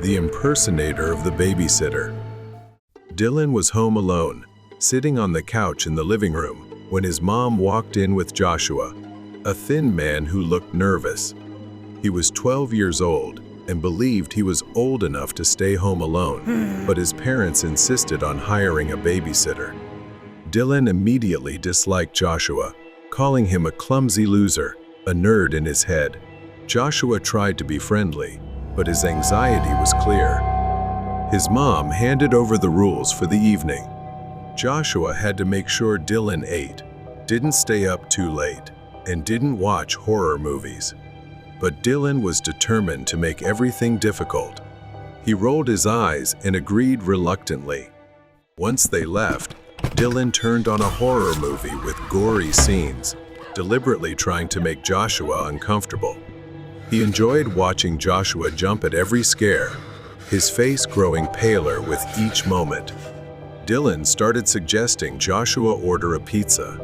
The impersonator of the babysitter. Dylan was home alone, sitting on the couch in the living room, when his mom walked in with Joshua, a thin man who looked nervous. He was 12 years old and believed he was old enough to stay home alone, but his parents insisted on hiring a babysitter. Dylan immediately disliked Joshua, calling him a clumsy loser, a nerd in his head. Joshua tried to be friendly, but his anxiety was clear. His mom handed over the rules for the evening. Joshua had to make sure Dylan ate, didn't stay up too late, and didn't watch horror movies. But Dylan was determined to make everything difficult. He rolled his eyes and agreed reluctantly. Once they left, Dylan turned on a horror movie with gory scenes, deliberately trying to make Joshua uncomfortable. He enjoyed watching Joshua jump at every scare, his face growing paler with each moment. Dylan started suggesting Joshua order a pizza.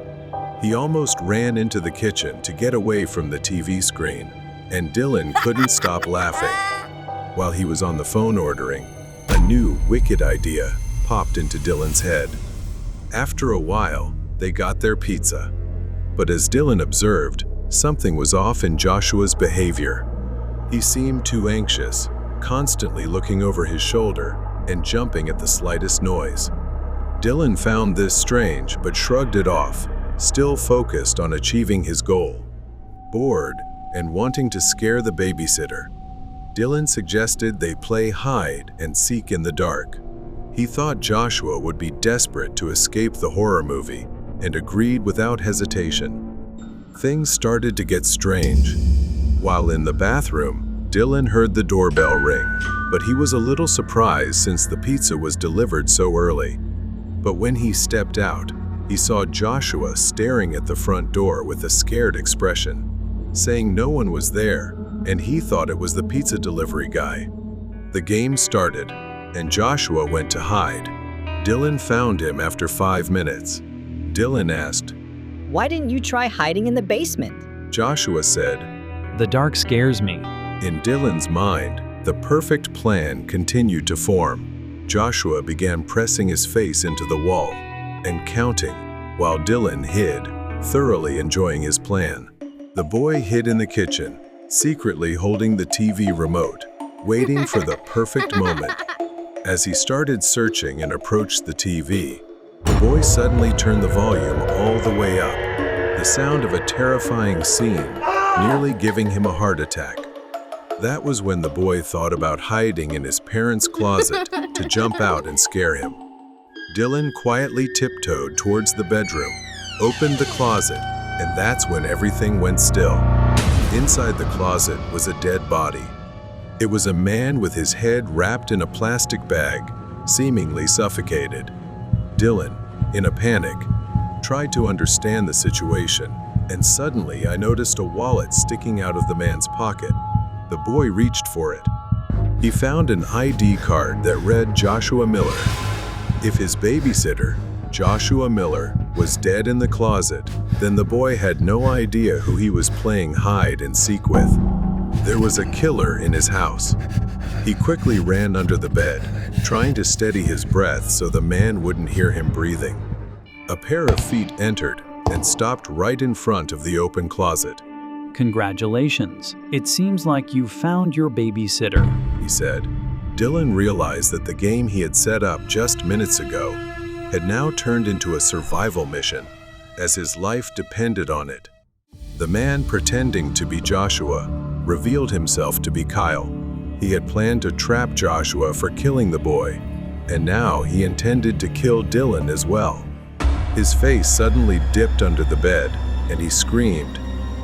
He almost ran into the kitchen to get away from the TV screen, and Dylan couldn't stop laughing. While he was on the phone ordering, a new, wicked idea popped into Dylan's head. After a while, they got their pizza. But as Dylan observed, something was off in Joshua's behavior. He seemed too anxious, constantly looking over his shoulder and jumping at the slightest noise. Dylan found this strange but shrugged it off, still focused on achieving his goal. Bored and wanting to scare the babysitter, Dylan suggested they play hide and seek in the dark. He thought Joshua would be desperate to escape the horror movie and agreed without hesitation. Things started to get strange. While in the bathroom, Dylan heard the doorbell ring, but he was a little surprised since the pizza was delivered so early. But when he stepped out, he saw Joshua staring at the front door with a scared expression, saying no one was there, and he thought it was the pizza delivery guy. The game started, and Joshua went to hide. Dylan found him after 5 minutes. Dylan asked, "Why didn't you try hiding in the basement?" Joshua said, "The dark scares me." In Dylan's mind, the perfect plan continued to form. Joshua began pressing his face into the wall and counting, while Dylan hid, thoroughly enjoying his plan. The boy hid in the kitchen, secretly holding the TV remote, waiting for the perfect moment. As he started searching and approached the TV, the boy suddenly turned the volume all the way up, the sound of a terrifying scene, nearly giving him a heart attack. That was when the boy thought about hiding in his parents' closet to jump out and scare him. Dylan quietly tiptoed towards the bedroom, opened the closet, and that's when everything went still. Inside the closet was a dead body. It was a man with his head wrapped in a plastic bag, seemingly suffocated. Dylan, in a panic, tried to understand the situation, and suddenly I noticed a wallet sticking out of the man's pocket. The boy reached for it. He found an ID card that read Joshua Miller. If his babysitter, Joshua Miller, was dead in the closet, then the boy had no idea who he was playing hide and seek with. There was a killer in his house. He quickly ran under the bed, trying to steady his breath so the man wouldn't hear him breathing. A pair of feet entered and stopped right in front of the open closet. "Congratulations. It seems like you found your babysitter," he said. Dylan realized that the game he had set up just minutes ago had now turned into a survival mission, as his life depended on it. The man pretending to be Joshua revealed himself to be Kyle. He had planned to trap Joshua for killing the boy, and now he intended to kill Dylan as well. His face suddenly dipped under the bed, and he screamed,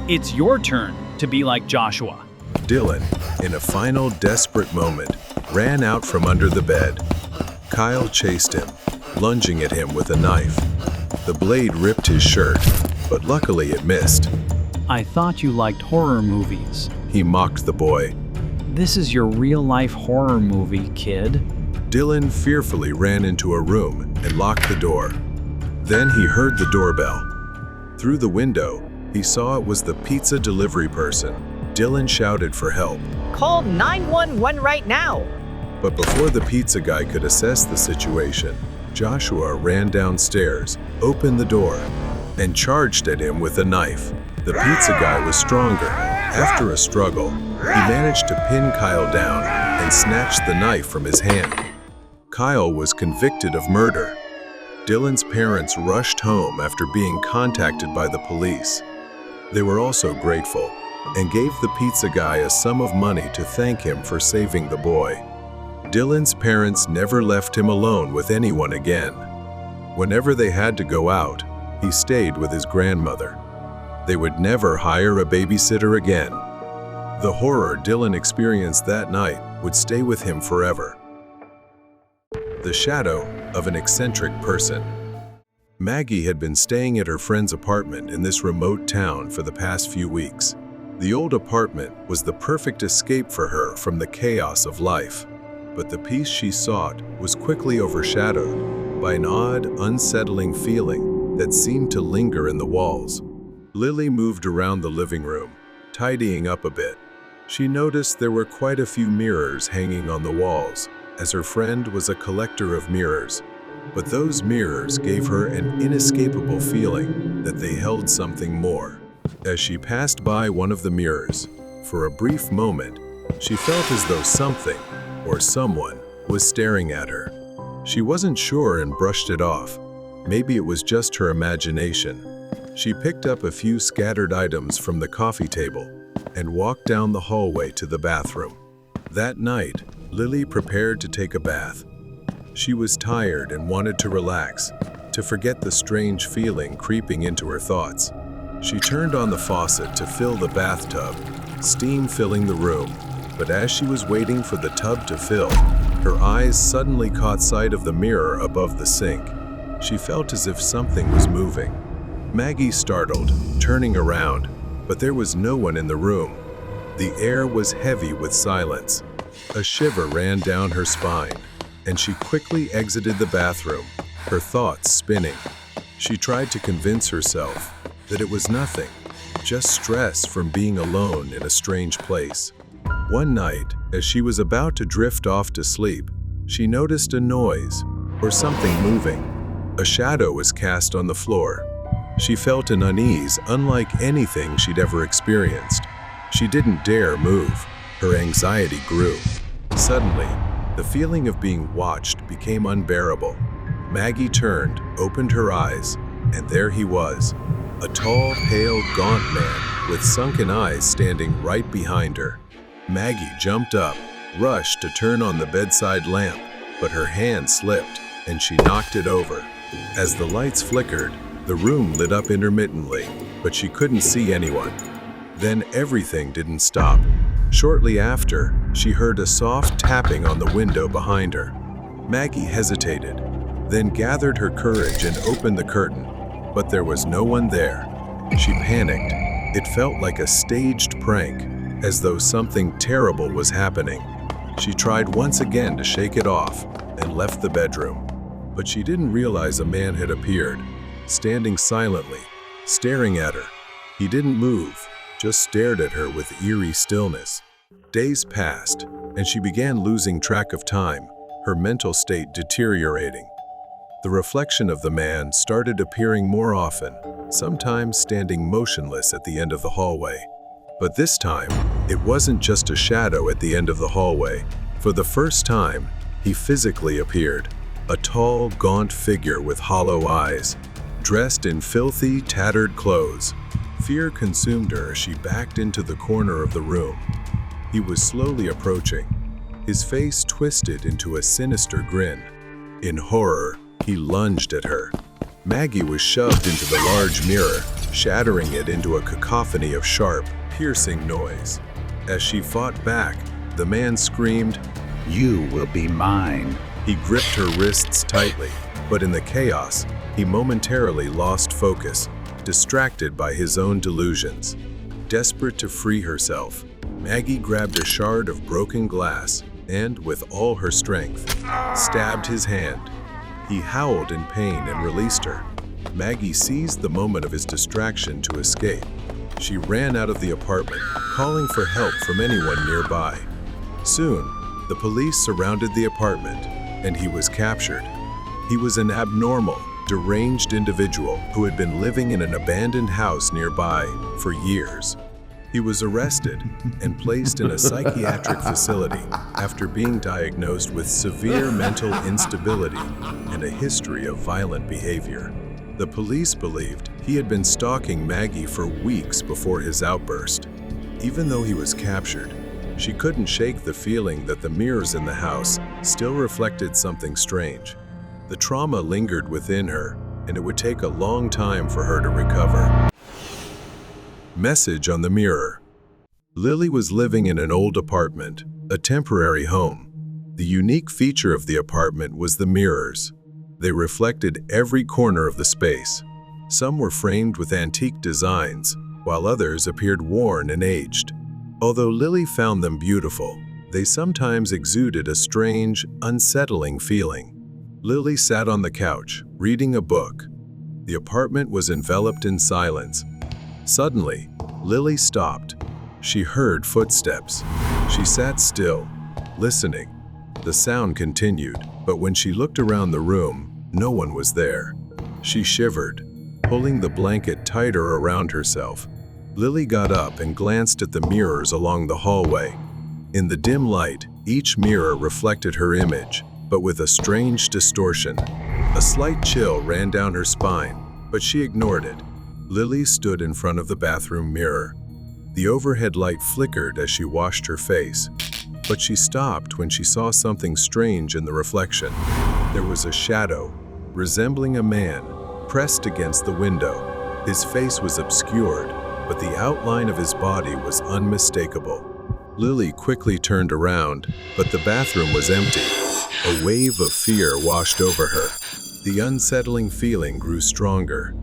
"It's your turn to be like Joshua." Dylan, in a final desperate moment, ran out from under the bed. Kyle chased him, lunging at him with a knife. The blade ripped his shirt, but luckily it missed. "I thought you liked horror movies." He mocked the boy. "This is your real-life horror movie, kid." Dylan fearfully ran into a room and locked the door. Then he heard the doorbell. Through the window, he saw it was the pizza delivery person, Dylan shouted for help. Call 911 right now. But before the pizza guy could assess the situation, Joshua ran downstairs, opened the door, and charged at him with a knife. The pizza guy was stronger. After a struggle, he managed to pin Kyle down and snatched the knife from his hand. Kyle was convicted of murder. Dylan's parents rushed home after being contacted by the police. They were also grateful and gave the pizza guy a sum of money to thank him for saving the boy. Dylan's parents never left him alone with anyone again. Whenever they had to go out, he stayed with his grandmother. They would never hire a babysitter again. The horror Dylan experienced that night would stay with him forever. The shadow of an eccentric person. Maggie had been staying at her friend's apartment in this remote town for the past few weeks. The old apartment was the perfect escape for her from the chaos of life. But the peace she sought was quickly overshadowed by an odd, unsettling feeling that seemed to linger in the walls. Lily moved around the living room, tidying up a bit. She noticed there were quite a few mirrors hanging on the walls, as her friend was a collector of mirrors. But those mirrors gave her an inescapable feeling that they held something more. As she passed by one of the mirrors, for a brief moment, she felt as though something or someone was staring at her. She wasn't sure and brushed it off. Maybe it was just her imagination. She picked up a few scattered items from the coffee table and walked down the hallway to the bathroom. That night, Lily prepared to take a bath. She was tired and wanted to relax, to forget the strange feeling creeping into her thoughts. She turned on the faucet to fill the bathtub, steam filling the room. But as she was waiting for the tub to fill, her eyes suddenly caught sight of the mirror above the sink. She felt as if something was moving. Maggie startled, turning around, but there was no one in the room. The air was heavy with silence. A shiver ran down her spine, and she quickly exited the bathroom, her thoughts spinning. She tried to convince herself that it was nothing, just stress from being alone in a strange place. One night, as she was about to drift off to sleep, she noticed a noise, or something moving. A shadow was cast on the floor. She felt an unease unlike anything she'd ever experienced. She didn't dare move. Her anxiety grew. Suddenly, the feeling of being watched became unbearable. Maggie turned, opened her eyes, and there he was, a tall, pale, gaunt man with sunken eyes standing right behind her. Maggie jumped up, rushed to turn on the bedside lamp, but her hand slipped, and she knocked it over. As the lights flickered, the room lit up intermittently, but she couldn't see anyone. Then everything didn't stop. Shortly after, she heard a soft tapping on the window behind her. Maggie hesitated, then gathered her courage and opened the curtain, but there was no one there. She panicked. It felt like a staged prank, as though something terrible was happening. She tried once again to shake it off and left the bedroom, but she didn't realize a man had appeared, standing silently, staring at her. He didn't move, just stared at her with eerie stillness. Days passed, and she began losing track of time, her mental state deteriorating. The reflection of the man started appearing more often, sometimes standing motionless at the end of the hallway. But this time, it wasn't just a shadow at the end of the hallway. For the first time, he physically appeared, a tall, gaunt figure with hollow eyes, dressed in filthy, tattered clothes. Fear consumed her as she backed into the corner of the room. He was slowly approaching, his face twisted into a sinister grin. In horror, he lunged at her. Maggie was shoved into the large mirror, shattering it into a cacophony of sharp, piercing noise. As she fought back, the man screamed, "You will be mine." He gripped her wrists tightly, but in the chaos, he momentarily lost focus, distracted by his own delusions. Desperate to free herself, Maggie grabbed a shard of broken glass and, with all her strength, stabbed his hand. He howled in pain and released her. Maggie seized the moment of his distraction to escape. She ran out of the apartment, calling for help from anyone nearby. Soon, the police surrounded the apartment, and he was captured. He was an abnormal, deranged individual who had been living in an abandoned house nearby for years. He was arrested and placed in a psychiatric facility after being diagnosed with severe mental instability and a history of violent behavior. The police believed he had been stalking Maggie for weeks before his outburst. Even though he was captured, she couldn't shake the feeling that the mirrors in the house still reflected something strange. The trauma lingered within her, and it would take a long time for her to recover. Message on the mirror. Lily was living in an old apartment, a temporary home. The unique feature of the apartment was the mirrors. They reflected every corner of the space. Some were framed with antique designs, while others appeared worn and aged. Although Lily found them beautiful, they sometimes exuded a strange, unsettling feeling. Lily sat on the couch, reading a book. The apartment was enveloped in silence. Suddenly, Lily stopped. She heard footsteps. She sat still, listening. The sound continued, but when she looked around the room, no one was there. She shivered, pulling the blanket tighter around herself. Lily got up and glanced at the mirrors along the hallway. In the dim light, each mirror reflected her image, but with a strange distortion. A slight chill ran down her spine, but she ignored it. Lily stood in front of the bathroom mirror. The overhead light flickered as she washed her face, but she stopped when she saw something strange in the reflection. There was a shadow, resembling a man, pressed against the window. His face was obscured, but the outline of his body was unmistakable. Lily quickly turned around, but the bathroom was empty. A wave of fear washed over her. The unsettling feeling grew stronger.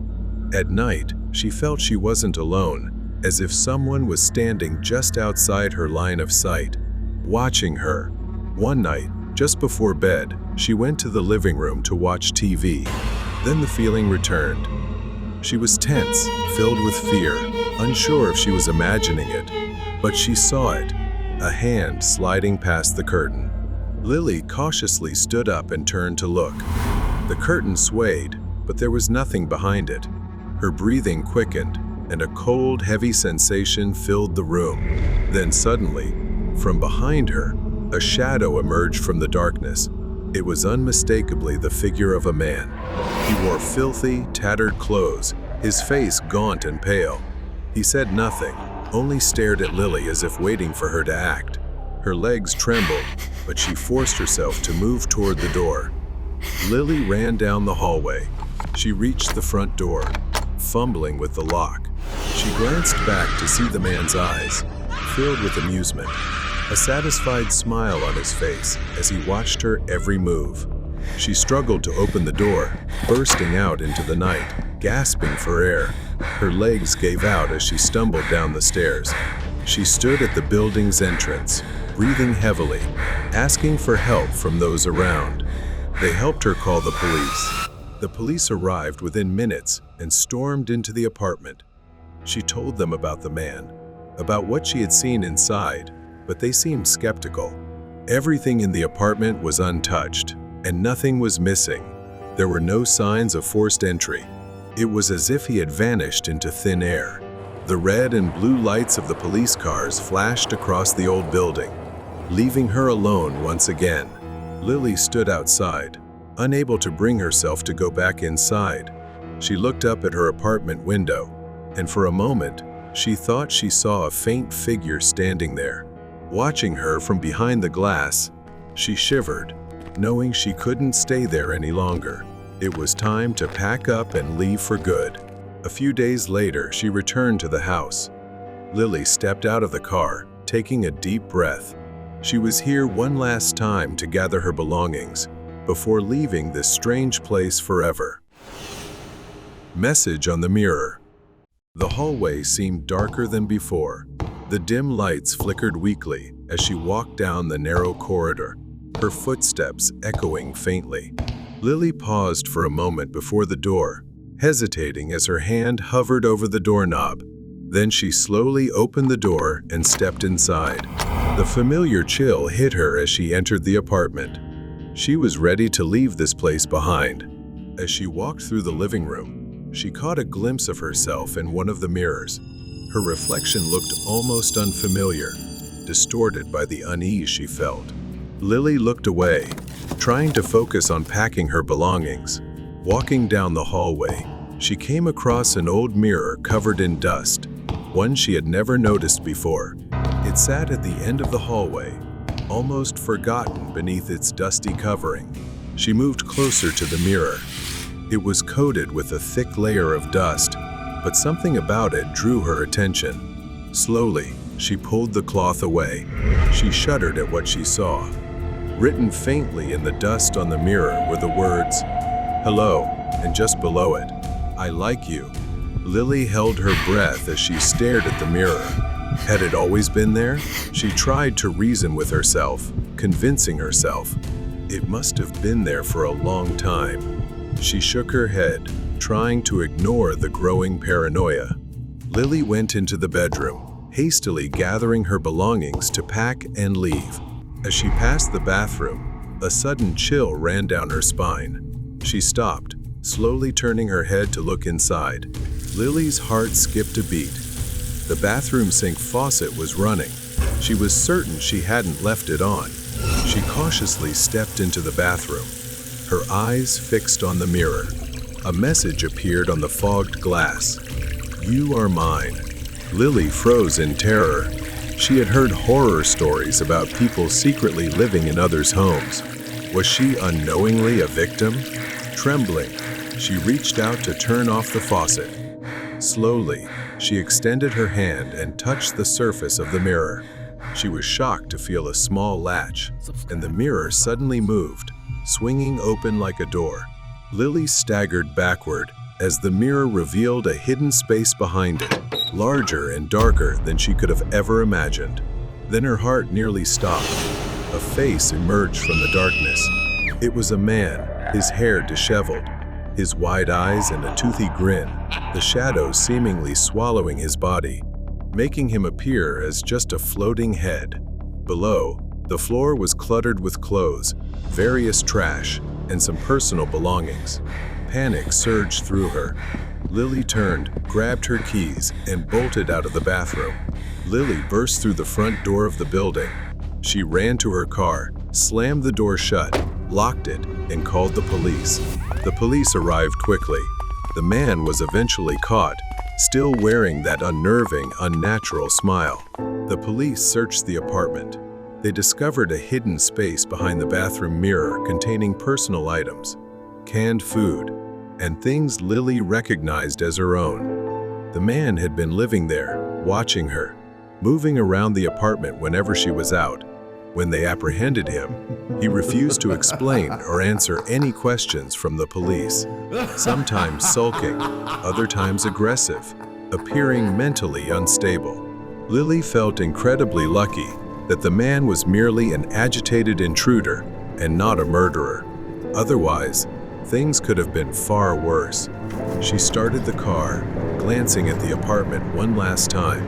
At night, she felt she wasn't alone, as if someone was standing just outside her line of sight, watching her. One night, just before bed, she went to the living room to watch TV. Then the feeling returned. She was tense, filled with fear, unsure if she was imagining it. But she saw it, a hand sliding past the curtain. Lily cautiously stood up and turned to look. The curtain swayed, but there was nothing behind it. Her breathing quickened, and a cold, heavy sensation filled the room. Then suddenly, from behind her, a shadow emerged from the darkness. It was unmistakably the figure of a man. He wore filthy, tattered clothes, his face gaunt and pale. He said nothing, only stared at Lily as if waiting for her to act. Her legs trembled, but she forced herself to move toward the door. Lily ran down the hallway. She reached the front door, fumbling with the lock. She glanced back to see the man's eyes, filled with amusement, a satisfied smile on his face as he watched her every move. She struggled to open the door, bursting out into the night, gasping for air. Her legs gave out as she stumbled down the stairs. She stood at the building's entrance, breathing heavily, asking for help from those around. They helped her call the police. The police arrived within minutes and stormed into the apartment. She told them about the man, about what she had seen inside, but they seemed skeptical. Everything in the apartment was untouched, and nothing was missing. There were no signs of forced entry. It was as if he had vanished into thin air. The red and blue lights of the police cars flashed across the old building, leaving her alone once again. Lily stood outside, unable to bring herself to go back inside. She looked up at her apartment window, and for a moment, she thought she saw a faint figure standing there. Watching her from behind the glass, she shivered, knowing she couldn't stay there any longer. It was time to pack up and leave for good. A few days later, she returned to the house. Lily stepped out of the car, taking a deep breath. She was here one last time to gather her belongings before leaving this strange place forever. Message on the mirror. The hallway seemed darker than before. The dim lights flickered weakly as she walked down the narrow corridor, her footsteps echoing faintly. Lily paused for a moment before the door, hesitating as her hand hovered over the doorknob. Then she slowly opened the door and stepped inside. The familiar chill hit her as she entered the apartment. She was ready to leave this place behind. As she walked through the living room, she caught a glimpse of herself in one of the mirrors. Her reflection looked almost unfamiliar, distorted by the unease she felt. Lily looked away, trying to focus on packing her belongings. Walking down the hallway, she came across an old mirror covered in dust, one she had never noticed before. It sat at the end of the hallway, almost forgotten beneath its dusty covering. She moved closer to the mirror. It was coated with a thick layer of dust, but something about it drew her attention. Slowly, she pulled the cloth away. She shuddered at what she saw. Written faintly in the dust on the mirror were the words, "Hello," and just below it, "I like you." Lily held her breath as she stared at the mirror. Had it always been there? She tried to reason with herself, convincing herself. It must have been there for a long time. She shook her head, trying to ignore the growing paranoia. Lily went into the bedroom, hastily gathering her belongings to pack and leave. As she passed the bathroom, a sudden chill ran down her spine. She stopped, slowly turning her head to look inside. Lily's heart skipped a beat. The bathroom sink faucet was running. She was certain she hadn't left it on. She cautiously stepped into the bathroom, her eyes fixed on the mirror. A message appeared on the fogged glass. "You are mine." Lily froze in terror. She had heard horror stories about people secretly living in others' homes. Was she unknowingly a victim? Trembling, she reached out to turn off the faucet. Slowly, she extended her hand and touched the surface of the mirror. She was shocked to feel a small latch, and the mirror suddenly moved, swinging open like a door. Lily staggered backward as the mirror revealed a hidden space behind it, larger and darker than she could have ever imagined. Then her heart nearly stopped. A face emerged from the darkness. It was a man, his hair disheveled, his wide eyes and a toothy grin, the shadows seemingly swallowing his body, making him appear as just a floating head. Below, the floor was cluttered with clothes, various trash, and some personal belongings. Panic surged through her. Lily turned, grabbed her keys, and bolted out of the bathroom. Lily burst through the front door of the building. She ran to her car, slammed the door shut, locked it, and called the police. The police arrived quickly. The man was eventually caught, still wearing that unnerving, unnatural smile. The police searched the apartment. They discovered a hidden space behind the bathroom mirror containing personal items, canned food, and things Lily recognized as her own. The man had been living there, watching her, moving around the apartment whenever she was out. When they apprehended him, he refused to explain or answer any questions from the police, sometimes sulking, other times aggressive, appearing mentally unstable. Lily felt incredibly lucky that the man was merely an agitated intruder and not a murderer. Otherwise, things could have been far worse. She started the car, glancing at the apartment one last time.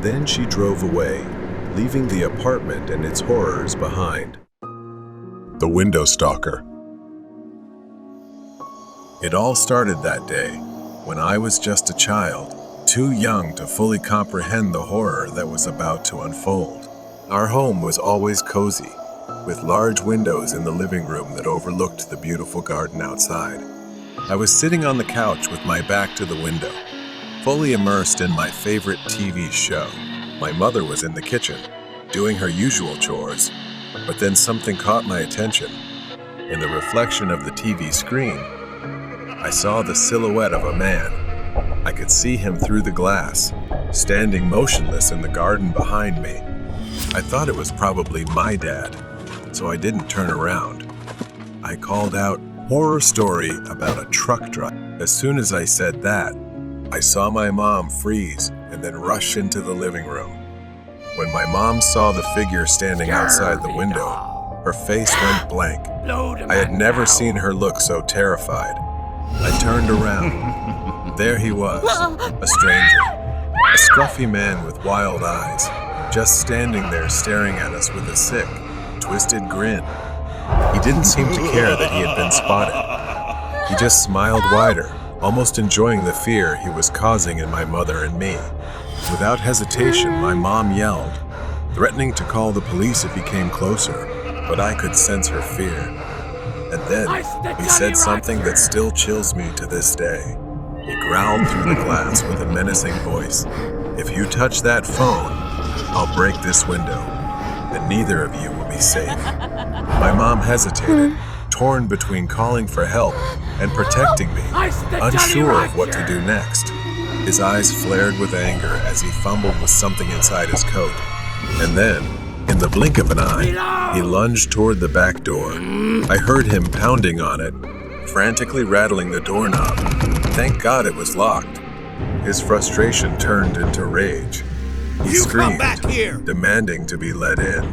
Then she drove away, leaving the apartment and its horrors behind. The Window Stalker. It all started that day, when I was just a child, too young to fully comprehend the horror that was about to unfold. Our home was always cozy, with large windows in the living room that overlooked the beautiful garden outside. I was sitting on the couch with my back to the window, fully immersed in my favorite TV show. My mother was in the kitchen, doing her usual chores, but then something caught my attention. In the reflection of the TV screen, I saw the silhouette of a man. I could see him through the glass, standing motionless in the garden behind me. I thought it was probably my dad, so I didn't turn around. I called out, "Horror story about a truck driver." As soon as I said that, I saw my mom freeze and then rush into the living room. When my mom saw the figure standing outside the window, her face went blank. I had never seen her look so terrified. I turned around. There he was, a stranger. A scruffy man with wild eyes, just standing there staring at us with a sick, twisted grin. He didn't seem to care that he had been spotted. He just smiled wider, almost enjoying the fear he was causing in my mother and me. Without hesitation, my mom yelled, threatening to call the police if he came closer, but I could sense her fear. And then he said something that still chills me to this day. He growled through the glass with a menacing voice. "If you touch that phone, I'll break this window, and neither of you will be safe." My mom hesitated, torn between calling for help and protecting me, unsure of what to do next. His eyes flared with anger as he fumbled with something inside his coat. And then, in the blink of an eye, he lunged toward the back door. I heard him pounding on it, frantically rattling the doorknob. Thank God it was locked. His frustration turned into rage. He screamed, demanding to be let in,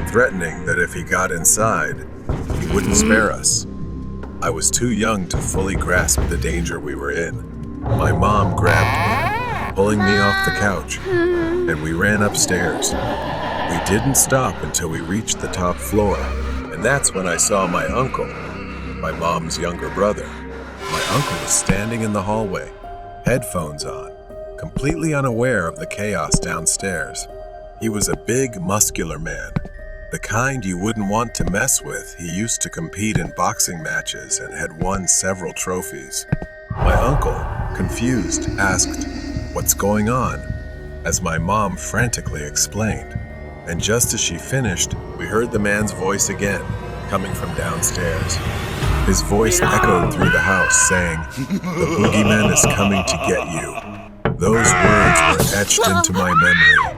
threatening that if he got inside, he wouldn't spare us. I was too young to fully grasp the danger we were in. My mom grabbed me, pulling me off the couch, and we ran upstairs. We didn't stop until we reached the top floor, and that's when I saw my uncle, my mom's younger brother. My uncle was standing in the hallway, headphones on, completely unaware of the chaos downstairs. He was a big, muscular man, the kind you wouldn't want to mess with. He used to compete in boxing matches and had won several trophies. My uncle, confused, asked, "What's going on?" as my mom frantically explained. And just as she finished, we heard the man's voice again, coming from downstairs. His voice echoed through the house, saying, "The boogeyman is coming to get you." Those words were etched into my memory.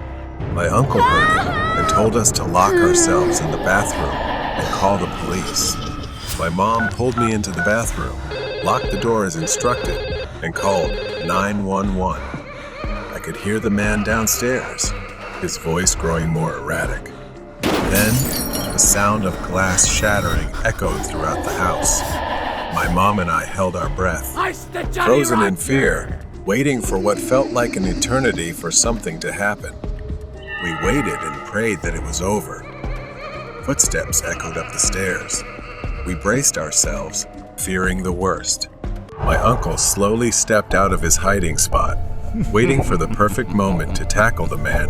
My uncle heard him and told us to lock ourselves in the bathroom and call the police. My mom pulled me into the bathroom, locked the door as instructed, and called 911. I could hear the man downstairs, his voice growing more erratic. Then, the sound of glass shattering echoed throughout the house. My mom and I held our breath, frozen in fear, waiting for what felt like an eternity for something to happen. We waited and prayed that it was over. Footsteps echoed up the stairs. We braced ourselves, fearing the worst. My uncle slowly stepped out of his hiding spot, waiting for the perfect moment to tackle the man,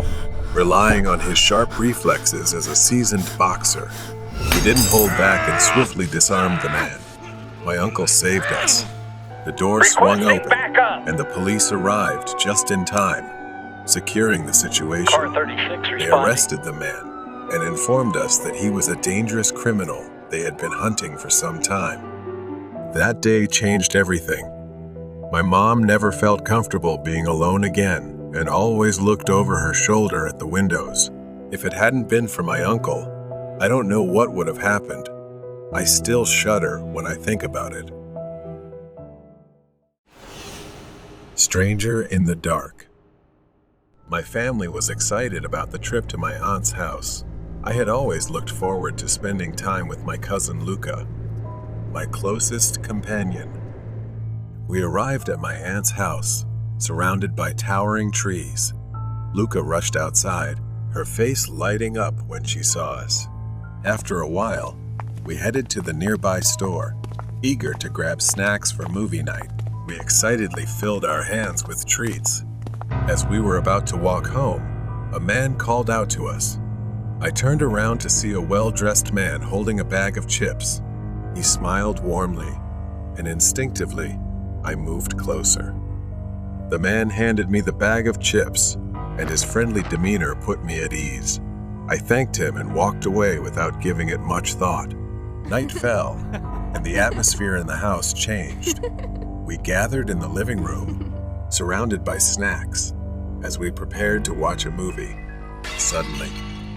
relying on his sharp reflexes as a seasoned boxer. He didn't hold back and swiftly disarmed the man. My uncle saved us. The door swung open, and the police arrived just in time, securing the situation. They arrested the man and informed us that he was a dangerous criminal they had been hunting for some time. That day changed everything. My mom never felt comfortable being alone again and always looked over her shoulder at the windows. If it hadn't been for my uncle, I don't know what would have happened. I still shudder when I think about it. Stranger in the dark. My family was excited about the trip to my aunt's house. I had always looked forward to spending time with my cousin Luca, my closest companion. We arrived at my aunt's house, surrounded by towering trees. Luca rushed outside, her face lighting up when she saw us. After a while, we headed to the nearby store, eager to grab snacks for movie night. We excitedly filled our hands with treats. As we were about to walk home, a man called out to us. I turned around to see a well-dressed man holding a bag of chips. He smiled warmly, and instinctively, I moved closer. The man handed me the bag of chips, and his friendly demeanor put me at ease. I thanked him and walked away without giving it much thought. Night fell, and the atmosphere in the house changed. We gathered in the living room, surrounded by snacks, as we prepared to watch a movie. Suddenly,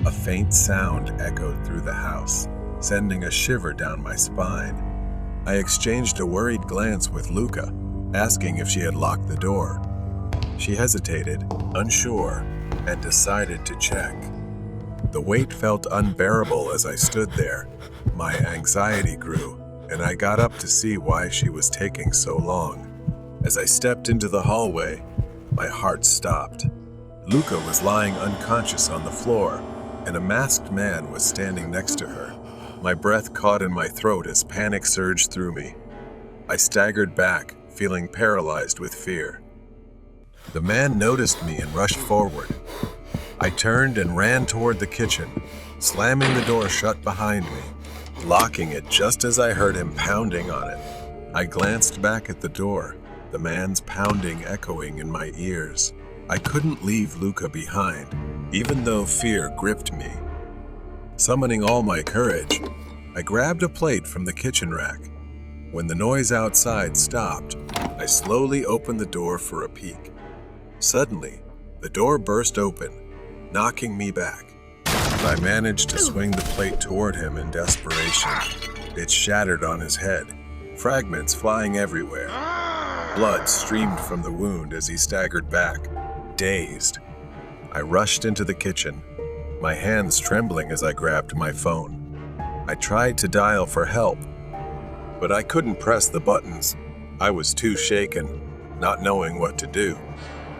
a faint sound echoed through the house, sending a shiver down my spine. I exchanged a worried glance with Luca, asking if she had locked the door. She hesitated, unsure, and decided to check. The weight felt unbearable as I stood there. My anxiety grew, and I got up to see why she was taking so long. As I stepped into the hallway, My heart stopped. Luca was lying unconscious on the floor, and a masked man was standing next to her. My breath caught in my throat as panic surged through me. I staggered back, feeling paralyzed with fear. The man noticed me and rushed forward. I turned and ran toward the kitchen, slamming the door shut behind me, locking it just as I heard him pounding on it. I glanced back at the door, the man's pounding echoing in my ears. I couldn't leave Luca behind, even though fear gripped me. Summoning all my courage, I grabbed a plate from the kitchen rack. When the noise outside stopped, I slowly opened the door for a peek. Suddenly, the door burst open, knocking me back. I managed to swing the plate toward him in desperation. It shattered on his head, fragments flying everywhere. Blood streamed from the wound as he staggered back, dazed. I rushed into the kitchen, my hands trembling as I grabbed my phone. I tried to dial for help, but I couldn't press the buttons. I was too shaken, not knowing what to do.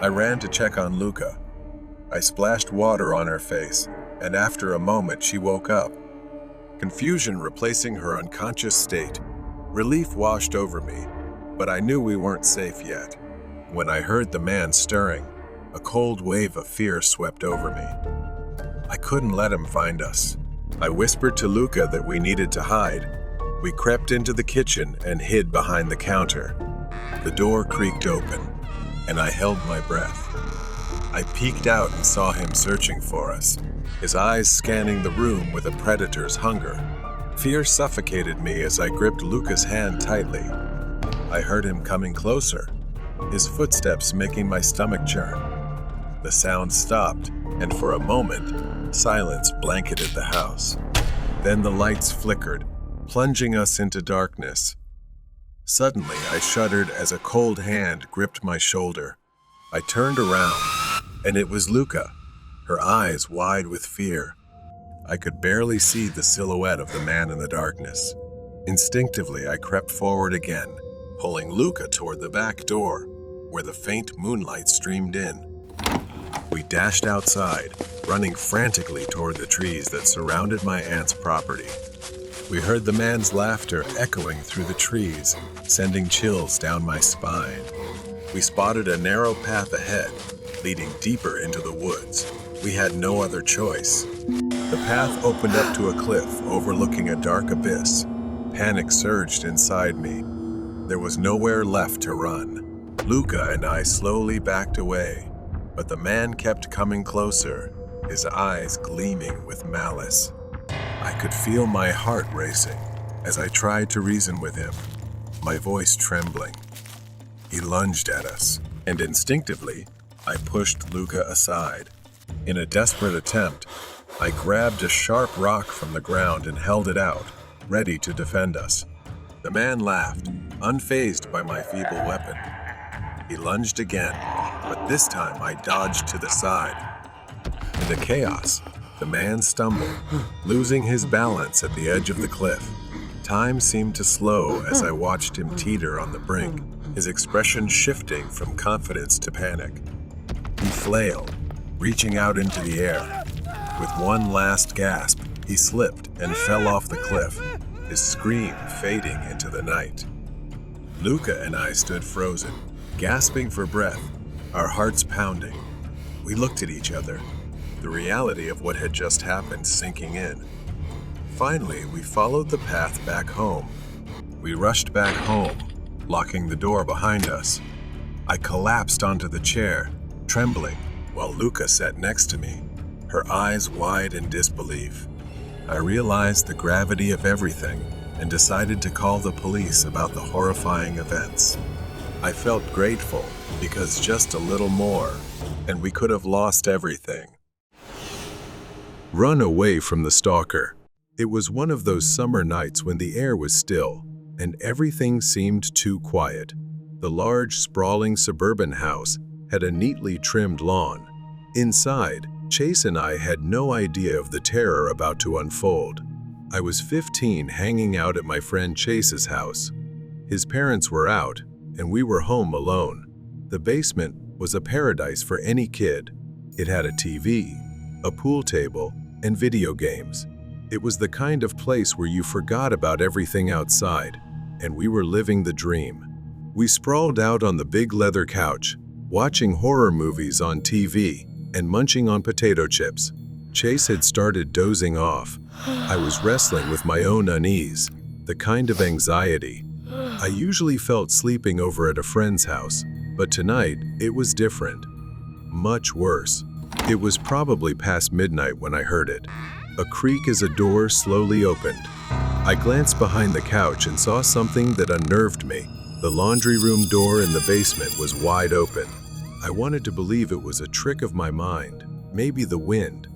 I ran to check on Luca. I splashed water on her face, and after a moment she woke up. Confusion replacing her unconscious state. Relief washed over me, but I knew we weren't safe yet. When I heard the man stirring, a cold wave of fear swept over me. I couldn't let him find us. I whispered to Luca that we needed to hide. We crept into the kitchen and hid behind the counter. The door creaked open, and I held my breath. I peeked out and saw him searching for us, his eyes scanning the room with a predator's hunger. Fear suffocated me as I gripped Luca's hand tightly. I heard him coming closer, his footsteps making my stomach churn. The sound stopped, and for a moment, silence blanketed the house. Then the lights flickered, plunging us into darkness. Suddenly, I shuddered as a cold hand gripped my shoulder. I turned around, and it was Luca, her eyes wide with fear. I could barely see the silhouette of the man in the darkness. Instinctively, I crept forward again, pulling Luca toward the back door, where the faint moonlight streamed in. We dashed outside, running frantically toward the trees that surrounded my aunt's property. We heard the man's laughter echoing through the trees, sending chills down my spine. We spotted a narrow path ahead, leading deeper into the woods. We had no other choice. The path opened up to a cliff overlooking a dark abyss. Panic surged inside me. There was nowhere left to run. Luca and I slowly backed away, but the man kept coming closer, his eyes gleaming with malice. I could feel my heart racing as I tried to reason with him, my voice trembling. He lunged at us, and instinctively, I pushed Luca aside. In a desperate attempt, I grabbed a sharp rock from the ground and held it out, ready to defend us. The man laughed, unfazed by my feeble weapon. He lunged again, but this time I dodged to the side. In the chaos, the man stumbled, losing his balance at the edge of the cliff. Time seemed to slow as I watched him teeter on the brink, his expression shifting from confidence to panic. He flailed, reaching out into the air. With one last gasp, he slipped and fell off the cliff, his scream fading into the night. Luca and I stood frozen, gasping for breath, our hearts pounding. We looked at each other, the reality of what had just happened sinking in. Finally, we followed the path back home. We rushed back home, locking the door behind us. I collapsed onto the chair, trembling, while Luca sat next to me, her eyes wide in disbelief. I realized the gravity of everything and decided to call the police about the horrifying events. I felt grateful because just a little more, and we could have lost everything. Run away from the stalker. It was one of those summer nights when the air was still, and everything seemed too quiet. The large, sprawling suburban house had a neatly trimmed lawn. Inside, Chase and I had no idea of the terror about to unfold. I was 15, hanging out at my friend Chase's house. His parents were out, and we were home alone. The basement was a paradise for any kid. It had a TV, a pool table, and video games. It was the kind of place where you forgot about everything outside, and we were living the dream. We sprawled out on the big leather couch, watching horror movies on TV and munching on potato chips. Chase had started dozing off. I was wrestling with my own unease, the kind of anxiety. I usually felt sleeping over at a friend's house, but tonight it was different. Much worse. It was probably past midnight when I heard it. A creak as a door slowly opened. I glanced behind the couch and saw something that unnerved me. The laundry room door in the basement was wide open. I wanted to believe it was a trick of my mind, maybe the wind,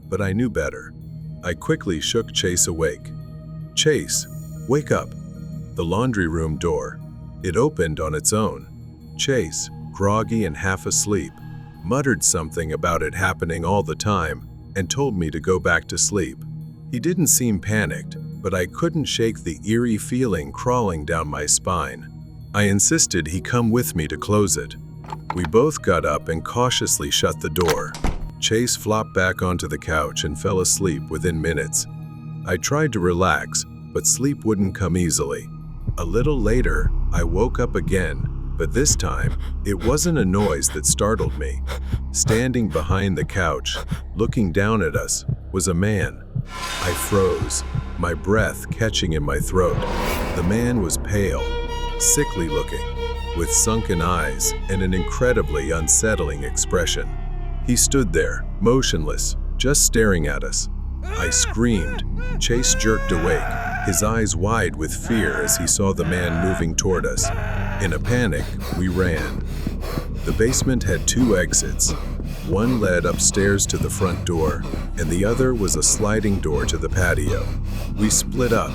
but I knew better. I quickly shook Chase awake. "Chase, wake up." The laundry room door. It opened on its own. Chase, groggy and half asleep, muttered something about it happening all the time and told me to go back to sleep. He didn't seem panicked, but I couldn't shake the eerie feeling crawling down my spine. I insisted he come with me to close it. We both got up and cautiously shut the door. Chase flopped back onto the couch and fell asleep within minutes. I tried to relax, but sleep wouldn't come easily. A little later, I woke up again, but this time, it wasn't a noise that startled me. Standing behind the couch, looking down at us, was a man. I froze, my breath catching in my throat. The man was pale, sickly looking, with sunken eyes and an incredibly unsettling expression. He stood there, motionless, just staring at us. I screamed. Chase jerked awake, his eyes wide with fear as he saw the man moving toward us. In a panic, we ran. The basement had two exits. One led upstairs to the front door, and the other was a sliding door to the patio. We split up.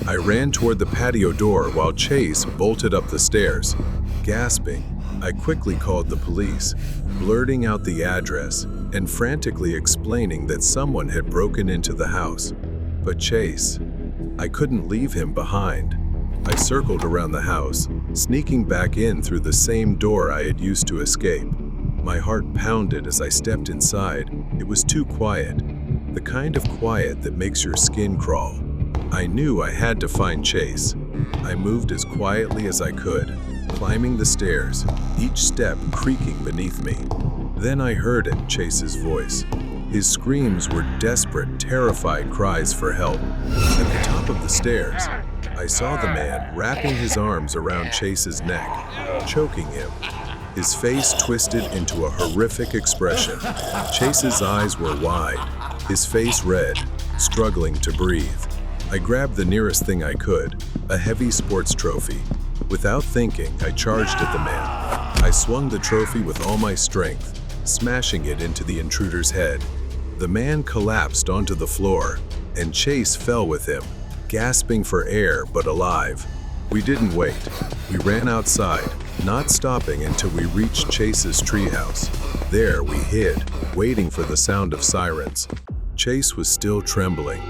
I ran toward the patio door while Chase bolted up the stairs. Gasping, I quickly called the police, blurting out the address and frantically explaining that someone had broken into the house. But Chase, I couldn't leave him behind. I circled around the house, sneaking back in through the same door I had used to escape. My heart pounded as I stepped inside. It was too quiet, the kind of quiet that makes your skin crawl. I knew I had to find Chase. I moved as quietly as I could, climbing the stairs, each step creaking beneath me. Then I heard it, Chase's voice. His screams were desperate, terrified cries for help. At the top of the stairs, I saw the man wrapping his arms around Chase's neck, choking him. His face twisted into a horrific expression. Chase's eyes were wide, his face red, struggling to breathe. I grabbed the nearest thing I could, a heavy sports trophy. Without thinking, I charged at the man. I swung the trophy with all my strength, smashing it into the intruder's head. The man collapsed onto the floor, and Chase fell with him, gasping for air but alive. We didn't wait. We ran outside, not stopping until we reached Chase's treehouse. There we hid, waiting for the sound of sirens. Chase was still trembling,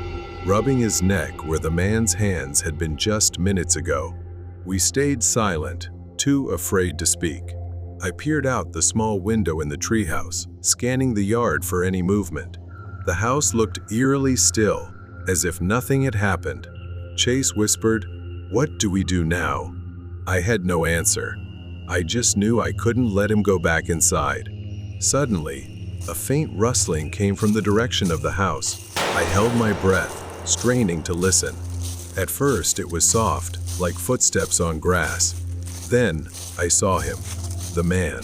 rubbing his neck where the man's hands had been just minutes ago. We stayed silent, too afraid to speak. I peered out the small window in the treehouse, scanning the yard for any movement. The house looked eerily still, as if nothing had happened. Chase whispered, "What do we do now?" I had no answer. I just knew I couldn't let him go back inside. Suddenly, a faint rustling came from the direction of the house. I held my breath, straining to listen. At first, it was soft, like footsteps on grass. Then, I saw him, the man.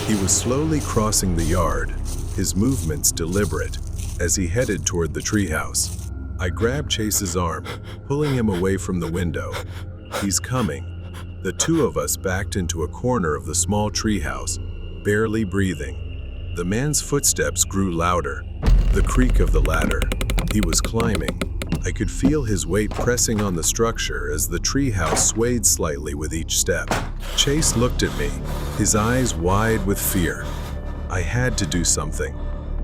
He was slowly crossing the yard, his movements deliberate, as he headed toward the treehouse. I grabbed Chase's arm, pulling him away from the window. "He's coming." The two of us backed into a corner of the small treehouse, barely breathing. The man's footsteps grew louder, the creak of the ladder. He was climbing. I could feel his weight pressing on the structure as the treehouse swayed slightly with each step. Chase looked at me, his eyes wide with fear. I had to do something.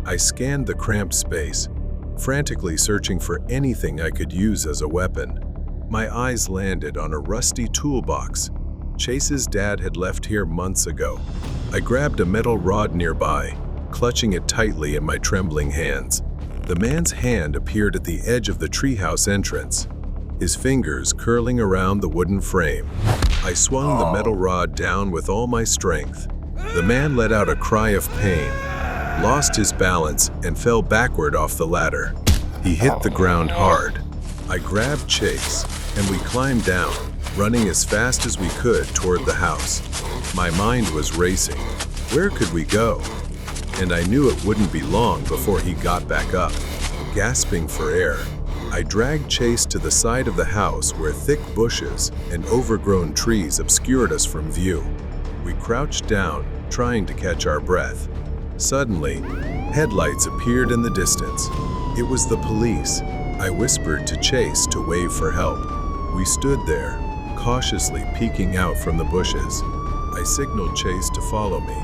I scanned the cramped space, frantically searching for anything I could use as a weapon. My eyes landed on a rusty toolbox. Chase's dad had left here months ago. I grabbed a metal rod nearby, clutching it tightly in my trembling hands. The man's hand appeared at the edge of the treehouse entrance, his fingers curling around the wooden frame. I swung the metal rod down with all my strength. The man let out a cry of pain, lost his balance, and fell backward off the ladder. He hit the ground hard. I grabbed Chase, and we climbed down, running as fast as we could toward the house. My mind was racing. Where could we go? And I knew it wouldn't be long before he got back up. Gasping for air, I dragged Chase to the side of the house where thick bushes and overgrown trees obscured us from view. We crouched down, trying to catch our breath. Suddenly, headlights appeared in the distance. It was the police. I whispered to Chase to wave for help. We stood there, cautiously peeking out from the bushes. I signaled Chase to follow me.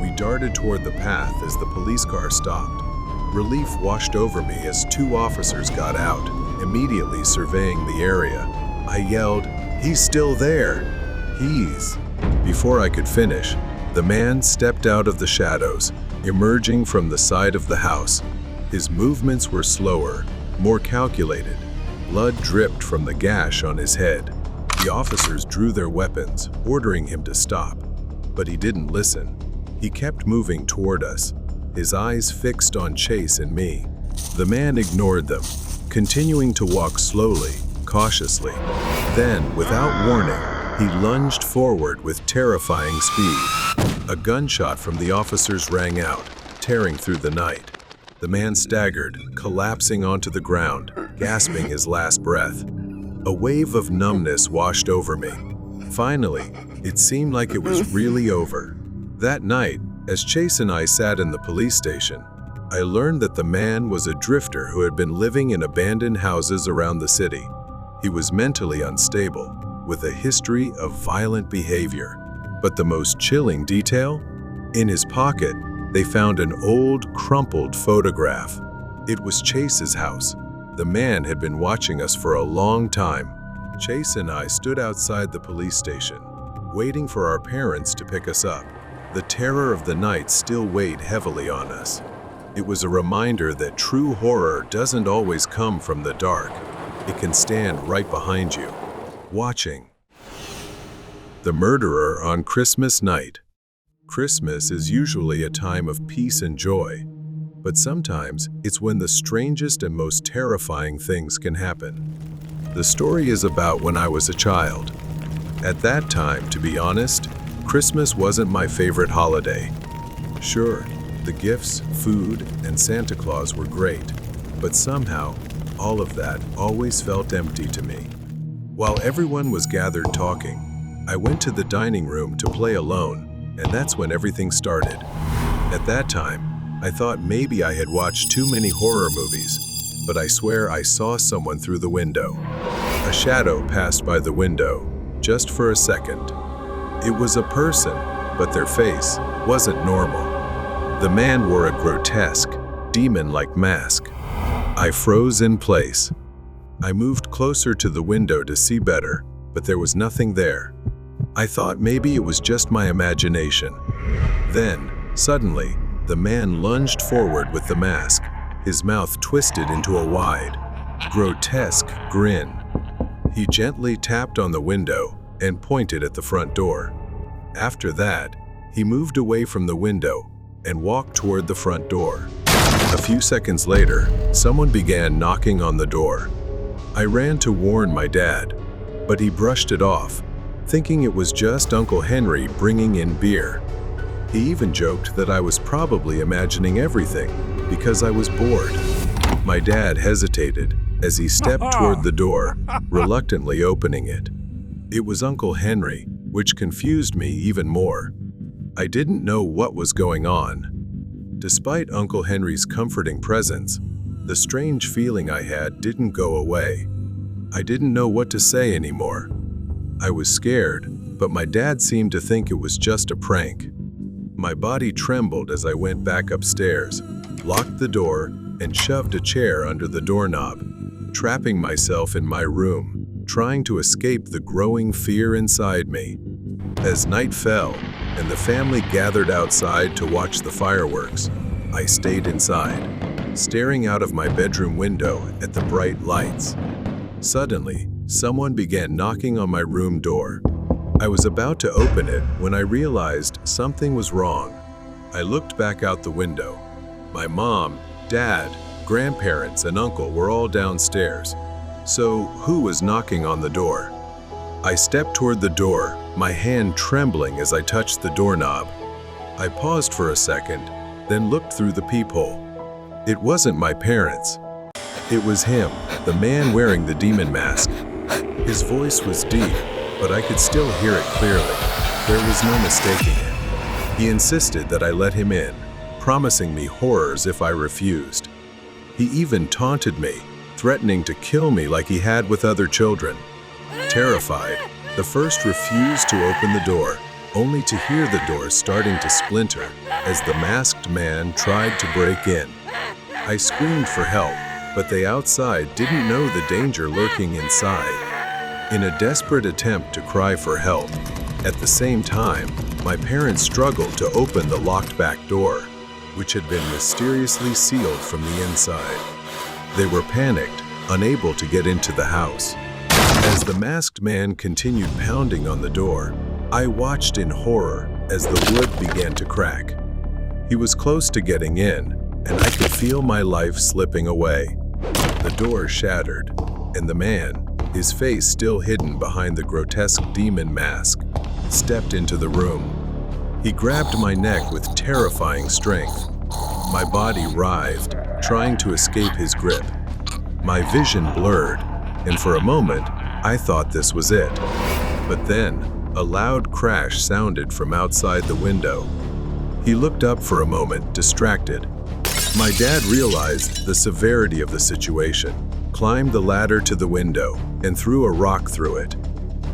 We darted toward the path as the police car stopped. Relief washed over me as 2 officers got out, immediately surveying the area. I yelled, "He's still there! He's..." Before I could finish, the man stepped out of the shadows, emerging from the side of the house. His movements were slower, more calculated. Blood dripped from the gash on his head. The officers drew their weapons, ordering him to stop. But he didn't listen. He kept moving toward us, his eyes fixed on Chase and me. The man ignored them, continuing to walk slowly, cautiously. Then, without warning, he lunged forward with terrifying speed. A gunshot from the officers rang out, tearing through the night. The man staggered, collapsing onto the ground, gasping his last breath. A wave of numbness washed over me. Finally, it seemed like it was really over. That night, as Chase and I sat in the police station, I learned that the man was a drifter who had been living in abandoned houses around the city. He was mentally unstable, with a history of violent behavior. But the most chilling detail? In his pocket, they found an old, crumpled photograph. It was Chase's house. The man had been watching us for a long time. Chase and I stood outside the police station, waiting for our parents to pick us up. The terror of the night still weighed heavily on us. It was a reminder that true horror doesn't always come from the dark. It can stand right behind you, watching. The Murderer on Christmas Night. Christmas is usually a time of peace and joy, but sometimes it's when the strangest and most terrifying things can happen. The story is about when I was a child. At that time, to be honest, Christmas wasn't my favorite holiday. Sure, the gifts, food, and Santa Claus were great, but somehow, all of that always felt empty to me. While everyone was gathered talking, I went to the dining room to play alone, and that's when everything started. At that time, I thought maybe I had watched too many horror movies, but I swear I saw someone through the window. A shadow passed by the window, just for a second. It was a person, but their face wasn't normal. The man wore a grotesque, demon-like mask. I froze in place. I moved closer to the window to see better, but there was nothing there. I thought maybe it was just my imagination. Then, suddenly, the man lunged forward with the mask, his mouth twisted into a wide, grotesque grin. He gently tapped on the window and pointed at the front door. After that, he moved away from the window and walked toward the front door. A few seconds later, someone began knocking on the door. I ran to warn my dad, but he brushed it off, thinking it was just Uncle Henry bringing in beer. He even joked that I was probably imagining everything because I was bored. My dad hesitated as he stepped toward the door, reluctantly opening it. It was Uncle Henry, which confused me even more. I didn't know what was going on. Despite Uncle Henry's comforting presence, the strange feeling I had didn't go away. I didn't know what to say anymore. I was scared, but my dad seemed to think it was just a prank. My body trembled as I went back upstairs, locked the door, and shoved a chair under the doorknob, trapping myself in my room, trying to escape the growing fear inside me. As night fell, and the family gathered outside to watch the fireworks. I stayed inside, staring out of my bedroom window at the bright lights. Suddenly, someone began knocking on my room door. I was about to open it when I realized something was wrong. I looked back out the window. My mom, dad, grandparents, and uncle were all downstairs. So, who was knocking on the door? I stepped toward the door, my hand trembling as I touched the doorknob. I paused for a second, then looked through the peephole. It wasn't my parents. It was him, the man wearing the demon mask. His voice was deep, but I could still hear it clearly. There was no mistaking it. He insisted that I let him in, promising me horrors if I refused. He even taunted me, threatening to kill me like he had with other children. Terrified, the first refused to open the door, only to hear the door starting to splinter as the masked man tried to break in. I screamed for help, but they outside didn't know the danger lurking inside. In a desperate attempt to cry for help, at the same time, my parents struggled to open the locked back door, which had been mysteriously sealed from the inside. They were panicked, unable to get into the house. As the masked man continued pounding on the door, I watched in horror as the wood began to crack. He was close to getting in, and I could feel my life slipping away. The door shattered, and the man, his face still hidden behind the grotesque demon mask, stepped into the room. He grabbed my neck with terrifying strength. My body writhed, trying to escape his grip. My vision blurred, and for a moment, I thought this was it. But then, a loud crash sounded from outside the window. He looked up for a moment, distracted. My dad realized the severity of the situation, climbed the ladder to the window, and threw a rock through it.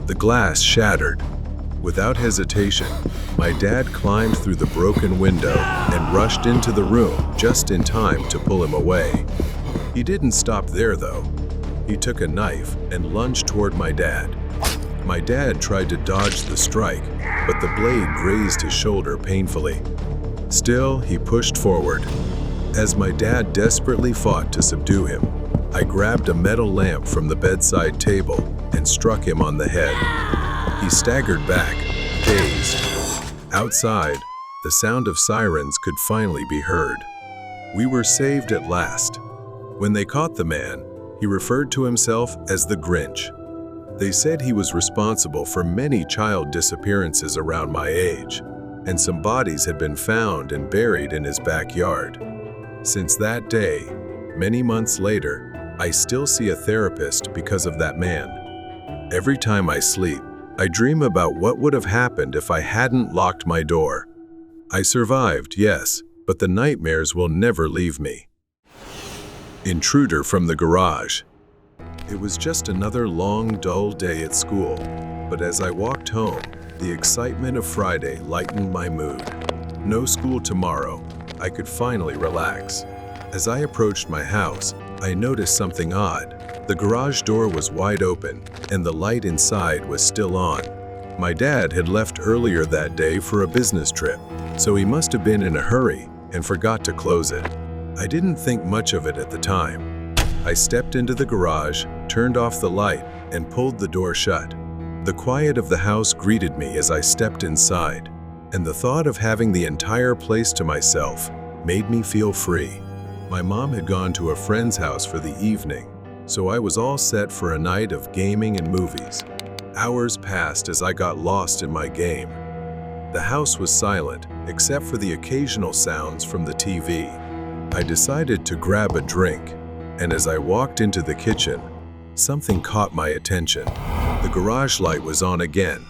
The glass shattered. Without hesitation, my dad climbed through the broken window and rushed into the room just in time to pull him away. He didn't stop there, though. He took a knife and lunged toward my dad. My dad tried to dodge the strike, but the blade grazed his shoulder painfully. Still, he pushed forward. As my dad desperately fought to subdue him, I grabbed a metal lamp from the bedside table and struck him on the head. He staggered back, dazed. Outside, the sound of sirens could finally be heard. We were saved at last. When they caught the man, he referred to himself as the Grinch. They said he was responsible for many child disappearances around my age, and some bodies had been found and buried in his backyard. Since that day, many months later, I still see a therapist because of that man. Every time I sleep, I dream about what would have happened if I hadn't locked my door. I survived, yes, but the nightmares will never leave me. Intruder from the garage. It was just another long, dull day at school, but as I walked home, the excitement of Friday lightened my mood. No school tomorrow. I could finally relax. As I approached my house, I noticed something odd. The garage door was wide open, and the light inside was still on. My dad had left earlier that day for a business trip, so he must have been in a hurry and forgot to close it. I didn't think much of it at the time. I stepped into the garage, turned off the light, and pulled the door shut. The quiet of the house greeted me as I stepped inside, and the thought of having the entire place to myself made me feel free. My mom had gone to a friend's house for the evening, so I was all set for a night of gaming and movies. Hours passed as I got lost in my game. The house was silent, except for the occasional sounds from the TV. I decided to grab a drink, and as I walked into the kitchen, something caught my attention. The garage light was on again.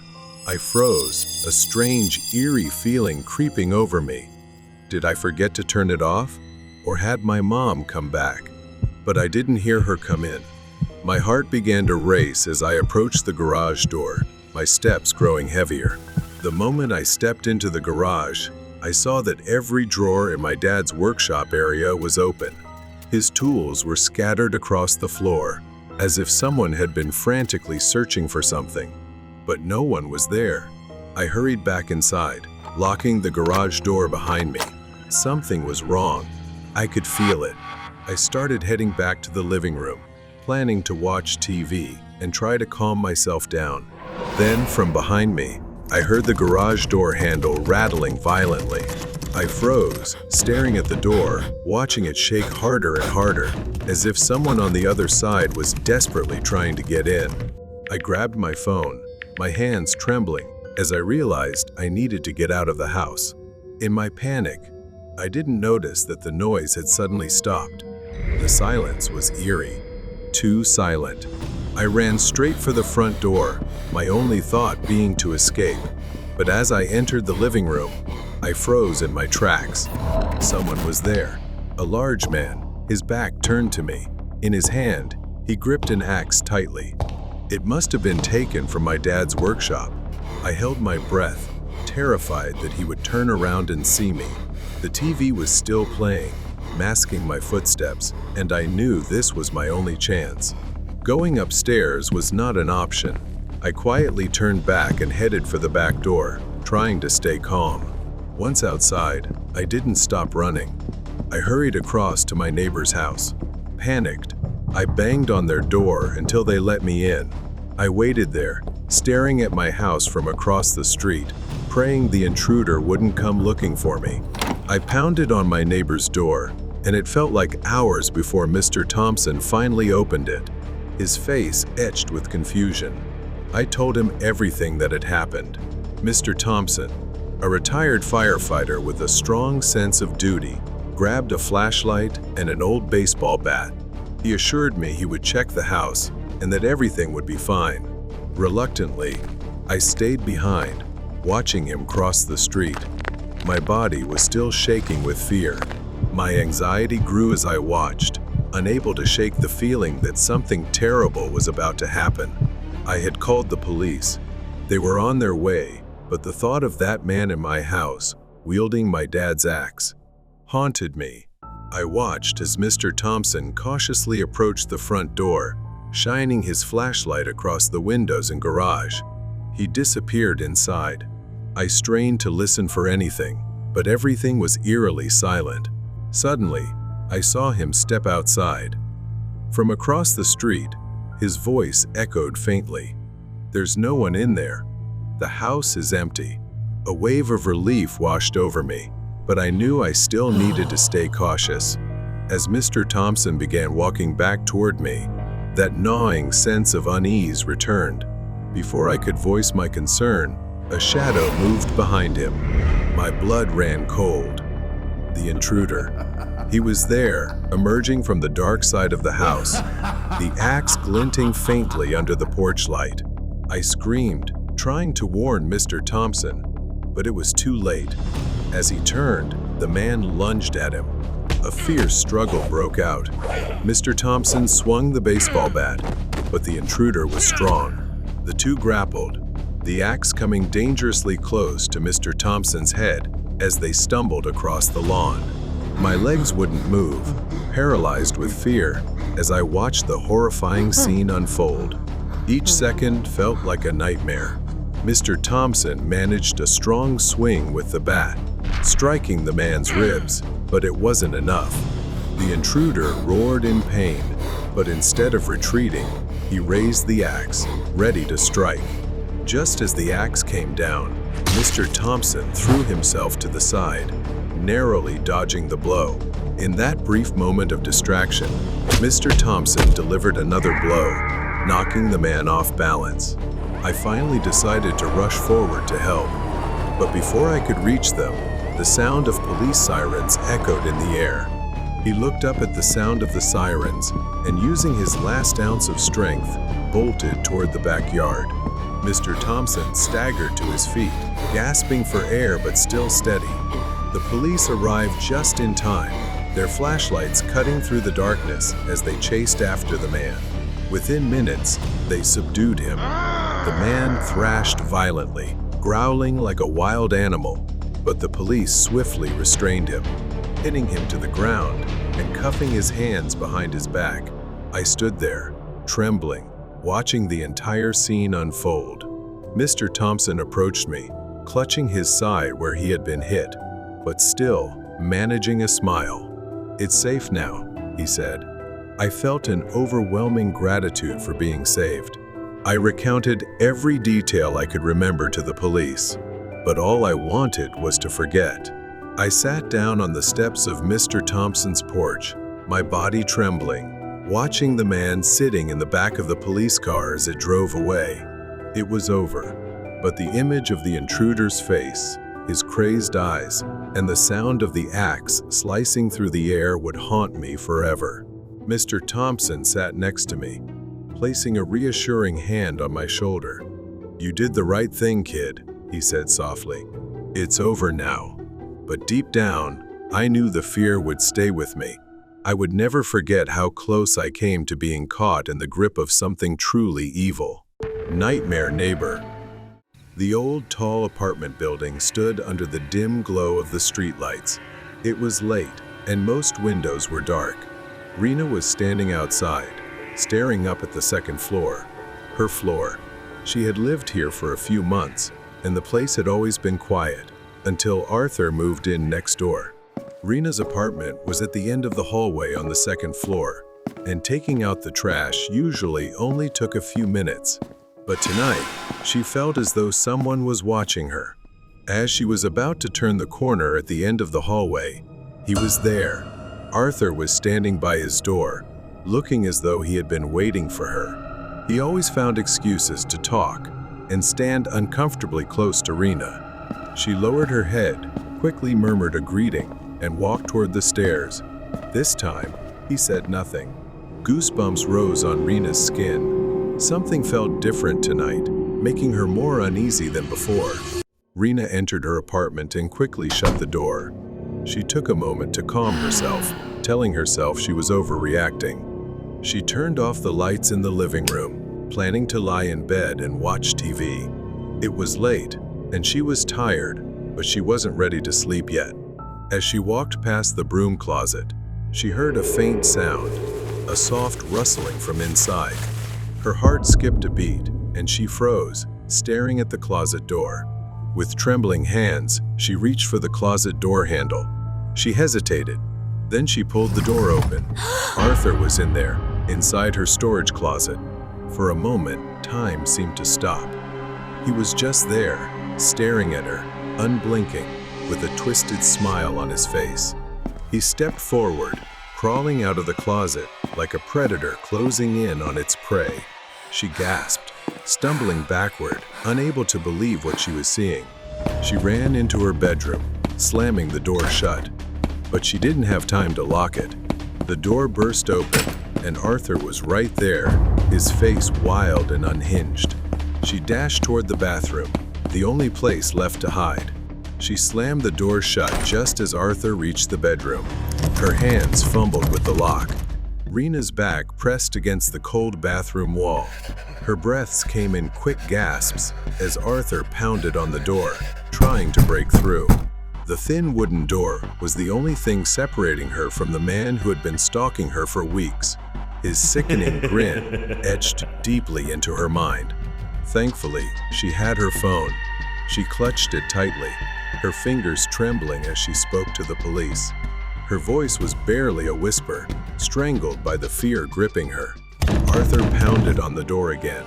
I froze, a strange, eerie feeling creeping over me. Did I forget to turn it off? Or had my mom come back? But I didn't hear her come in. My heart began to race as I approached the garage door, my steps growing heavier. The moment I stepped into the garage, I saw that every drawer in my dad's workshop area was open. His tools were scattered across the floor, as if someone had been frantically searching for something. But no one was there. I hurried back inside, locking the garage door behind me. Something was wrong. I could feel it. I started heading back to the living room, planning to watch TV and try to calm myself down. Then, from behind me, I heard the garage door handle rattling violently. I froze, staring at the door, watching it shake harder and harder, as if someone on the other side was desperately trying to get in. I grabbed my phone, my hands trembling, as I realized I needed to get out of the house. In my panic, I didn't notice that the noise had suddenly stopped. The silence was eerie, too silent. I ran straight for the front door, my only thought being to escape. But as I entered the living room, I froze in my tracks. Someone was there, a large man, his back turned to me. In his hand, he gripped an axe tightly. It must have been taken from my dad's workshop. I held my breath, terrified that he would turn around and see me. The TV was still playing, masking my footsteps, and I knew this was my only chance. Going upstairs was not an option. I quietly turned back and headed for the back door, trying to stay calm. Once outside, I didn't stop running. I hurried across to my neighbor's house. Panicked, I banged on their door until they let me in. I waited there, staring at my house from across the street, praying the intruder wouldn't come looking for me. I pounded on my neighbor's door, and it felt like hours before Mr. Thompson finally opened it, his face etched with confusion. I told him everything that had happened. Mr. Thompson, a retired firefighter with a strong sense of duty, grabbed a flashlight and an old baseball bat. He assured me he would check the house and that everything would be fine. Reluctantly, I stayed behind, watching him cross the street. My body was still shaking with fear. My anxiety grew as I watched, unable to shake the feeling that something terrible was about to happen. I had called the police. They were on their way, but the thought of that man in my house, wielding my dad's axe, haunted me. I watched as Mr. Thompson cautiously approached the front door, shining his flashlight across the windows and garage. He disappeared inside. I strained to listen for anything, but everything was eerily silent. Suddenly, I saw him step outside. From across the street, his voice echoed faintly. "There's no one in there. The house is empty." A wave of relief washed over me, but I knew I still needed to stay cautious. As Mr. Thompson began walking back toward me, that gnawing sense of unease returned. Before I could voice my concern, a shadow moved behind him. My blood ran cold. The intruder. He was there, emerging from the dark side of the house, the axe glinting faintly under the porch light. I screamed, trying to warn Mr. Thompson, but it was too late. As he turned, the man lunged at him. A fierce struggle broke out. Mr. Thompson swung the baseball bat, but the intruder was strong. The two grappled, the axe coming dangerously close to Mr. Thompson's head as they stumbled across the lawn. My legs wouldn't move, paralyzed with fear, as I watched the horrifying scene unfold. Each second felt like a nightmare. Mr. Thompson managed a strong swing with the bat, striking the man's ribs, but it wasn't enough. The intruder roared in pain, but instead of retreating, he raised the axe, ready to strike. Just as the axe came down, Mr. Thompson threw himself to the side, narrowly dodging the blow. In that brief moment of distraction, Mr. Thompson delivered another blow, knocking the man off balance. I finally decided to rush forward to help, but before I could reach them, the sound of police sirens echoed in the air. He looked up at the sound of the sirens and, using his last ounce of strength, bolted toward the backyard. Mr. Thompson staggered to his feet, gasping for air but still steady. The police arrived just in time, their flashlights cutting through the darkness as they chased after the man. Within minutes, they subdued him. The man thrashed violently, growling like a wild animal, but the police swiftly restrained him, pinning him to the ground and cuffing his hands behind his back. I stood there, trembling, watching the entire scene unfold. Mr. Thompson approached me, clutching his side where he had been hit, but still managing a smile. "It's safe now," he said. I felt an overwhelming gratitude for being saved. I recounted every detail I could remember to the police, but all I wanted was to forget. I sat down on the steps of Mr. Thompson's porch, my body trembling, watching the man sitting in the back of the police car as it drove away. It was over, but the image of the intruder's face, his crazed eyes, and the sound of the axe slicing through the air would haunt me forever. Mr. Thompson sat next to me, placing a reassuring hand on my shoulder. "You did the right thing, kid," he said softly. "It's over now." But deep down, I knew the fear would stay with me. I would never forget how close I came to being caught in the grip of something truly evil. Nightmare neighbor. The old, tall apartment building stood under the dim glow of the streetlights. It was late, and most windows were dark. Rena was standing outside, staring up at the second floor. Her floor. She had lived here for a few months, and the place had always been quiet, until Arthur moved in next door. Rena's apartment was at the end of the hallway on the second floor, and taking out the trash usually only took a few minutes. But tonight, she felt as though someone was watching her. As she was about to turn the corner at the end of the hallway, he was there. Arthur was standing by his door, looking as though he had been waiting for her. He always found excuses to talk and stand uncomfortably close to Rena. She lowered her head, quickly murmured a greeting, and walked toward the stairs. This time, he said nothing. Goosebumps rose on Rena's skin. Something felt different tonight, making her more uneasy than before. Rena entered her apartment and quickly shut the door. She took a moment to calm herself, telling herself she was overreacting. She turned off the lights in the living room, planning to lie in bed and watch TV. It was late, and she was tired, but she wasn't ready to sleep yet. As she walked past the broom closet, she heard a faint sound, a soft rustling from inside. Her heart skipped a beat, and she froze, staring at the closet door. With trembling hands, she reached for the closet door handle. She hesitated. Then she pulled the door open. Arthur was in there, inside her storage closet. For a moment, time seemed to stop. He was just there, staring at her, unblinking, with a twisted smile on his face. He stepped forward, crawling out of the closet like a predator closing in on its prey. She gasped, stumbling backward, unable to believe what she was seeing. She ran into her bedroom, slamming the door shut. But she didn't have time to lock it. The door burst open, and Arthur was right there, his face wild and unhinged. She dashed toward the bathroom, the only place left to hide. She slammed the door shut just as Arthur reached the bedroom. Her hands fumbled with the lock. Rena's back pressed against the cold bathroom wall. Her breaths came in quick gasps as Arthur pounded on the door, trying to break through. The thin wooden door was the only thing separating her from the man who had been stalking her for weeks. His sickening grin etched deeply into her mind. Thankfully, she had her phone. She clutched it tightly, her fingers trembling as she spoke to the police. Her voice was barely a whisper, strangled by the fear gripping her. Arthur pounded on the door again,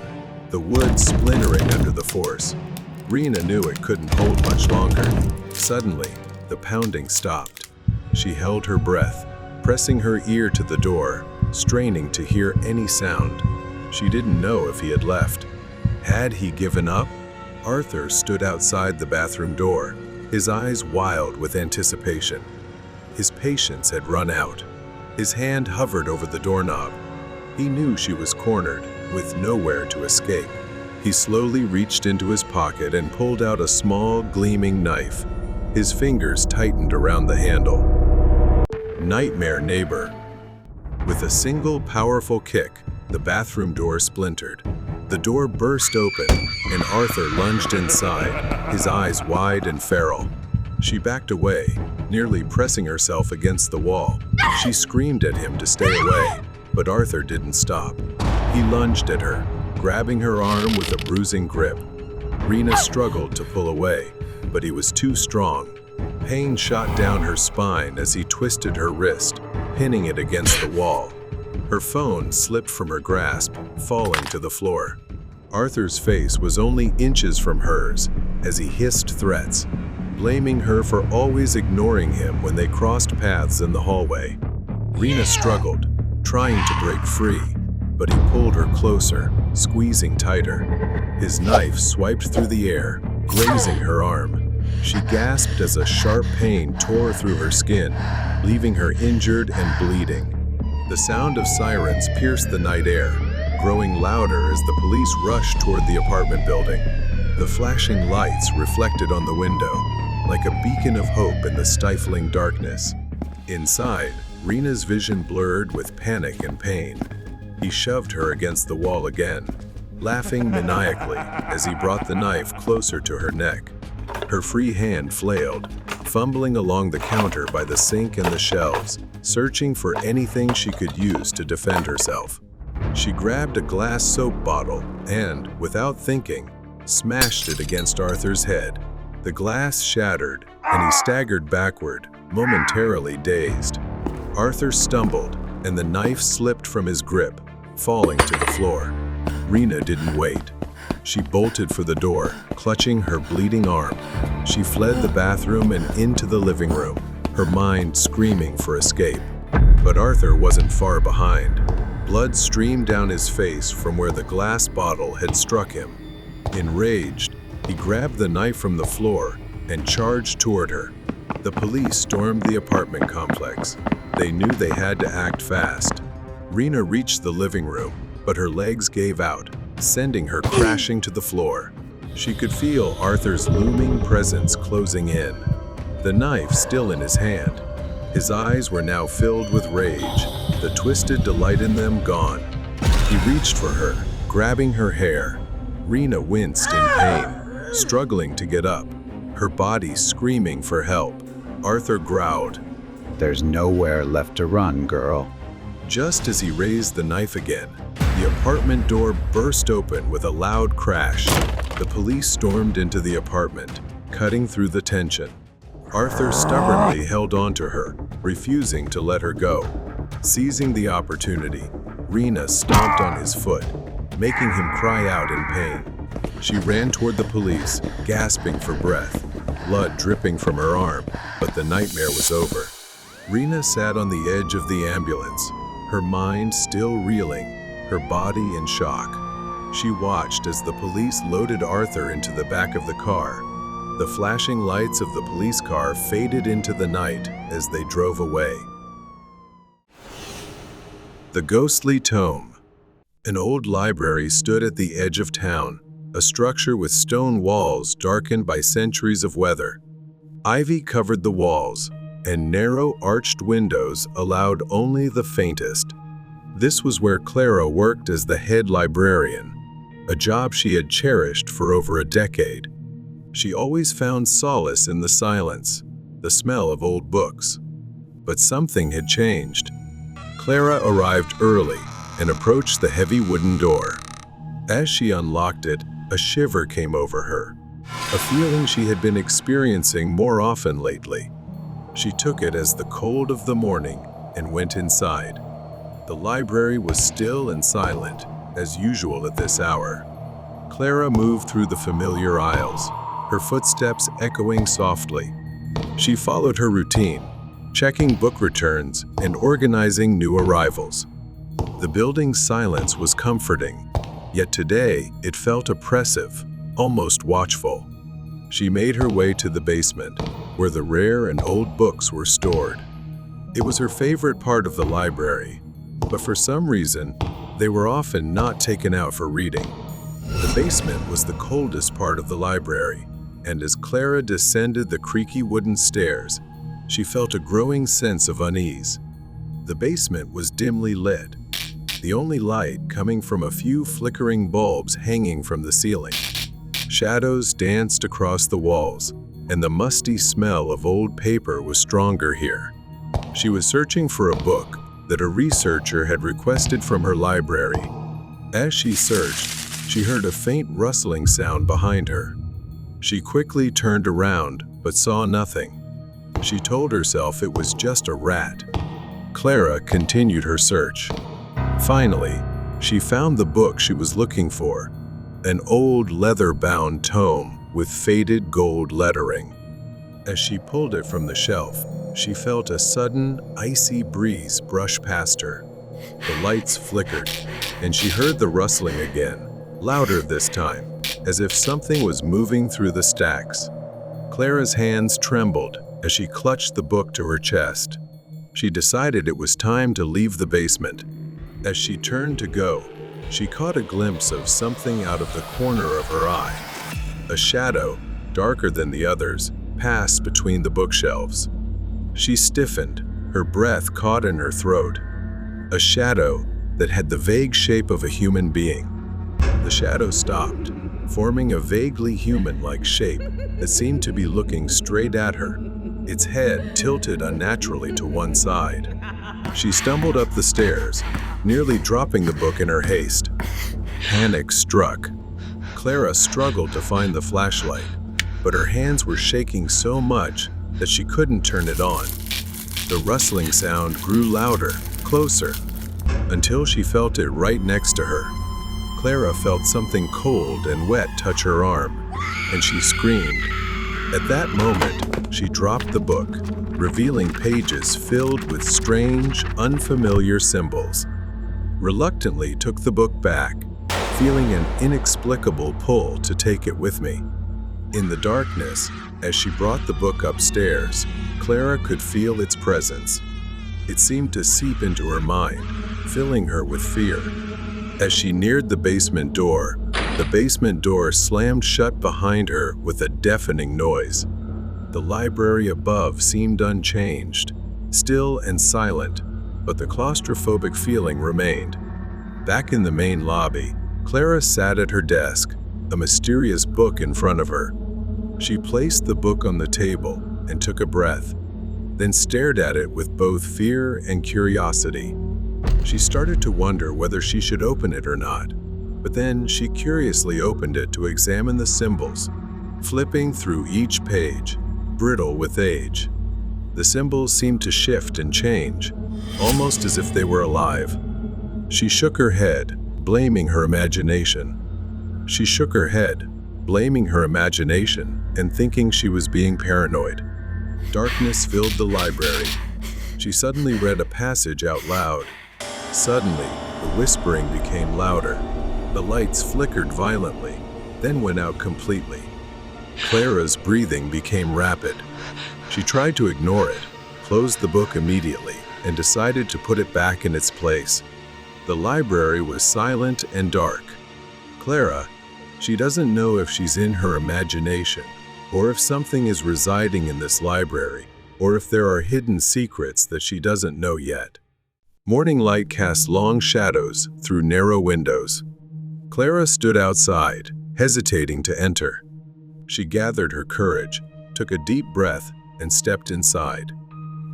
the wood splintering under the force. Rena knew it couldn't hold much longer. Suddenly, the pounding stopped. She held her breath, pressing her ear to the door, straining to hear any sound. She didn't know if he had left. Had he given up? Arthur stood outside the bathroom door, his eyes wild with anticipation. His patience had run out. His hand hovered over the doorknob. He knew she was cornered, with nowhere to escape. He slowly reached into his pocket and pulled out a small, gleaming knife. His fingers tightened around the handle. Nightmare neighbor. With a single powerful kick, the bathroom door splintered. The door burst open, and Arthur lunged inside, his eyes wide and feral. She backed away, nearly pressing herself against the wall. She screamed at him to stay away, but Arthur didn't stop. He lunged at her, grabbing her arm with a bruising grip. Rena struggled to pull away, but he was too strong. Pain shot down her spine as he twisted her wrist, pinning it against the wall. Her phone slipped from her grasp, falling to the floor. Arthur's face was only inches from hers as he hissed threats, blaming her for always ignoring him when they crossed paths in the hallway. Rena struggled, trying to break free, but he pulled her closer, squeezing tighter. His knife swiped through the air, grazing her arm. She gasped as a sharp pain tore through her skin, leaving her injured and bleeding. The sound of sirens pierced the night air, growing louder as the police rushed toward the apartment building. The flashing lights reflected on the window, like a beacon of hope in the stifling darkness. Inside, Rena's vision blurred with panic and pain. He shoved her against the wall again, laughing maniacally as he brought the knife closer to her neck. Her free hand flailed, fumbling along the counter by the sink and the shelves, searching for anything she could use to defend herself. She grabbed a glass soap bottle and, without thinking, smashed it against Arthur's head. The glass shattered, and he staggered backward, momentarily dazed. Arthur stumbled, and the knife slipped from his grip, falling to the floor. Rena didn't wait. She bolted for the door, clutching her bleeding arm. She fled the bathroom and into the living room, her mind screaming for escape. But Arthur wasn't far behind. Blood streamed down his face from where the glass bottle had struck him. Enraged, he grabbed the knife from the floor and charged toward her. The police stormed the apartment complex. They knew they had to act fast. Rena reached the living room, but her legs gave out, sending her crashing to the floor. She could feel Arthur's looming presence closing in, the knife still in his hand. His eyes were now filled with rage, the twisted delight in them gone. He reached for her, grabbing her hair. Rena winced in pain, struggling to get up, her body screaming for help. Arthur growled. There's nowhere left to run, girl. Just as he raised the knife again, the apartment door burst open with a loud crash. The police stormed into the apartment, cutting through the tension. Arthur stubbornly held on to her, refusing to let her go. Seizing the opportunity, Rena stomped on his foot, making him cry out in pain. She ran toward the police, gasping for breath, blood dripping from her arm, but the nightmare was over. Rena sat on the edge of the ambulance, her mind still reeling, her body in shock. She watched as the police loaded Arthur into the back of the car. The flashing lights of the police car faded into the night as they drove away. The ghostly tome. An old library stood at the edge of town, a structure with stone walls darkened by centuries of weather. Ivy covered the walls, and narrow arched windows allowed only the faintest. This was where Clara worked as the head librarian, a job she had cherished for over a decade. She always found solace in the silence, the smell of old books. But something had changed. Clara arrived early and approached the heavy wooden door. As she unlocked it, a shiver came over her, a feeling she had been experiencing more often lately. She took it as the cold of the morning and went inside. The library was still and silent, as usual at this hour. Clara moved through the familiar aisles, her footsteps echoing softly. She followed her routine, checking book returns and organizing new arrivals. The building's silence was comforting, yet today it felt oppressive, almost watchful. She made her way to the basement, where the rare and old books were stored. It was her favorite part of the library, but for some reason, they were often not taken out for reading. The basement was the coldest part of the library, and as Clara descended the creaky wooden stairs, she felt a growing sense of unease. The basement was dimly lit, the only light coming from a few flickering bulbs hanging from the ceiling. Shadows danced across the walls, and the musty smell of old paper was stronger here. She was searching for a book that a researcher had requested from her library. As she searched, She heard a faint rustling sound behind her. She quickly turned around, but saw nothing. She told herself it was just a rat. Clara continued her search. Finally, she found the book she was looking for, an old leather-bound tome with faded gold lettering. As she pulled it from the shelf, she felt a sudden, icy breeze brush past her. The lights flickered, and she heard the rustling again, louder this time, as if something was moving through the stacks. Clara's hands trembled as she clutched the book to her chest. She decided it was time to leave the basement. As she turned to go, she caught a glimpse of something out of the corner of her eye. A shadow, darker than the others, passed between the bookshelves. She stiffened, her breath caught in her throat. A shadow that had the vague shape of a human being. The shadow stopped, forming a vaguely human-like shape that seemed to be looking straight at her, its head tilted unnaturally to one side. She stumbled up the stairs, nearly dropping the book in her haste. Panic struck. Clara struggled to find the flashlight, but her hands were shaking so much that she couldn't turn it on. The rustling sound grew louder, closer, until she felt it right next to her. Clara felt something cold and wet touch her arm, and she screamed. At that moment, she dropped the book, revealing pages filled with strange, unfamiliar symbols. Reluctantly took the book back, feeling an inexplicable pull to take it with me. In the darkness, as she brought the book upstairs, Clara could feel its presence. It seemed to seep into her mind, filling her with fear. As she neared the basement door slammed shut behind her with a deafening noise. The library above seemed unchanged, still and silent, but the claustrophobic feeling remained. Back in the main lobby, Clara sat at her desk, a mysterious book in front of her. She placed the book on the table and took a breath, then stared at it with both fear and curiosity. She started to wonder whether she should open it or not, but then she curiously opened it to examine the symbols, flipping through each page, brittle with age. The symbols seemed to shift and change, almost as if they were alive. She shook her head, blaming her imagination. And thinking she was being paranoid. Darkness filled the library. She suddenly read a passage out loud. Suddenly, the whispering became louder. The lights flickered violently, then went out completely. Clara's breathing became rapid. She tried to ignore it, closed the book immediately, and decided to put it back in its place. The library was silent and dark. Clara, she doesn't know if she's in her imagination, or if something is residing in this library, or if there are hidden secrets that she doesn't know yet. Morning light cast long shadows through narrow windows. Clara stood outside, hesitating to enter. She gathered her courage, took a deep breath, and stepped inside.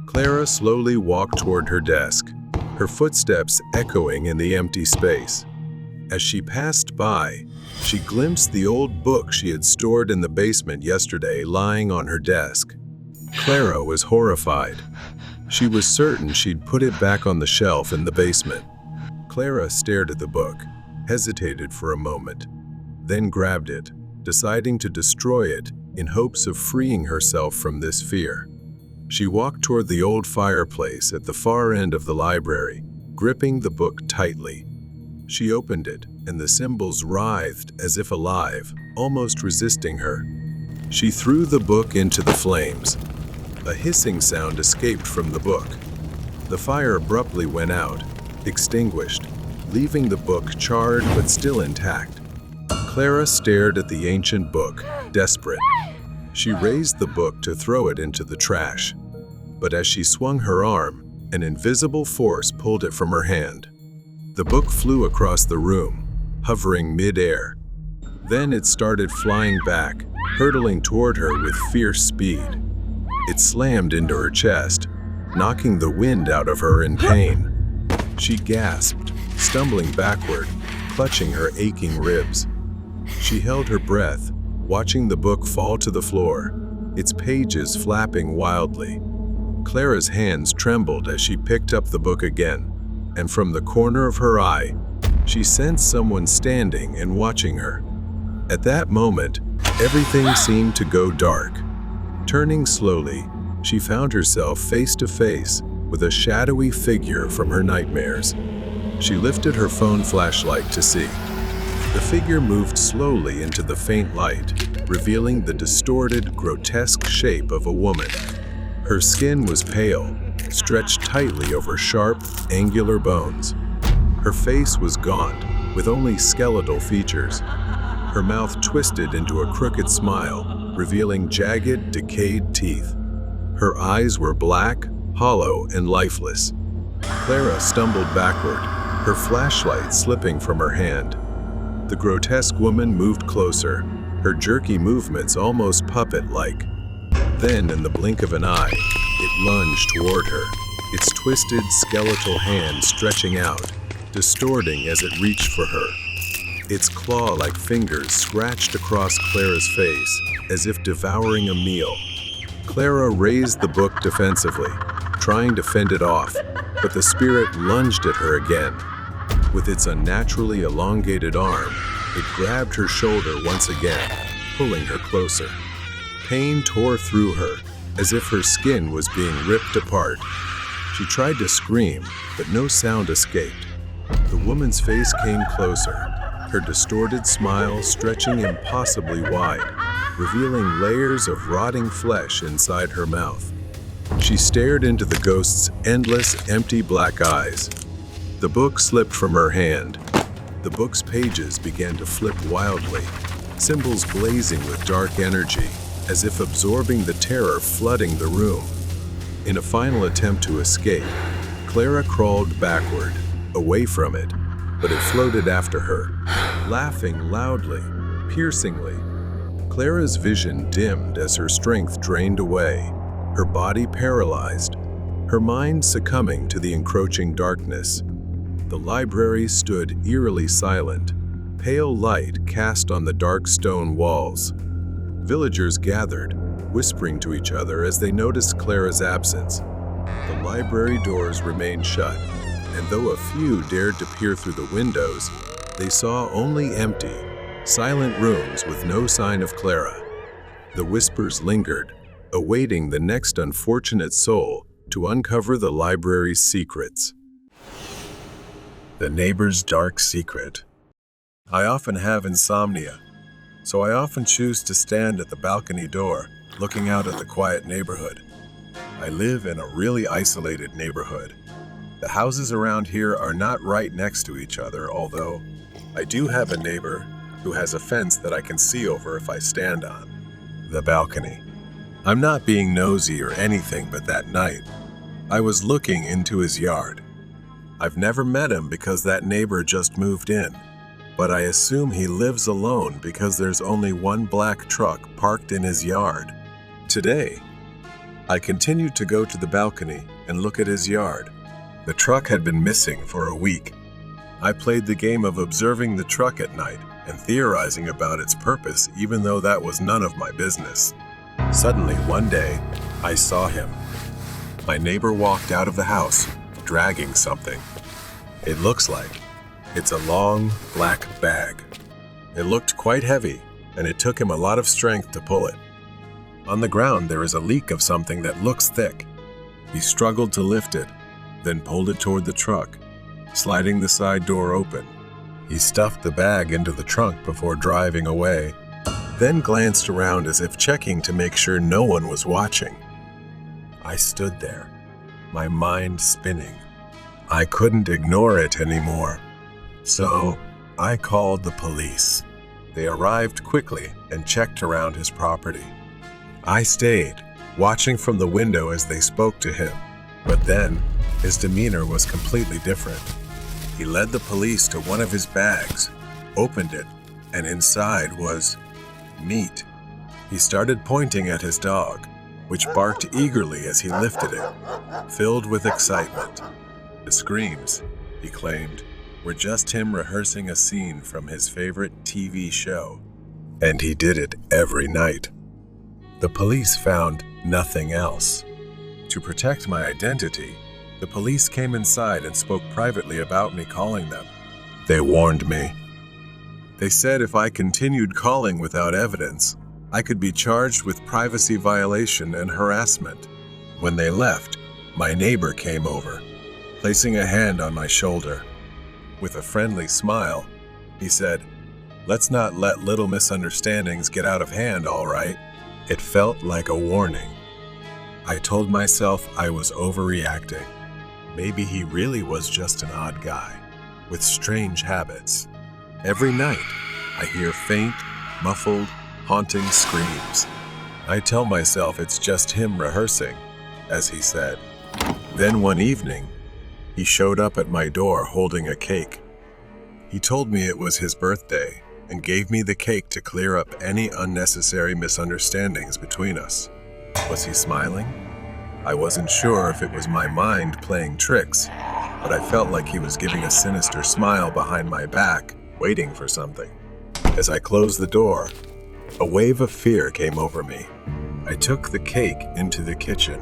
Clara slowly walked toward her desk, her footsteps echoing in the empty space. As she passed by, she glimpsed the old book she had stored in the basement yesterday lying on her desk. Clara was horrified. She was certain she'd put it back on the shelf in the basement. Clara stared at the book, hesitated for a moment, then grabbed it, deciding to destroy it in hopes of freeing herself from this fear. She walked toward the old fireplace at the far end of the library, gripping the book tightly. She opened it, and the symbols writhed as if alive, almost resisting her. She threw the book into the flames. A hissing sound escaped from the book. The fire abruptly went out, extinguished, leaving the book charred but still intact. Clara stared at the ancient book, desperate. She raised the book to throw it into the trash. But as she swung her arm, an invisible force pulled it from her hand. The book flew across the room, hovering mid-air. Then it started flying back, hurtling toward her with fierce speed. It slammed into her chest, knocking the wind out of her in pain. She gasped, stumbling backward, clutching her aching ribs. She held her breath, watching the book fall to the floor, its pages flapping wildly. Clara's hands trembled as she picked up the book again, and from the corner of her eye, she sensed someone standing and watching her. At that moment, everything seemed to go dark. Turning slowly, she found herself face to face with a shadowy figure from her nightmares. She lifted her phone flashlight to see. The figure moved slowly into the faint light, revealing the distorted, grotesque shape of a woman. Her skin was pale, stretched tightly over sharp, angular bones. Her face was gaunt, with only skeletal features. Her mouth twisted into a crooked smile, revealing jagged, decayed teeth. Her eyes were black, hollow, and lifeless. Clara stumbled backward, her flashlight slipping from her hand. The grotesque woman moved closer, her jerky movements almost puppet-like. Then, in the blink of an eye, it lunged toward her, its twisted, skeletal hand stretching out, distorting as it reached for her. Its claw-like fingers scratched across Clara's face, as if devouring a meal. Clara raised the book defensively, trying to fend it off, but the spirit lunged at her again. With its unnaturally elongated arm, it grabbed her shoulder once again, pulling her closer. Pain tore through her, as if her skin was being ripped apart. She tried to scream, but no sound escaped. The woman's face came closer, her distorted smile stretching impossibly wide, revealing layers of rotting flesh inside her mouth. She stared into the ghost's endless, empty black eyes. The book slipped from her hand. The book's pages began to flip wildly, symbols blazing with dark energy, as if absorbing the terror flooding the room. In a final attempt to escape, Clara crawled backward, away from it, but it floated after her, laughing loudly, piercingly. Clara's vision dimmed as her strength drained away, her body paralyzed, her mind succumbing to the encroaching darkness. The library stood eerily silent, pale light cast on the dark stone walls. Villagers gathered, whispering to each other as they noticed Clara's absence. The library doors remained shut, and though a few dared to peer through the windows, they saw only empty, silent rooms with no sign of Clara. The whispers lingered, awaiting the next unfortunate soul to uncover the library's secrets. The neighbor's dark secret. I often have insomnia, so I often choose to stand at the balcony door, looking out at the quiet neighborhood. I live in a really isolated neighborhood. The houses around here are not right next to each other, although I do have a neighbor who has a fence that I can see over if I stand on the balcony. I'm not being nosy or anything, but that night, I was looking into his yard. I've never met him because that neighbor just moved in, but I assume he lives alone because there's only one black truck parked in his yard. Today, I continued to go to the balcony and look at his yard. The truck had been missing for a week. I played the game of observing the truck at night and theorizing about its purpose, even though that was none of my business. Suddenly, one day, I saw him. My neighbor walked out of the house, dragging something. It looks like it's a long, black bag. It looked quite heavy, and it took him a lot of strength to pull it. On the ground, there is a leak of something that looks thick. He struggled to lift it, then pulled it toward the truck, sliding the side door open. He stuffed the bag into the trunk before driving away, then glanced around as if checking to make sure no one was watching. I stood there, my mind spinning. I couldn't ignore it anymore. So I called the police. They arrived quickly and checked around his property. I stayed, watching from the window as they spoke to him, but then his demeanor was completely different. He led the police to one of his bags, opened it, and inside was meat. He started pointing at his dog, which barked eagerly as he lifted it, filled with excitement. The screams, he claimed, were just him rehearsing a scene from his favorite TV show. And he did it every night. The police found nothing else. To protect my identity, the police came inside and spoke privately about me calling them. They warned me. They said if I continued calling without evidence, I could be charged with privacy violation and harassment. When they left, my neighbor came over, placing a hand on my shoulder. With a friendly smile, he said, "Let's not let little misunderstandings get out of hand, all right?" It felt like a warning. I told myself I was overreacting. Maybe he really was just an odd guy, with strange habits. Every night, I hear faint, muffled, haunting screams. I tell myself it's just him rehearsing, as he said. Then one evening, he showed up at my door holding a cake. He told me it was his birthday and gave me the cake to clear up any unnecessary misunderstandings between us. Was he smiling? I wasn't sure if it was my mind playing tricks, but I felt like he was giving a sinister smile behind my back, waiting for something. As I closed the door, a wave of fear came over me. I took the cake into the kitchen.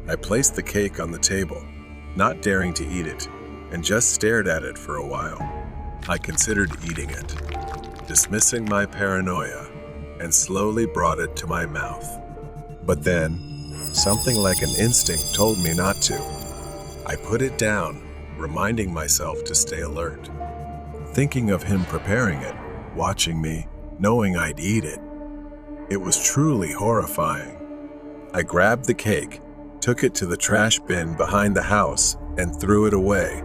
I placed the cake on the table, not daring to eat it, and just stared at it for a while. I considered eating it, dismissing my paranoia, and slowly brought it to my mouth. But then, something like an instinct told me not to. I put it down, reminding myself to stay alert. Thinking of him preparing it, watching me, knowing I'd eat it. It was truly horrifying. I grabbed the cake, took it to the trash bin behind the house, and threw it away.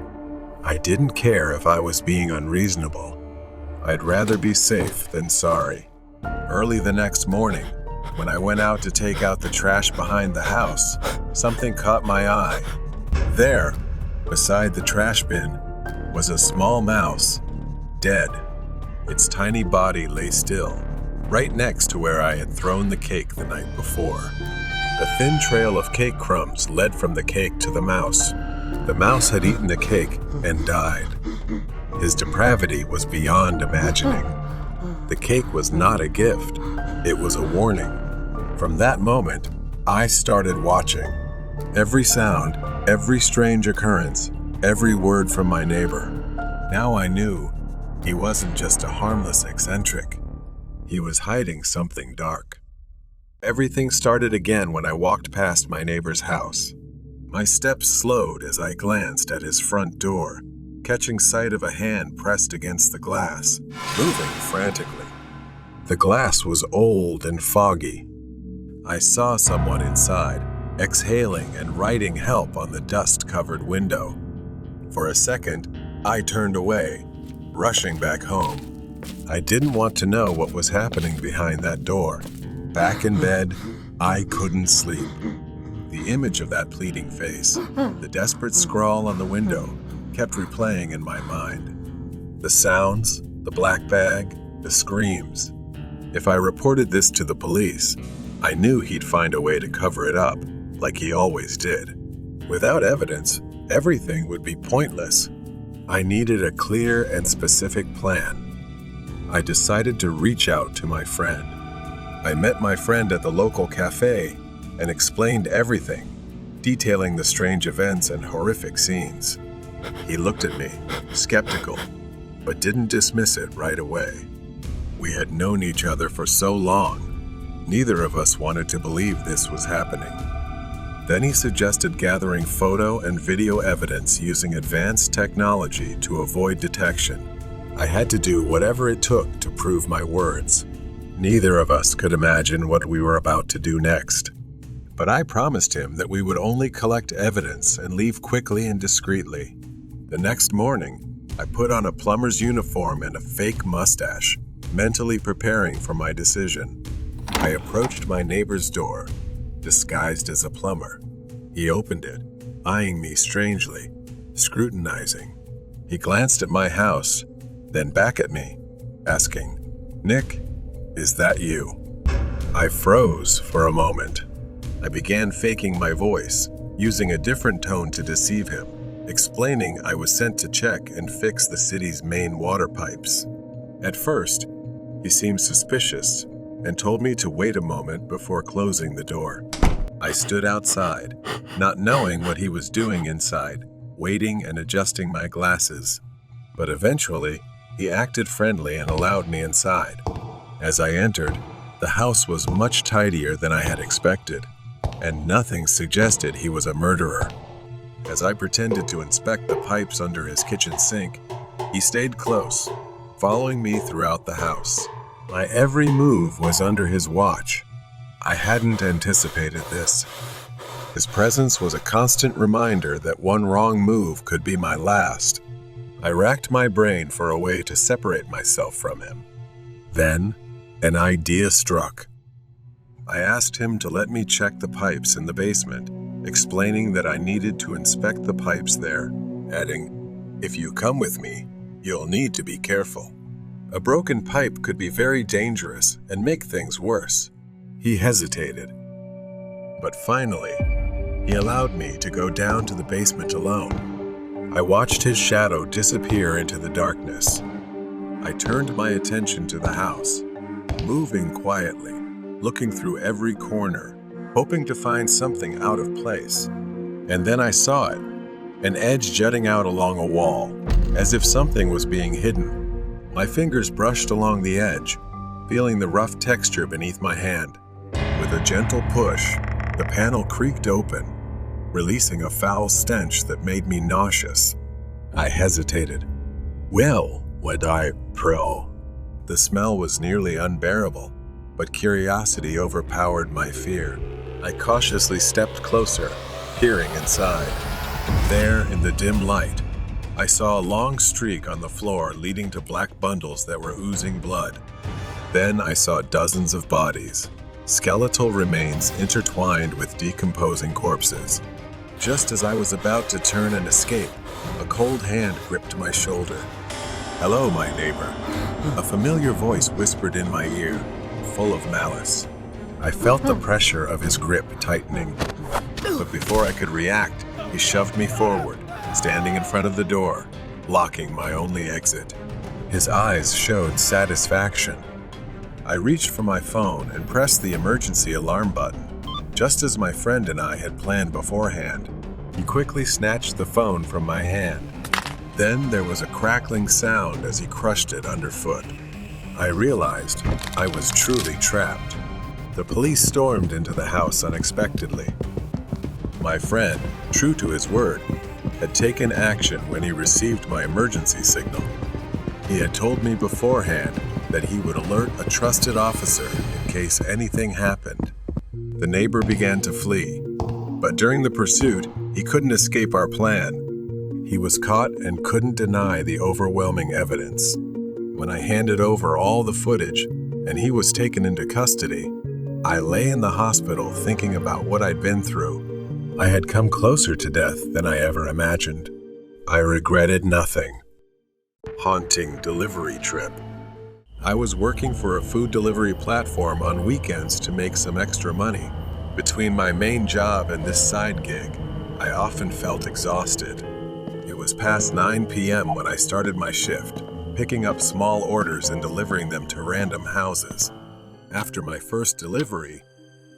I didn't care if I was being unreasonable. I'd rather be safe than sorry. Early the next morning, when I went out to take out the trash behind the house, something caught my eye. There, beside the trash bin, was a small mouse, dead. Its tiny body lay still, right next to where I had thrown the cake the night before. A thin trail of cake crumbs led from the cake to the mouse. The mouse had eaten the cake and died. His depravity was beyond imagining. The cake was not a gift, it was a warning. From that moment, I started watching. Every sound, every strange occurrence, every word from my neighbor. Now I knew he wasn't just a harmless eccentric. He was hiding something dark. Everything started again when I walked past my neighbor's house. My steps slowed as I glanced at his front door, catching sight of a hand pressed against the glass, moving frantically. The glass was old and foggy. I saw someone inside, exhaling and writing help on the dust-covered window. For a second, I turned away, rushing back home. I didn't want to know what was happening behind that door. Back in bed, I couldn't sleep. The image of that pleading face, the desperate scrawl on the window, kept replaying in my mind. The sounds, the black bag, the screams. If I reported this to the police, I knew he'd find a way to cover it up, like he always did. Without evidence, everything would be pointless. I needed a clear and specific plan. I decided to reach out to my friend. I met my friend at the local cafe and explained everything, detailing the strange events and horrific scenes. He looked at me, skeptical, but didn't dismiss it right away. We had known each other for so long, neither of us wanted to believe this was happening. Then he suggested gathering photo and video evidence using advanced technology to avoid detection. I had to do whatever it took to prove my words. Neither of us could imagine what we were about to do next. But I promised him that we would only collect evidence and leave quickly and discreetly. The next morning, I put on a plumber's uniform and a fake mustache, mentally preparing for my decision. I approached my neighbor's door, disguised as a plumber. He opened it, eyeing me strangely, scrutinizing. He glanced at my house, then back at me, asking, "Nick, is that you?" I froze for a moment. I began faking my voice, using a different tone to deceive him, explaining I was sent to check and fix the city's main water pipes. At first, he seemed suspicious and told me to wait a moment before closing the door. I stood outside, not knowing what he was doing inside, waiting and adjusting my glasses. But eventually, he acted friendly and allowed me inside. As I entered, the house was much tidier than I had expected, and nothing suggested he was a murderer. As I pretended to inspect the pipes under his kitchen sink, he stayed close, following me throughout the house. My every move was under his watch. I hadn't anticipated this. His presence was a constant reminder that one wrong move could be my last. I racked my brain for a way to separate myself from him. Then, an idea struck. I asked him to let me check the pipes in the basement, explaining that I needed to inspect the pipes there, adding, "If you come with me, you'll need to be careful. A broken pipe could be very dangerous and make things worse." He hesitated, but finally, he allowed me to go down to the basement alone. I watched his shadow disappear into the darkness. I turned my attention to the house, moving quietly, looking through every corner, hoping to find something out of place. And then I saw it, an edge jutting out along a wall, as if something was being hidden. My fingers brushed along the edge, feeling the rough texture beneath my hand. With a gentle push, the panel creaked open, releasing a foul stench that made me nauseous. I hesitated. Well, would I pro? The smell was nearly unbearable, but curiosity overpowered my fear. I cautiously stepped closer, peering inside. There, in the dim light, I saw a long streak on the floor leading to black bundles that were oozing blood. Then I saw dozens of bodies, skeletal remains intertwined with decomposing corpses. Just as I was about to turn and escape, a cold hand gripped my shoulder. "Hello, my neighbor," a familiar voice whispered in my ear, full of malice. I felt the pressure of his grip tightening, but before I could react, he shoved me forward, standing in front of the door, blocking my only exit. His eyes showed satisfaction. I reached for my phone and pressed the emergency alarm button, just as my friend and I had planned beforehand. He quickly snatched the phone from my hand. Then there was a crackling sound as he crushed it underfoot. I realized I was truly trapped. The police stormed into the house unexpectedly. My friend, true to his word, had taken action when he received my emergency signal. He had told me beforehand that he would alert a trusted officer in case anything happened. The neighbor began to flee, but during the pursuit, he couldn't escape our plan. He was caught and couldn't deny the overwhelming evidence. When I handed over all the footage and he was taken into custody, I lay in the hospital thinking about what I'd been through. I had come closer to death than I ever imagined. I regretted nothing. Haunting delivery trip. I was working for a food delivery platform on weekends to make some extra money. Between my main job and this side gig, I often felt exhausted. It was past 9 p.m. when I started my shift, picking up small orders and delivering them to random houses. After my first delivery,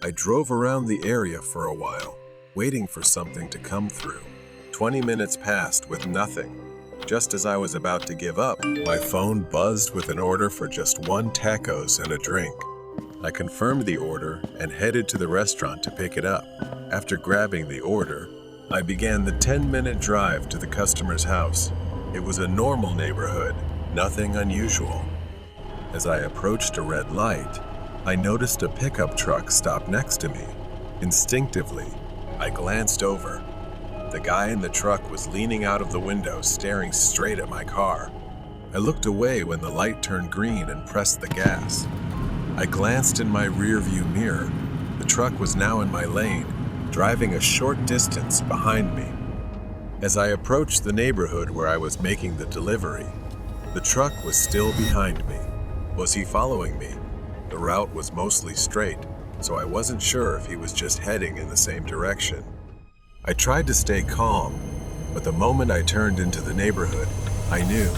I drove around the area for a while, waiting for something to come through. 20 minutes passed with nothing. Just as I was about to give up, my phone buzzed with an order for just 1 tacos and a drink. I confirmed the order and headed to the restaurant to pick it up. After grabbing the order, I began the 10-minute drive to the customer's house. It was a normal neighborhood, nothing unusual. As I approached a red light, I noticed a pickup truck stop next to me. Instinctively, I glanced over. The guy in the truck was leaning out of the window, staring straight at my car. I looked away when the light turned green and pressed the gas. I glanced in my rearview mirror. The truck was now in my lane, driving a short distance behind me. As I approached the neighborhood where I was making the delivery, the truck was still behind me. Was he following me? The route was mostly straight, so I wasn't sure if he was just heading in the same direction. I tried to stay calm, But the moment I turned into the neighborhood, I knew.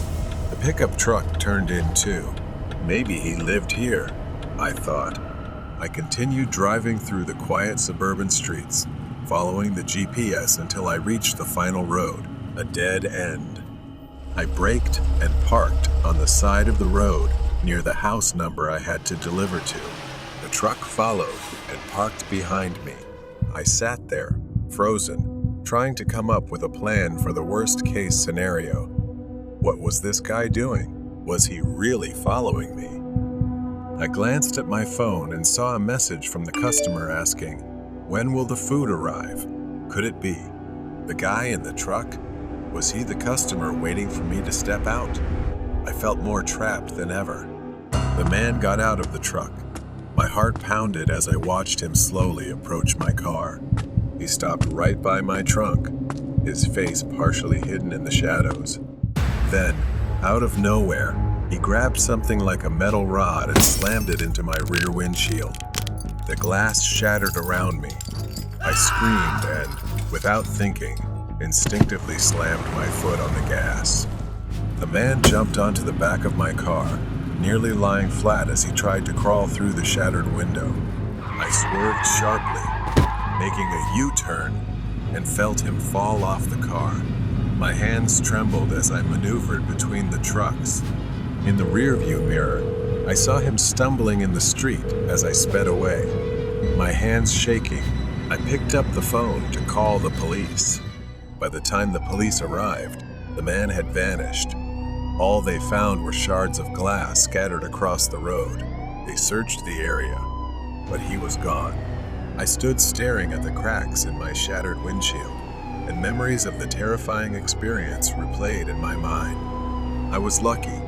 The pickup truck turned in too. Maybe he lived here, I thought. I continued driving through the quiet suburban streets, following the GPS until I reached the final road, a dead end. I braked and parked on the side of the road near the house number I had to deliver to. The truck followed and parked behind me. I sat there, frozen, trying to come up with a plan for the worst-case scenario. What was this guy doing? Was he really following me? I glanced at my phone and saw a message from the customer asking, "When will the food arrive?" Could it be the guy in the truck? Was he the customer waiting for me to step out? I felt more trapped than ever. The man got out of the truck. My heart pounded as I watched him slowly approach my car. He stopped right by my trunk, his face partially hidden in the shadows. Then, out of nowhere, he grabbed something like a metal rod and slammed it into my rear windshield. The glass shattered around me. I screamed and, without thinking, instinctively slammed my foot on the gas. The man jumped onto the back of my car, nearly lying flat as he tried to crawl through the shattered window. I swerved sharply, making a U-turn, and felt him fall off the car. My hands trembled as I maneuvered between the trucks. In the rearview mirror, I saw him stumbling in the street as I sped away. My hands shaking, I picked up the phone to call the police. By the time the police arrived, the man had vanished. All they found were shards of glass scattered across the road. They searched the area, but he was gone. I stood staring at the cracks in my shattered windshield, and memories of the terrifying experience replayed in my mind. I was lucky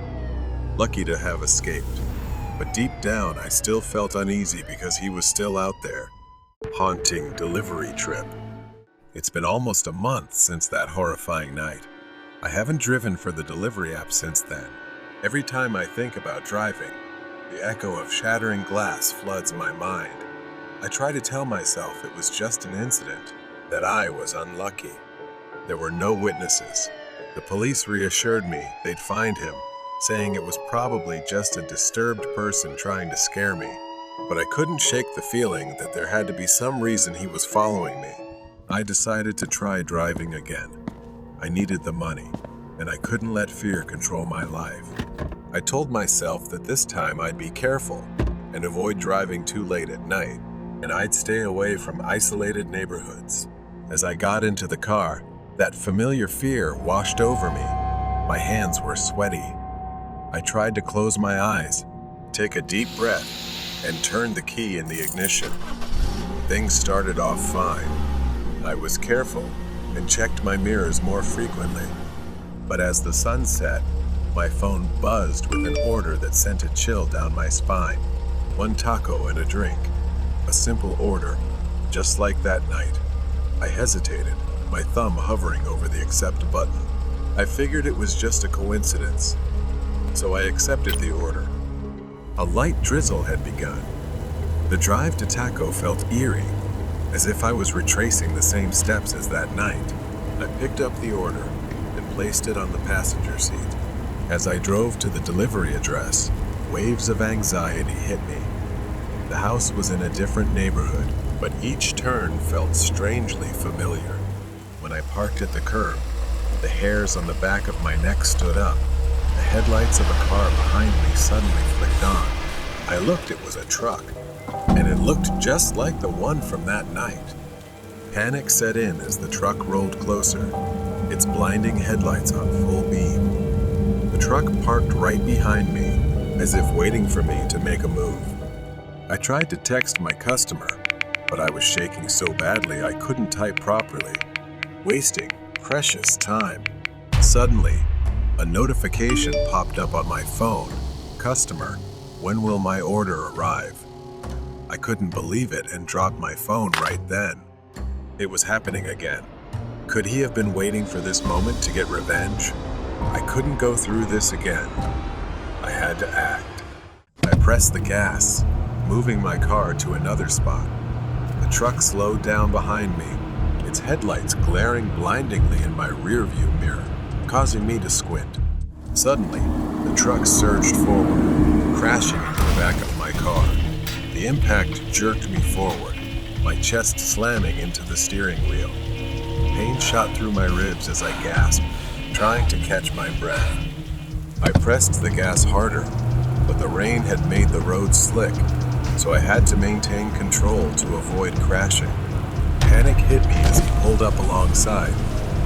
to have escaped, but deep down I still felt uneasy because he was still out there, haunting delivery trip. It's been almost a month since that horrifying night. I haven't driven for the delivery app since then. Every time I think about driving, the echo of shattering glass floods my mind. I try to tell myself it was just an incident, that I was unlucky. There were no witnesses. The police reassured me they'd find him, saying it was probably just a disturbed person trying to scare me. But I couldn't shake the feeling that there had to be some reason he was following me. I decided to try driving again. I needed the money, and I couldn't let fear control my life. I told myself that this time I'd be careful and avoid driving too late at night, and I'd stay away from isolated neighborhoods. As I got into the car, that familiar fear washed over me. My hands were sweaty. I tried to close my eyes, take a deep breath, and turn the key in the ignition. Things started off fine. I was careful and checked my mirrors more frequently. But as the sun set, my phone buzzed with an order that sent a chill down my spine. 1 taco and a drink. A simple order, just like that night. I hesitated, my thumb hovering over the accept button. I figured it was just a coincidence, so I accepted the order. A light drizzle had begun. The drive to Taco felt eerie, as if I was retracing the same steps as that night. I picked up the order and placed it on the passenger seat. As I drove to the delivery address, waves of anxiety hit me. The house was in a different neighborhood, but each turn felt strangely familiar. When I parked at the curb, the hairs on the back of my neck stood up. The headlights of a car behind me suddenly flicked on. I looked, it was a truck, and it looked just like the one from that night. Panic set in as the truck rolled closer, its blinding headlights on full beam. The truck parked right behind me, as if waiting for me to make a move. I tried to text my customer, but I was shaking so badly I couldn't type properly, wasting precious time. Suddenly, a notification popped up on my phone. "Customer, when will my order arrive?" I couldn't believe it and dropped my phone right then. It was happening again. Could he have been waiting for this moment to get revenge? I couldn't go through this again. I had to act. I pressed the gas, moving my car to another spot. The truck slowed down behind me, its its headlights glaring blindingly in my rearview mirror, causing me to squint. Suddenly, the truck surged forward, crashing into the back of my car. The impact jerked me forward, my chest slamming into the steering wheel. Pain shot through my ribs as I gasped, trying to catch my breath. I pressed the gas harder, but the rain had made the road slick, so I had to maintain control to avoid crashing. Panic hit me as he pulled up alongside,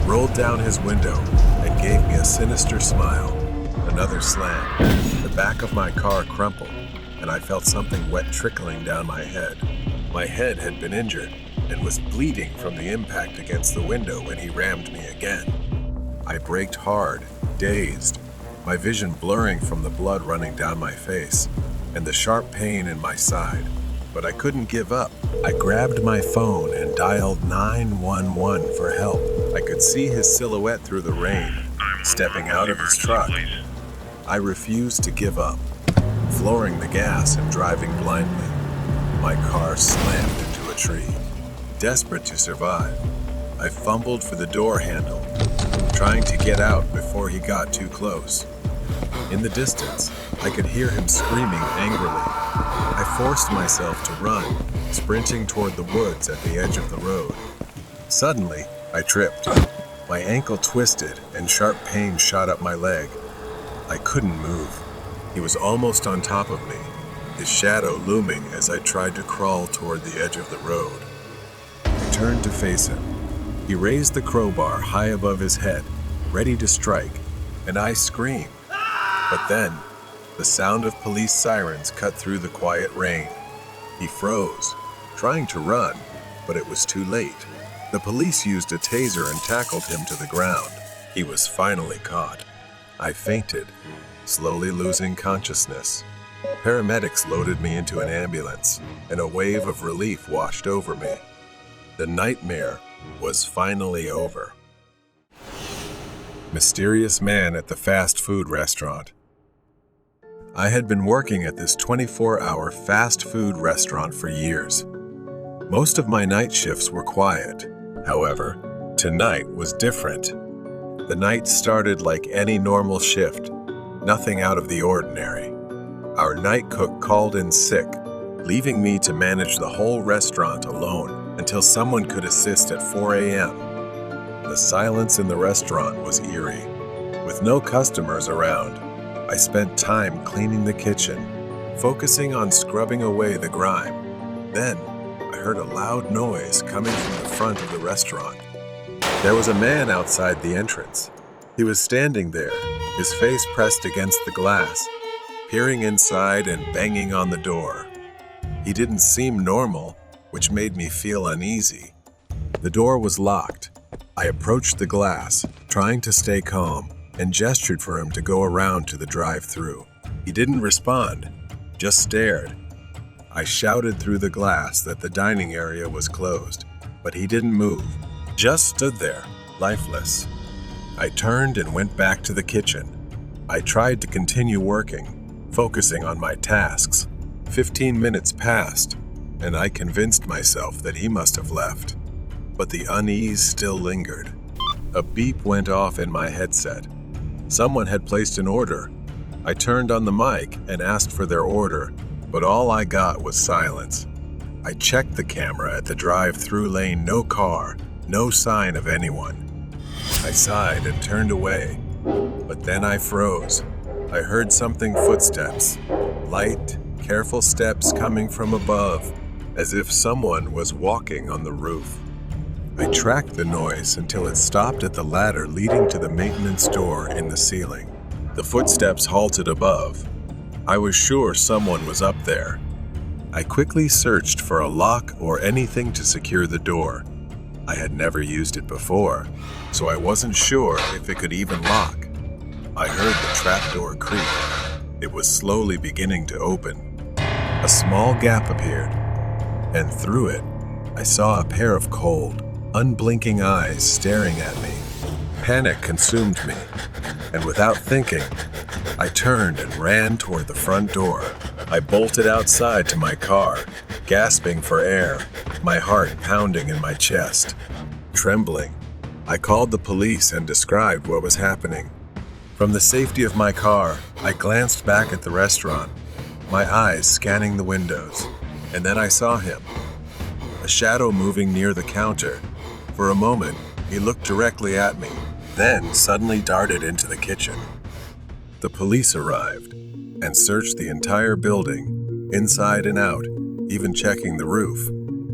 rolled down his window, and gave me a sinister smile. Another slam. The back of my car crumpled, and I felt something wet trickling down my head. My head had been injured and was bleeding from the impact against the window when he rammed me again. I braked hard, dazed, my vision blurring from the blood running down my face and the sharp pain in my side. But I couldn't give up. I grabbed my phone and dialed 911 for help. I could see his silhouette through the rain, stepping out of his truck. I refused to give up, flooring the gas and driving blindly. My car slammed into a tree. Desperate to survive, I fumbled for the door handle, trying to get out before he got too close. In the distance, I could hear him screaming angrily. I forced myself to run, sprinting toward the woods at the edge of the road. Suddenly, I tripped. My ankle twisted and sharp pain shot up my leg. I couldn't move. He was almost on top of me, his shadow looming as I tried to crawl toward the edge of the road. I turned to face him. He raised the crowbar high above his head, ready to strike, and I screamed. But then, the sound of police sirens cut through the quiet rain. He froze, trying to run, but it was too late. The police used a taser and tackled him to the ground. He was finally caught. I fainted, slowly losing consciousness. Paramedics loaded me into an ambulance, and a wave of relief washed over me. The nightmare was finally over. Mysterious man at the fast food restaurant. I had been working at this 24-hour fast food restaurant for years. Most of my night shifts were quiet. However, tonight was different. The night started like any normal shift, nothing out of the ordinary. Our night cook called in sick, leaving me to manage the whole restaurant alone until someone could assist at 4 a.m. The silence in the restaurant was eerie. With no customers around, I spent time cleaning the kitchen, focusing on scrubbing away the grime. Then, I heard a loud noise coming from the front of the restaurant. There was a man outside the entrance. He was standing there, his face pressed against the glass, peering inside and banging on the door. He didn't seem normal, which made me feel uneasy. The door was locked. I approached the glass, trying to stay calm, and gestured for him to go around to the drive-thru. He didn't respond, just stared. I shouted through the glass that the dining area was closed, but he didn't move, just stood there, lifeless. I turned and went back to the kitchen. I tried to continue working, focusing on my tasks. 15 minutes passed, and I convinced myself that he must have left. But the unease still lingered. A beep went off in my headset. Someone had placed an order. I turned on the mic and asked for their order, but all I got was silence. I checked the camera at the drive-thru lane, no car, no sign of anyone. I sighed and turned away, but then I froze. I heard something footsteps, light, careful steps coming from above, as if someone was walking on the roof. I tracked the noise until it stopped at the ladder leading to the maintenance door in the ceiling. The footsteps halted above. I was sure someone was up there. I quickly searched for a lock or anything to secure the door. I had never used it before, so I wasn't sure if it could even lock. I heard the trapdoor creak. It was slowly beginning to open. A small gap appeared, and through it, I saw a pair of cold, unblinking eyes staring at me. Panic consumed me, and without thinking, I turned and ran toward the front door. I bolted outside to my car, gasping for air, my heart pounding in my chest. Trembling, I called the police and described what was happening. From the safety of my car, I glanced back at the restaurant, my eyes scanning the windows, and then I saw him. A shadow moving near the counter. For a moment, he looked directly at me, then suddenly darted into the kitchen. The police arrived and searched the entire building, inside and out, even checking the roof.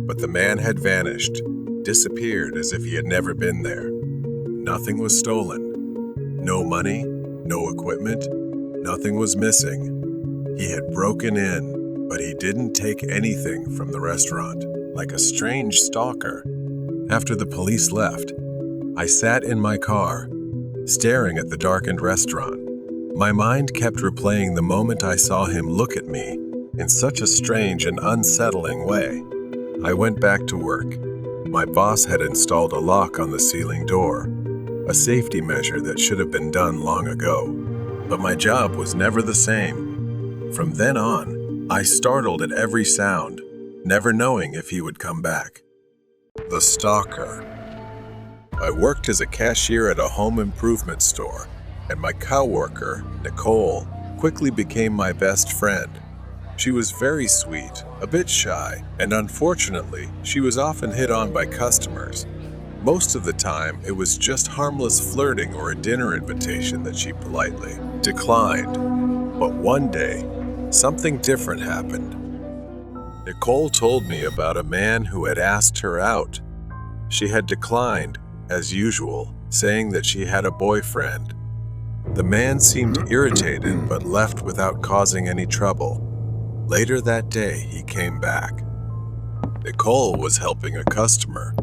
But the man had vanished, disappeared as if he had never been there. Nothing was stolen. No money, no equipment, nothing was missing. He had broken in, but he didn't take anything from the restaurant, like a strange stalker. After the police left, I sat in my car, staring at the darkened restaurant. My mind kept replaying the moment I saw him look at me in such a strange and unsettling way. I went back to work. My boss had installed a lock on the ceiling door, a safety measure that should have been done long ago. But my job was never the same. From then on, I startled at every sound, never knowing if he would come back. The stalker. I worked as a cashier at a home improvement store, and my coworker, Nicole, quickly became my best friend. She was very sweet, a bit shy, and unfortunately, she was often hit on by customers. Most of the time, it was just harmless flirting or a dinner invitation that she politely declined. But one day, something different happened. Nicole told me about a man who had asked her out. She had declined, as usual, saying that she had a boyfriend. The man seemed irritated but left without causing any trouble. Later that day, he came back. Nicole was helping a customer,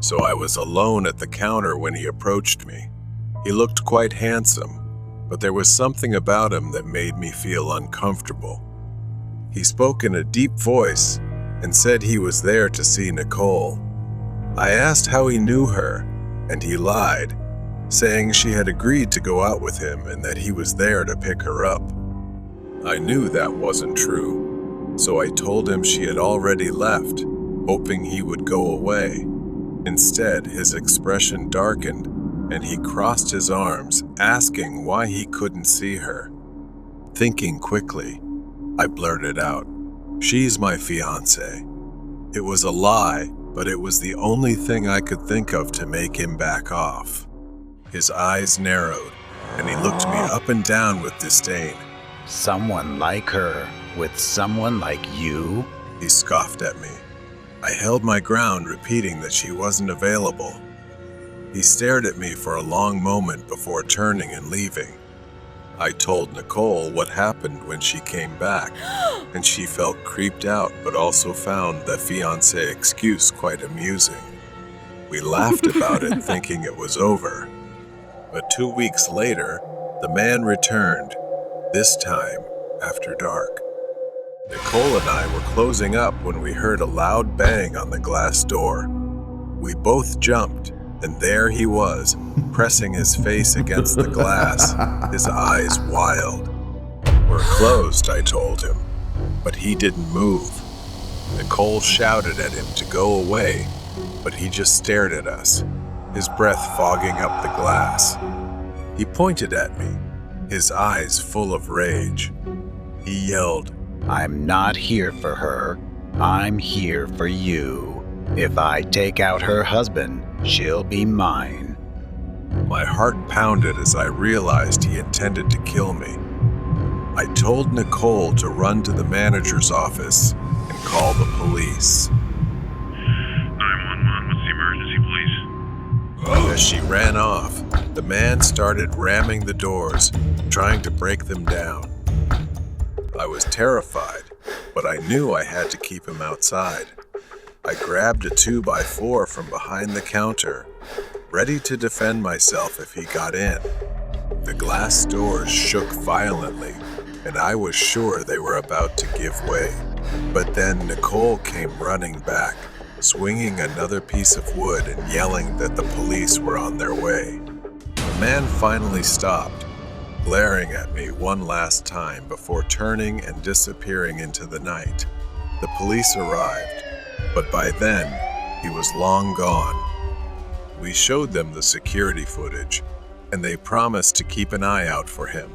so I was alone at the counter when he approached me. He looked quite handsome, but there was something about him that made me feel uncomfortable. He spoke in a deep voice and said he was there to see Nicole. I asked how he knew her, and he lied, saying she had agreed to go out with him and that he was there to pick her up. I knew that wasn't true, so I told him she had already left, hoping he would go away. Instead, his expression darkened, and he crossed his arms, asking why he couldn't see her. Thinking quickly, I blurted out, "She's my fiancée." It was a lie, but it was the only thing I could think of to make him back off. His eyes narrowed, and he looked me up and down with disdain. Someone like her with someone like you? He scoffed at me. I held my ground, repeating that she wasn't available. He stared at me for a long moment before turning and leaving. I told Nicole what happened when she came back, and she felt creeped out but also found the fiancé excuse quite amusing. We laughed about it, thinking it was over. But 2 weeks later, the man returned, this time after dark. Nicole and I were closing up when we heard a loud bang on the glass door. We both jumped, and there he was, pressing his face against the glass, his eyes wild. "We're closed," I told him, but he didn't move. Nicole shouted at him to go away, but he just stared at us, his breath fogging up the glass. He pointed at me, his eyes full of rage. He yelled, "I'm not here for her. I'm here for you. If I take out her husband, she'll be mine." My heart pounded as I realized he intended to kill me. I told Nicole to run to the manager's office and call the police. 911, what's the emergency, please? As she ran off, the man started ramming the doors, trying to break them down. I was terrified, but I knew I had to keep him outside. I grabbed a 2x4 from behind the counter, ready to defend myself if he got in. The glass doors shook violently, and I was sure they were about to give way. But then Nicole came running back, swinging another piece of wood and yelling that the police were on their way. The man finally stopped, glaring at me one last time before turning and disappearing into the night. The police arrived, but by then, he was long gone. We showed them the security footage, and they promised to keep an eye out for him.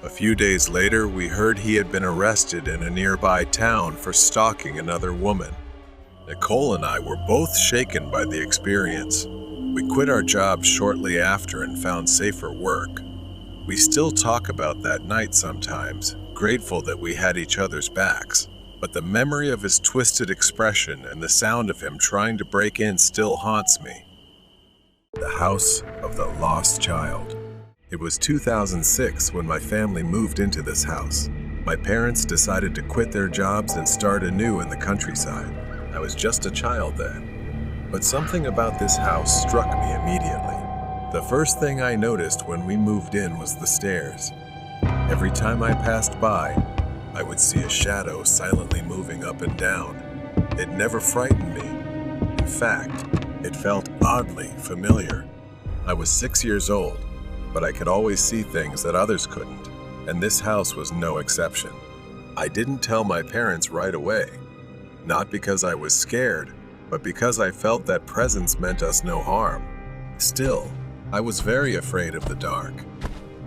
A few days later, we heard he had been arrested in a nearby town for stalking another woman. Nicole and I were both shaken by the experience. We quit our jobs shortly after and found safer work. We still talk about that night sometimes, grateful that we had each other's backs. But the memory of his twisted expression and the sound of him trying to break in still haunts me. The House of the Lost Child. It was 2006 when my family moved into this house. My parents decided to quit their jobs and start anew in the countryside. I was just a child then. But something about this house struck me immediately. The first thing I noticed when we moved in was the stairs. Every time I passed by, I would see a shadow silently moving up and down. It never frightened me. In fact, it felt oddly familiar. I was 6 years old, but I could always see things that others couldn't, and this house was no exception. I didn't tell my parents right away, not because I was scared, but because I felt that presence meant us no harm. Still, I was very afraid of the dark.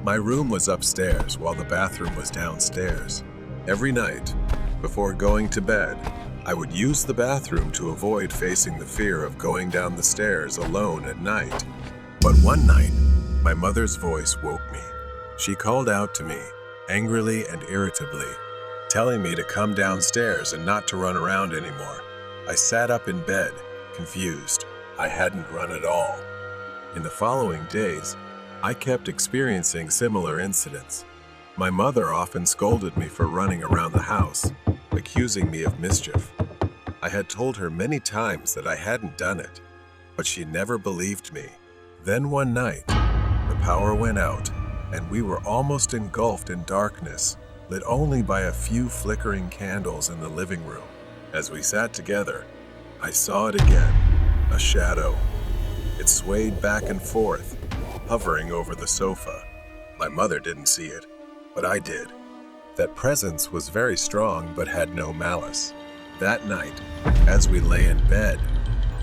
My room was upstairs while the bathroom was downstairs. Every night, before going to bed, I would use the bathroom to avoid facing the fear of going down the stairs alone at night. But one night, my mother's voice woke me. She called out to me, angrily and irritably, telling me to come downstairs and not to run around anymore. I sat up in bed, confused. I hadn't run at all. In the following days, I kept experiencing similar incidents. My mother often scolded me for running around the house, accusing me of mischief. I had told her many times that I hadn't done it, but she never believed me. Then one night, the power went out, and we were almost engulfed in darkness, lit only by a few flickering candles in the living room. As we sat together, I saw it again, a shadow. It swayed back and forth, hovering over the sofa. My mother didn't see it, but I did. That presence was very strong but had no malice. That night, as we lay in bed,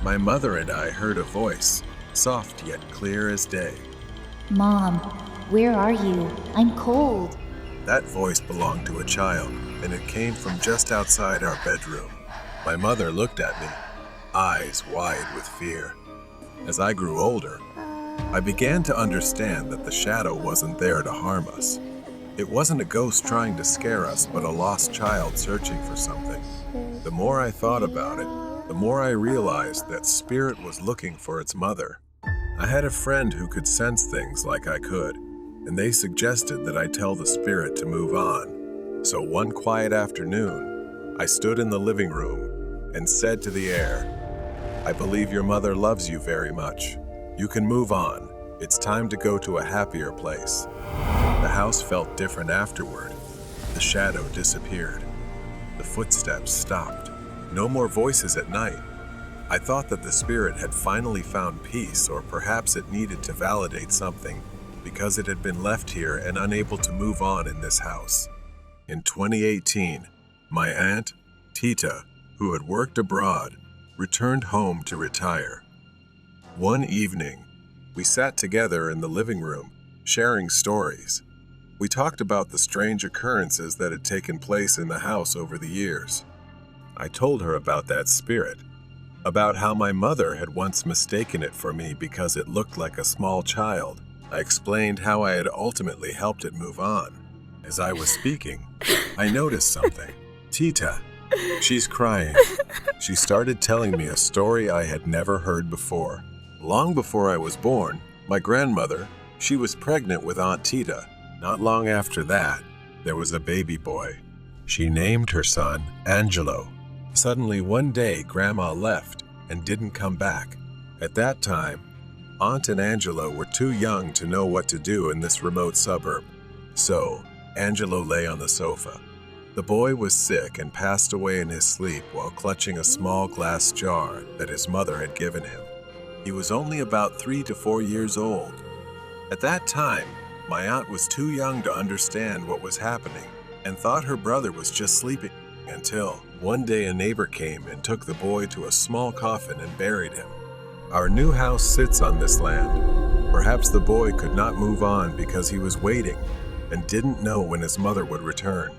my mother and I heard a voice, soft yet clear as day. Mom, where are you? I'm cold. That voice belonged to a child, and it came from just outside our bedroom. My mother looked at me, eyes wide with fear. As I grew older, I began to understand that the shadow wasn't there to harm us. It wasn't a ghost trying to scare us, but a lost child searching for something. The more I thought about it, the more I realized that spirit was looking for its mother. I had a friend who could sense things like I could, and they suggested that I tell the spirit to move on. So one quiet afternoon, I stood in the living room and said to the air, "I believe your mother loves you very much. You can move on. It's time to go to a happier place." The house felt different afterward. The shadow disappeared. The footsteps stopped. No more voices at night. I thought that the spirit had finally found peace, or perhaps it needed to validate something because it had been left here and unable to move on in this house. In 2018, my aunt, Tita, who had worked abroad, returned home to retire. One evening, we sat together in the living room, sharing stories. We talked about the strange occurrences that had taken place in the house over the years. I told her about that spirit, about how my mother had once mistaken it for me because it looked like a small child. I explained how I had ultimately helped it move on. As I was speaking, I noticed something. Tita, she's crying. She started telling me a story I had never heard before. Long before I was born, my grandmother, she was pregnant with Aunt Tita. Not long after that, there was a baby boy. She named her son Angelo. Suddenly one day, Grandma left and didn't come back. At that time, Aunt and Angelo were too young to know what to do in this remote suburb. So, Angelo lay on the sofa. The boy was sick and passed away in his sleep while clutching a small glass jar that his mother had given him. He was only about 3 to 4 years old. At that time, my aunt was too young to understand what was happening and thought her brother was just sleeping until one day a neighbor came and took the boy to a small coffin and buried him. Our new house sits on this land. Perhaps the boy could not move on because he was waiting and didn't know when his mother would return.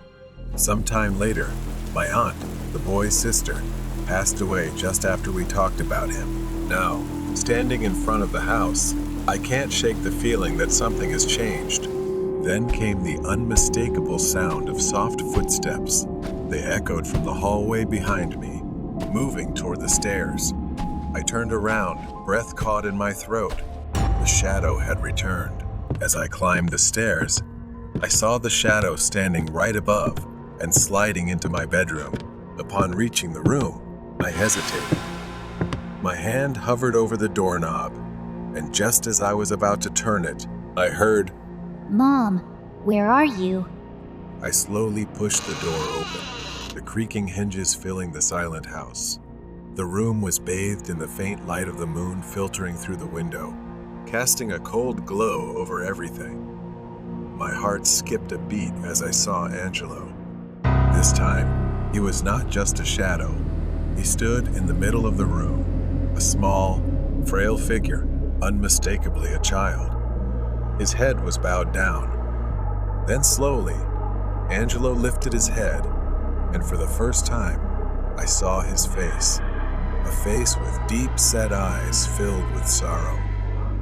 Sometime later, my aunt, the boy's sister, passed away just after we talked about him. Now, standing in front of the house, I can't shake the feeling that something has changed. Then came the unmistakable sound of soft footsteps. They echoed from the hallway behind me, moving toward the stairs. I turned around, breath caught in my throat. The shadow had returned. As I climbed the stairs, I saw the shadow standing right above and sliding into my bedroom. Upon reaching the room, I hesitated. My hand hovered over the doorknob, and just as I was about to turn it, I heard, Mom, where are you? I slowly pushed the door open, the creaking hinges filling the silent house. The room was bathed in the faint light of the moon filtering through the window, casting a cold glow over everything. My heart skipped a beat as I saw Angelo. This time, he was not just a shadow. He stood in the middle of the room, a small, frail figure, unmistakably a child. His head was bowed down. Then slowly, Angelo lifted his head, and for the first time, I saw his face. A face with deep-set eyes filled with sorrow.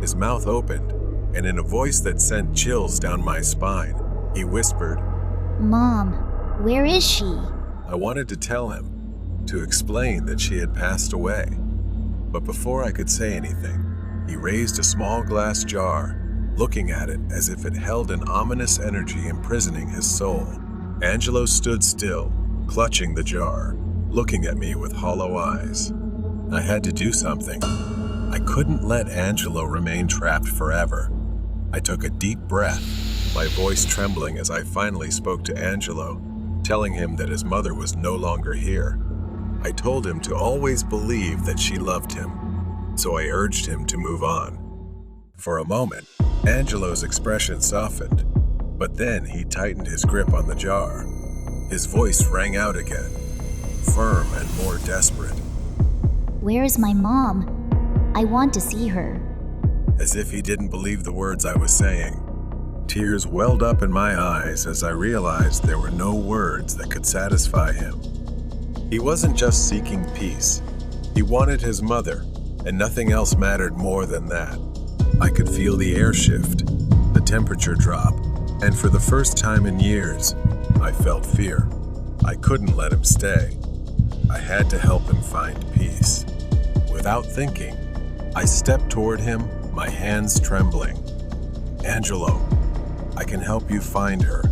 His mouth opened, and in a voice that sent chills down my spine, he whispered, Mom, where is she? I wanted to tell him, to explain that she had passed away. But before I could say anything, he raised a small glass jar, looking at it as if it held an ominous energy imprisoning his soul. Angelo stood still, clutching the jar, looking at me with hollow eyes. I had to do something. I couldn't let Angelo remain trapped forever. I took a deep breath, my voice trembling as I finally spoke to Angelo, telling him that his mother was no longer here. I told him to always believe that she loved him, so I urged him to move on. For a moment, Angelo's expression softened, but then he tightened his grip on the jar. His voice rang out again, firm and more desperate. Where is my mom? I want to see her. As if he didn't believe the words I was saying. Tears welled up in my eyes as I realized there were no words that could satisfy him. He wasn't just seeking peace. He wanted his mother, and nothing else mattered more than that. I could feel the air shift, the temperature drop, and for the first time in years, I felt fear. I couldn't let him stay. I had to help him find peace. Without thinking, I stepped toward him, my hands trembling. Angelo, I can help you find her.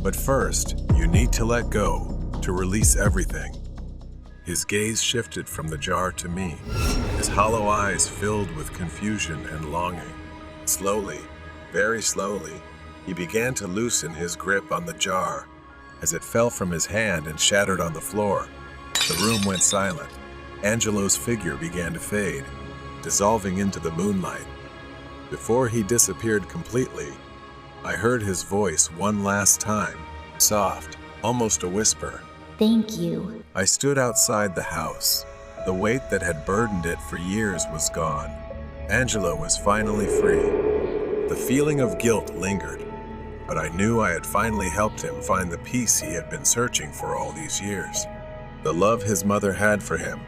But first, you need to let go, to release everything. His gaze shifted from the jar to me, his hollow eyes filled with confusion and longing. Slowly, very slowly, he began to loosen his grip on the jar. As it fell from his hand and shattered on the floor, the room went silent. Angelo's figure began to fade, dissolving into the moonlight. Before he disappeared completely, I heard his voice one last time, soft, almost a whisper. Thank you. I stood outside the house. The weight that had burdened it for years was gone. Angelo was finally free. The feeling of guilt lingered, but I knew I had finally helped him find the peace he had been searching for all these years. The love his mother had for him,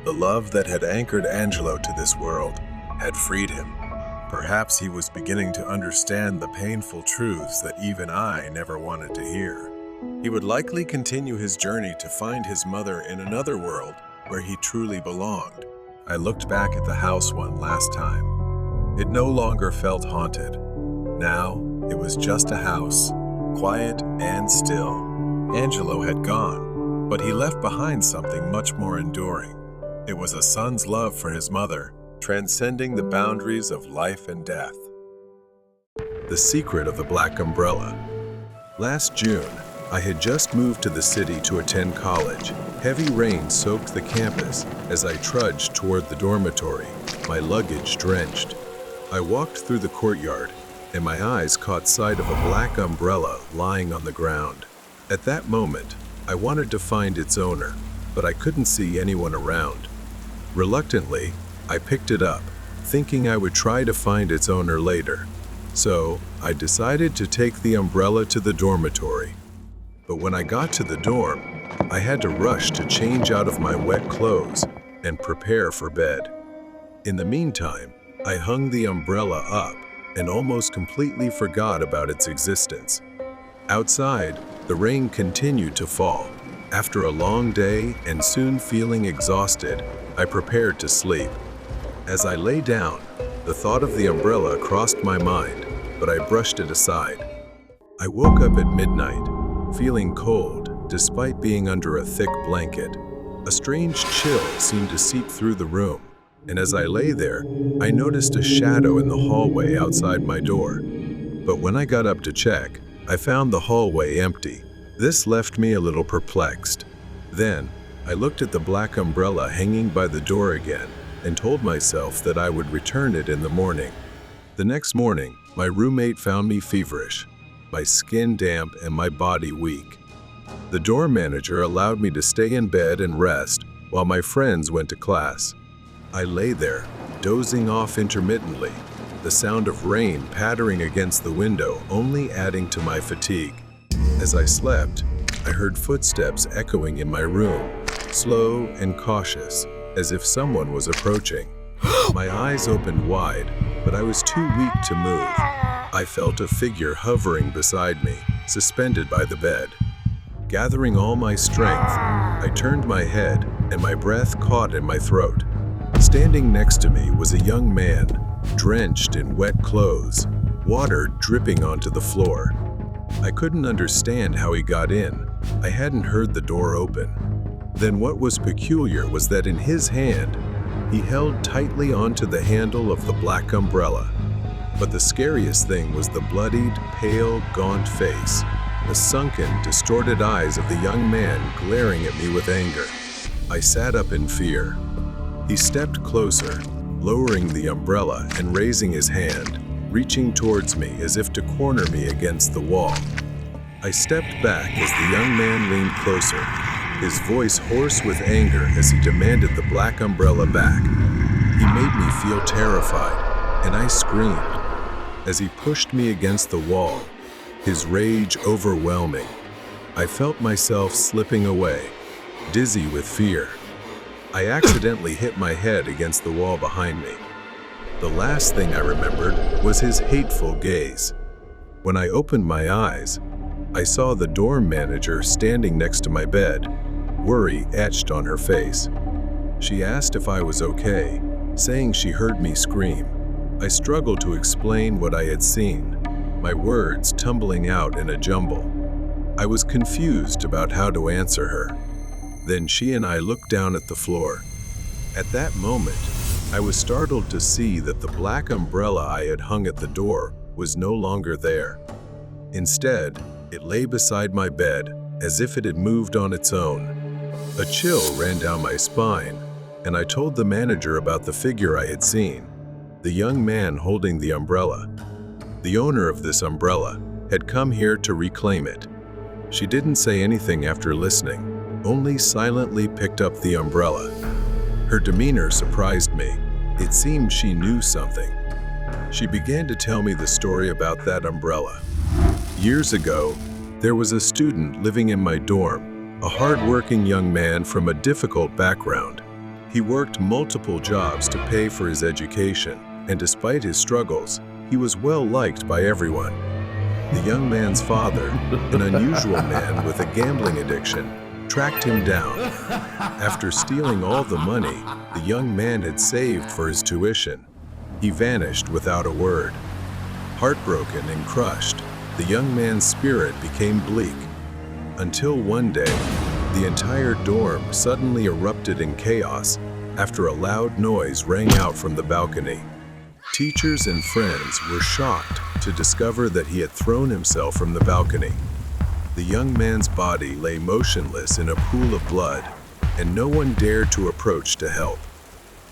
the love that had anchored Angelo to this world, had freed him. Perhaps he was beginning to understand the painful truths that even I never wanted to hear. He would likely continue his journey to find his mother in another world where he truly belonged. I looked back at the house one last time. It no longer felt haunted. Now, it was just a house, quiet and still. Angelo had gone, but he left behind something much more enduring. It was a son's love for his mother, transcending the boundaries of life and death. The secret of the black umbrella. Last June, I had just moved to the city to attend college. Heavy rain soaked the campus as I trudged toward the dormitory, my luggage drenched. I walked through the courtyard, and my eyes caught sight of a black umbrella lying on the ground. At that moment, I wanted to find its owner, but I couldn't see anyone around. Reluctantly, I picked it up, thinking I would try to find its owner later. So, I decided to take the umbrella to the dormitory. But when I got to the dorm, I had to rush to change out of my wet clothes and prepare for bed. In the meantime, I hung the umbrella up and almost completely forgot about its existence. Outside, the rain continued to fall. After a long day and soon feeling exhausted, I prepared to sleep. As I lay down, the thought of the umbrella crossed my mind, but I brushed it aside. I woke up at midnight, feeling cold despite being under a thick blanket. A strange chill seemed to seep through the room, and as I lay there, I noticed a shadow in the hallway outside my door. But when I got up to check, I found the hallway empty. This left me a little perplexed. Then, I looked at the black umbrella hanging by the door again and told myself that I would return it in the morning. The next morning, my roommate found me feverish, my skin damp and my body weak. The dorm manager allowed me to stay in bed and rest while my friends went to class. I lay there, dozing off intermittently, the sound of rain pattering against the window only adding to my fatigue. As I slept, I heard footsteps echoing in my room, slow and cautious, as if someone was approaching. My eyes opened wide, but I was too weak to move. I felt a figure hovering beside me, suspended by the bed. Gathering all my strength, I turned my head and my breath caught in my throat. Standing next to me was a young man, drenched in wet clothes, water dripping onto the floor. I couldn't understand how he got in. I hadn't heard the door open. Then what was peculiar was that in his hand, he held tightly onto the handle of the black umbrella. But the scariest thing was the bloodied, pale, gaunt face, the sunken, distorted eyes of the young man glaring at me with anger. I sat up in fear. He stepped closer, lowering the umbrella and raising his hand, reaching towards me as if to corner me against the wall. I stepped back as the young man leaned closer, his voice hoarse with anger as he demanded the black umbrella back. He made me feel terrified, and I screamed. As he pushed me against the wall, his rage overwhelming, I felt myself slipping away, dizzy with fear. I accidentally hit my head against the wall behind me. The last thing I remembered was his hateful gaze. When I opened my eyes, I saw the dorm manager standing next to my bed, worry etched on her face. She asked if I was okay, saying she heard me scream. I struggled to explain what I had seen, my words tumbling out in a jumble. I was confused about how to answer her. Then she and I looked down at the floor. At that moment, I was startled to see that the black umbrella I had hung at the door was no longer there. Instead, it lay beside my bed as if it had moved on its own. A chill ran down my spine, and I told the manager about the figure I had seen, the young man holding the umbrella. The owner of this umbrella had come here to reclaim it. She didn't say anything after listening, only silently picked up the umbrella. Her demeanor surprised me. It seemed she knew something. She began to tell me the story about that umbrella. Years ago, there was a student living in my dorm, a hard-working young man from a difficult background. He worked multiple jobs to pay for his education, and despite his struggles, he was well liked by everyone. The young man's father, an unusual man with a gambling addiction, tracked him down. After stealing all the money the young man had saved for his tuition, he vanished without a word. Heartbroken and crushed, the young man's spirit became bleak. Until one day, the entire dorm suddenly erupted in chaos after a loud noise rang out from the balcony. Teachers and friends were shocked to discover that he had thrown himself from the balcony. The young man's body lay motionless in a pool of blood, and no one dared to approach to help.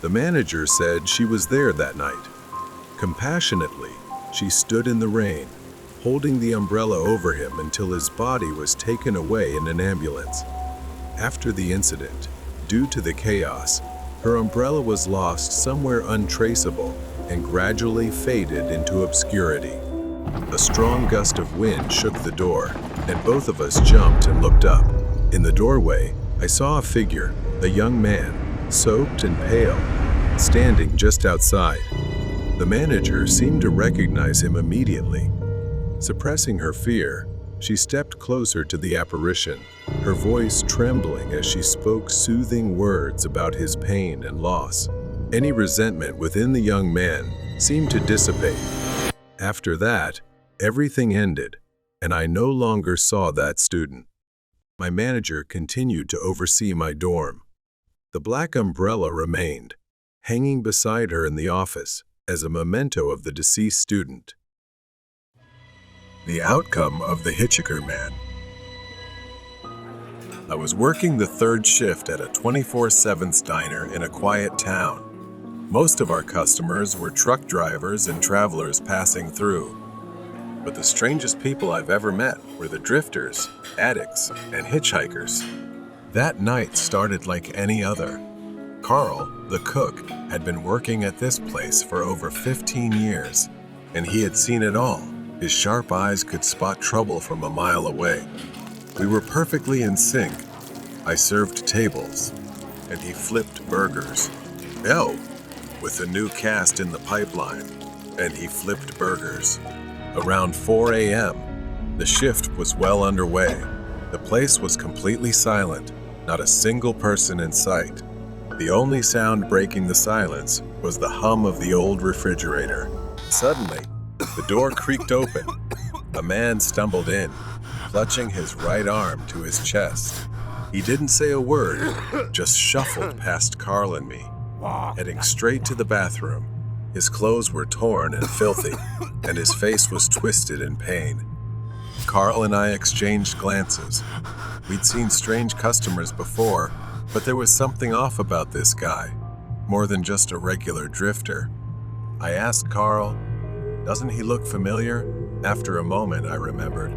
The manager said she was there that night. Compassionately, she stood in the rain, holding the umbrella over him until his body was taken away in an ambulance. After the incident, due to the chaos, Her umbrella was lost somewhere untraceable and gradually faded into obscurity. A strong gust of wind shook the door, and both of us jumped and looked up. In the doorway, I saw a figure, a young man, soaked and pale, standing just outside. The manager seemed to recognize him immediately. Suppressing her fear, she stepped closer to the apparition, her voice trembling as she spoke soothing words about his pain and loss. Any resentment within the young man seemed to dissipate. After that, everything ended, and I no longer saw that student. My manager continued to oversee my dorm. The black umbrella remained, hanging beside her in the office as a memento of the deceased student. The outcome of the Hitchhiker Man. I was working the third shift at a 24/7 diner in a quiet town. Most of our customers were truck drivers and travelers passing through. But the strangest people I've ever met were the drifters, addicts, and hitchhikers. That night started like any other. Carl, the cook, had been working at this place for over 15 years, and he had seen it all. His sharp eyes could spot trouble from a mile away. We were perfectly in sync. I served tables, and he flipped burgers. With a new cast in the pipeline, and he flipped burgers. Around 4 a.m., the shift was well underway. The place was completely silent, not a single person in sight. The only sound breaking the silence was the hum of the old refrigerator. Suddenly, the door creaked open. A man stumbled in, clutching his right arm to his chest. He didn't say a word, just shuffled past Carl and me, heading straight to the bathroom. His clothes were torn and filthy, and his face was twisted in pain. Carl and I exchanged glances. We'd seen strange customers before, but there was something off about this guy, more than just a regular drifter. I asked Carl, "Doesn't he look familiar?" After a moment, I remembered.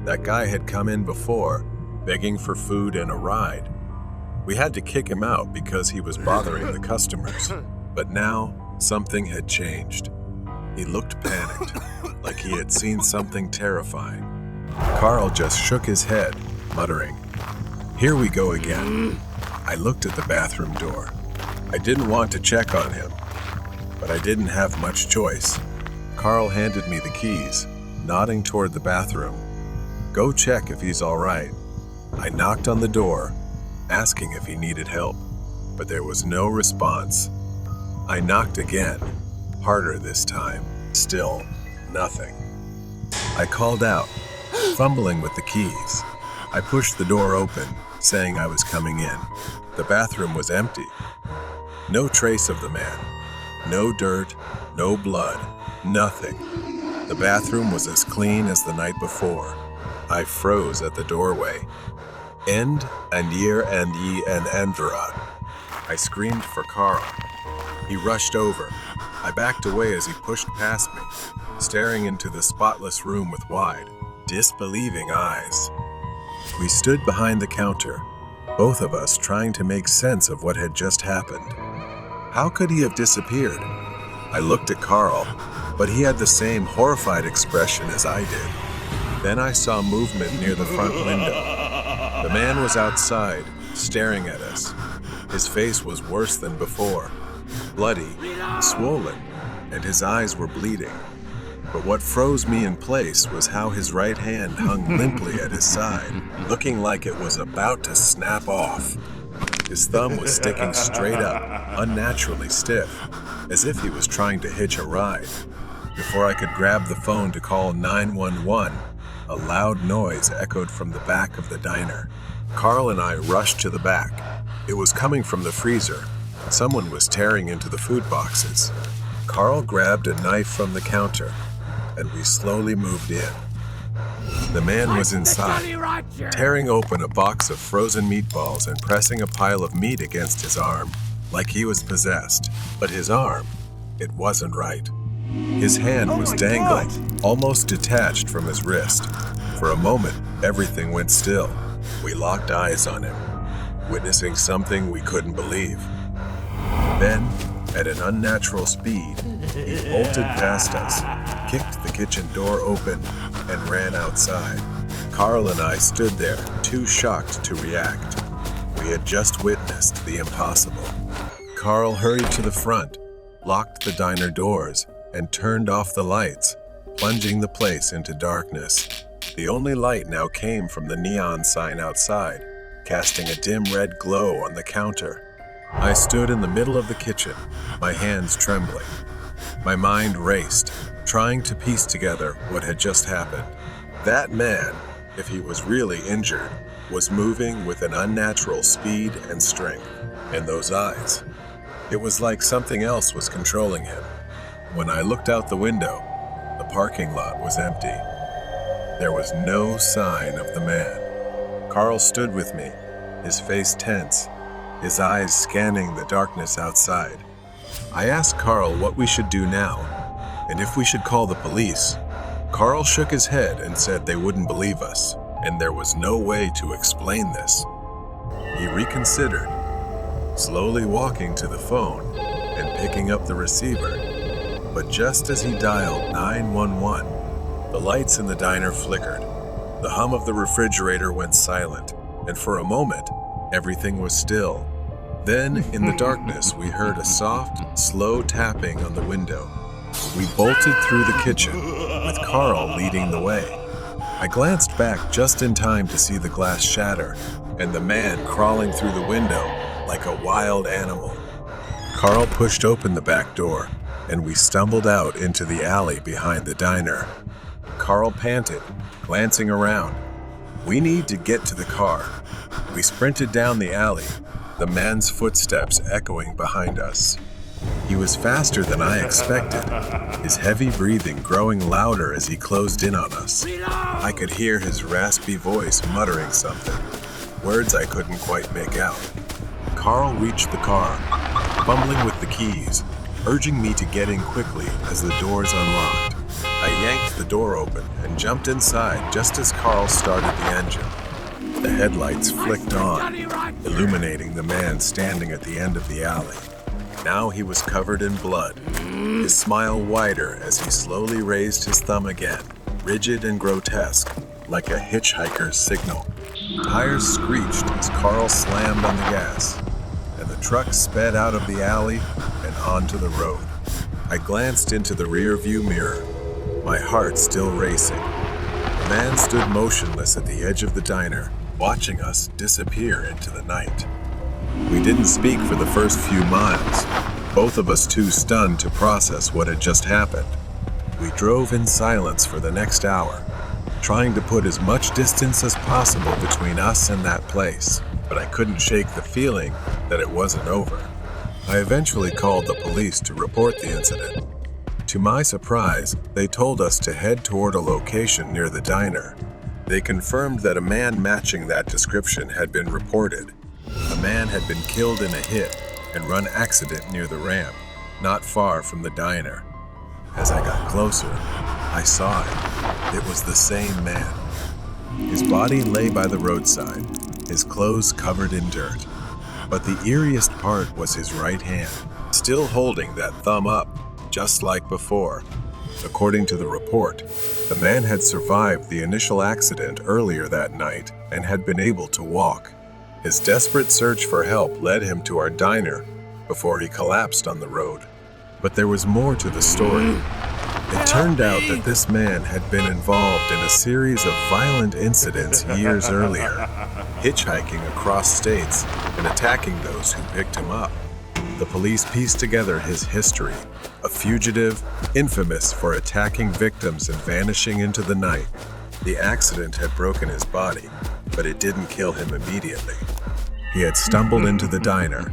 That guy had come in before, begging for food and a ride. We had to kick him out because he was bothering the customers. But now, something had changed. He looked panicked, like he had seen something terrifying. Carl just shook his head, muttering, "Here we go again." I looked at the bathroom door. I didn't want to check on him, but I didn't have much choice. Carl handed me the keys, nodding toward the bathroom. "Go check if he's all right." I knocked on the door, asking if he needed help, but there was no response. I knocked again, harder this time. Still, nothing. I called out, fumbling with the keys. I pushed the door open, saying I was coming in. The bathroom was empty. No trace of the man. No dirt, no blood, nothing. The bathroom was as clean as the night before. I froze at the doorway. "End and year and ye and endra." I screamed for Carl. He rushed over. I backed away as he pushed past me, staring into the spotless room with wide, disbelieving eyes. We stood behind the counter, both of us trying to make sense of what had just happened. How could he have disappeared? I looked at Carl, but he had the same horrified expression as I did. Then I saw movement near the front window. The man was outside, staring at us. His face was worse than before, bloody, swollen, and his eyes were bleeding. But what froze me in place was how his right hand hung limply at his side, looking like it was about to snap off. His thumb was sticking straight up, unnaturally stiff, as if he was trying to hitch a ride. Before I could grab the phone to call 911, a loud noise echoed from the back of the diner. Carl and I rushed to the back. It was coming from the freezer. Someone was tearing into the food boxes. Carl grabbed a knife from the counter, and we slowly moved in. The man was inside, tearing open a box of frozen meatballs and pressing a pile of meat against his arm, like he was possessed. But his arm, it wasn't right. His hand was dangling, almost detached from his wrist. For a moment, everything went still. We locked eyes on him, witnessing something we couldn't believe. Then, at an unnatural speed, he bolted past us, kicked the kitchen door open, and ran outside. Carl and I stood there, too shocked to react. We had just witnessed the impossible. Carl hurried to the front, locked the diner doors, and turned off the lights, plunging the place into darkness. The only light now came from the neon sign outside, casting a dim red glow on the counter. I stood in the middle of the kitchen, my hands trembling. My mind raced, trying to piece together what had just happened. That man, if he was really injured, was moving with an unnatural speed and strength. And those eyes, it was like something else was controlling him. When I looked out the window, the parking lot was empty. There was no sign of the man. Carl stood with me, his face tense, his eyes scanning the darkness outside. I asked Carl what we should do now, and if we should call the police. Carl shook his head and said they wouldn't believe us, and there was no way to explain this. He reconsidered, slowly walking to the phone and picking up the receiver. But just as he dialed 911, the lights in the diner flickered. The hum of the refrigerator went silent, and for a moment, everything was still. Then, in the darkness, we heard a soft, slow tapping on the window. We bolted through the kitchen, with Carl leading the way. I glanced back just in time to see the glass shatter, and the man crawling through the window like a wild animal. Carl pushed open the back door, and we stumbled out into the alley behind the diner. Carl panted, glancing around. We need to get to the car. We sprinted down the alley, the man's footsteps echoing behind us. He was faster than I expected, his heavy breathing growing louder as he closed in on us. I could hear his raspy voice muttering something, words I couldn't quite make out. Carl reached the car, fumbling with the keys, urging me to get in quickly as the doors unlocked. I yanked the door open and jumped inside just as Carl started the engine. The headlights flicked on, illuminating the man standing at the end of the alley. Now he was covered in blood, his smile wider as he slowly raised his thumb again, rigid and grotesque, like a hitchhiker's signal. Tires screeched as Carl slammed on the gas, and the truck sped out of the alley and onto the road. I glanced into the rear-view mirror, my heart still racing. The man stood motionless at the edge of the diner, watching us disappear into the night. We didn't speak for the first few miles, both of us too stunned to process what had just happened. We drove in silence for the next hour, trying to put as much distance as possible between us and that place, but I couldn't shake the feeling that it wasn't over. I eventually called the police to report the incident. To my surprise, they told us to head toward a location near the diner. They confirmed that a man matching that description had been reported. A man had been killed in a hit and run accident near the ramp, not far from the diner. As I got closer, I saw it. It was the same man. His body lay by the roadside, his clothes covered in dirt. But the eeriest part was his right hand, still holding that thumb up, just like before. According to the report, the man had survived the initial accident earlier that night and had been able to walk. His desperate search for help led him to our diner before he collapsed on the road. But there was more to the story. It turned out that this man had been involved in a series of violent incidents years earlier, hitchhiking across states and attacking those who picked him up. The police pieced together his history, a fugitive, infamous for attacking victims and vanishing into the night. The accident had broken his body, but it didn't kill him immediately. He had stumbled into the diner,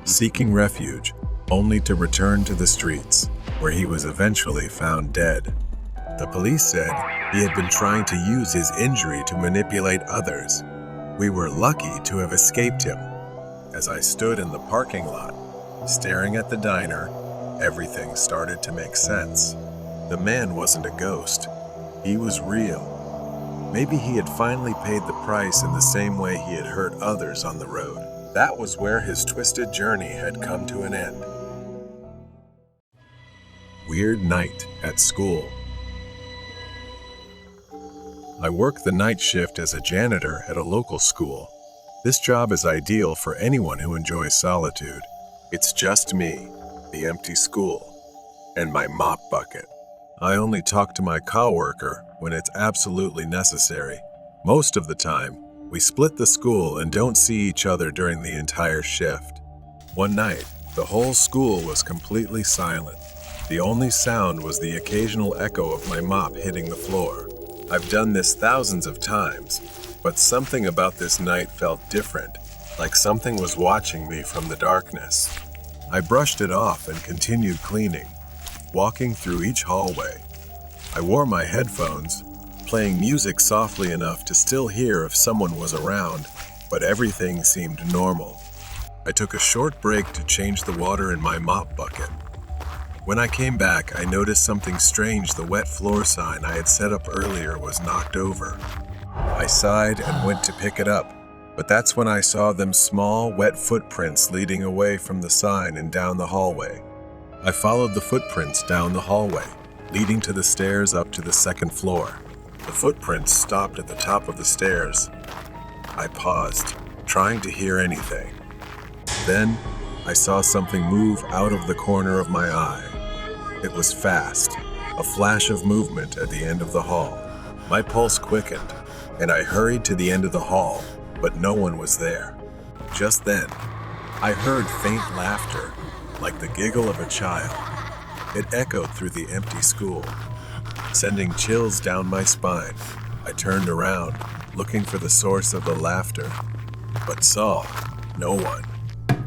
seeking refuge, only to return to the streets, where he was eventually found dead. The police said he had been trying to use his injury to manipulate others. We were lucky to have escaped him. As I stood in the parking lot, staring at the diner, everything started to make sense. The man wasn't a ghost. He was real. Maybe he had finally paid the price in the same way he had hurt others on the road. That was where his twisted journey had come to an end. Weird night at school. I work the night shift as a janitor at a local school. This job is ideal for anyone who enjoys solitude. It's just me, the empty school, and my mop bucket. I only talk to my coworker when it's absolutely necessary. Most of the time, we split the school and don't see each other during the entire shift. One night, the whole school was completely silent. The only sound was the occasional echo of my mop hitting the floor. I've done this thousands of times, but something about this night felt different, like something was watching me from the darkness. I brushed it off and continued cleaning, walking through each hallway. I wore my headphones, playing music softly enough to still hear if someone was around, but everything seemed normal. I took a short break to change the water in my mop bucket. When I came back, I noticed something strange. The wet floor sign I had set up earlier was knocked over. I sighed and went to pick it up, but that's when I saw them small, wet footprints leading away from the sign and down the hallway. I followed the footprints down the hallway, leading to the stairs up to the second floor. The footprints stopped at the top of the stairs. I paused, trying to hear anything. Then, I saw something move out of the corner of my eye. It was fast, a flash of movement at the end of the hall. My pulse quickened, and I hurried to the end of the hall, but no one was there. Just then, I heard faint laughter, like the giggle of a child. It echoed through the empty school, sending chills down my spine. I turned around, looking for the source of the laughter, but saw no one.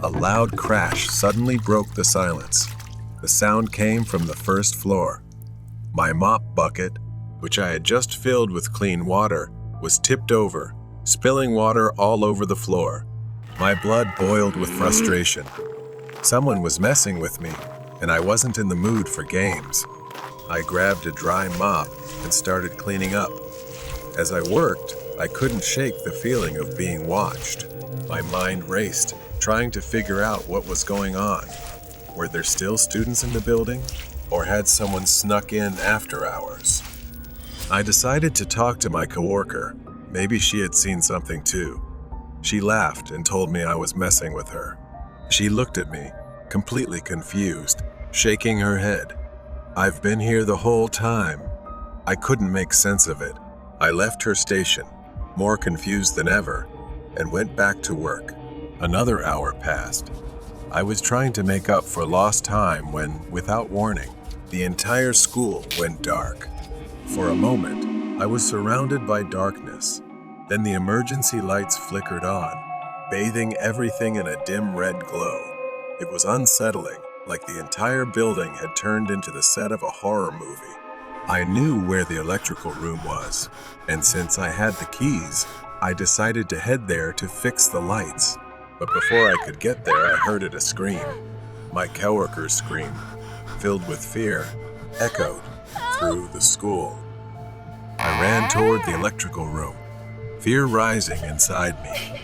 A loud crash suddenly broke the silence. The sound came from the first floor. My mop bucket, which I had just filled with clean water, was tipped over, spilling water all over the floor. My blood boiled with frustration. Someone was messing with me, and I wasn't in the mood for games. I grabbed a dry mop and started cleaning up. As I worked, I couldn't shake the feeling of being watched. My mind raced, trying to figure out what was going on. Were there still students in the building, or had someone snuck in after hours? I decided to talk to my coworker. Maybe she had seen something too. She laughed and told me I was messing with her. She looked at me, completely confused, shaking her head. I've been here the whole time. I couldn't make sense of it. I left her station, more confused than ever, and went back to work. Another hour passed. I was trying to make up for lost time when, without warning, the entire school went dark. For a moment, I was surrounded by darkness. Then the emergency lights flickered on, bathing everything in a dim red glow. It was unsettling, like the entire building had turned into the set of a horror movie. I knew where the electrical room was, and since I had the keys, I decided to head there to fix the lights. But before I could get there, I heard a scream. My coworker's scream, filled with fear, echoed through the school. I ran toward the electrical room, fear rising inside me.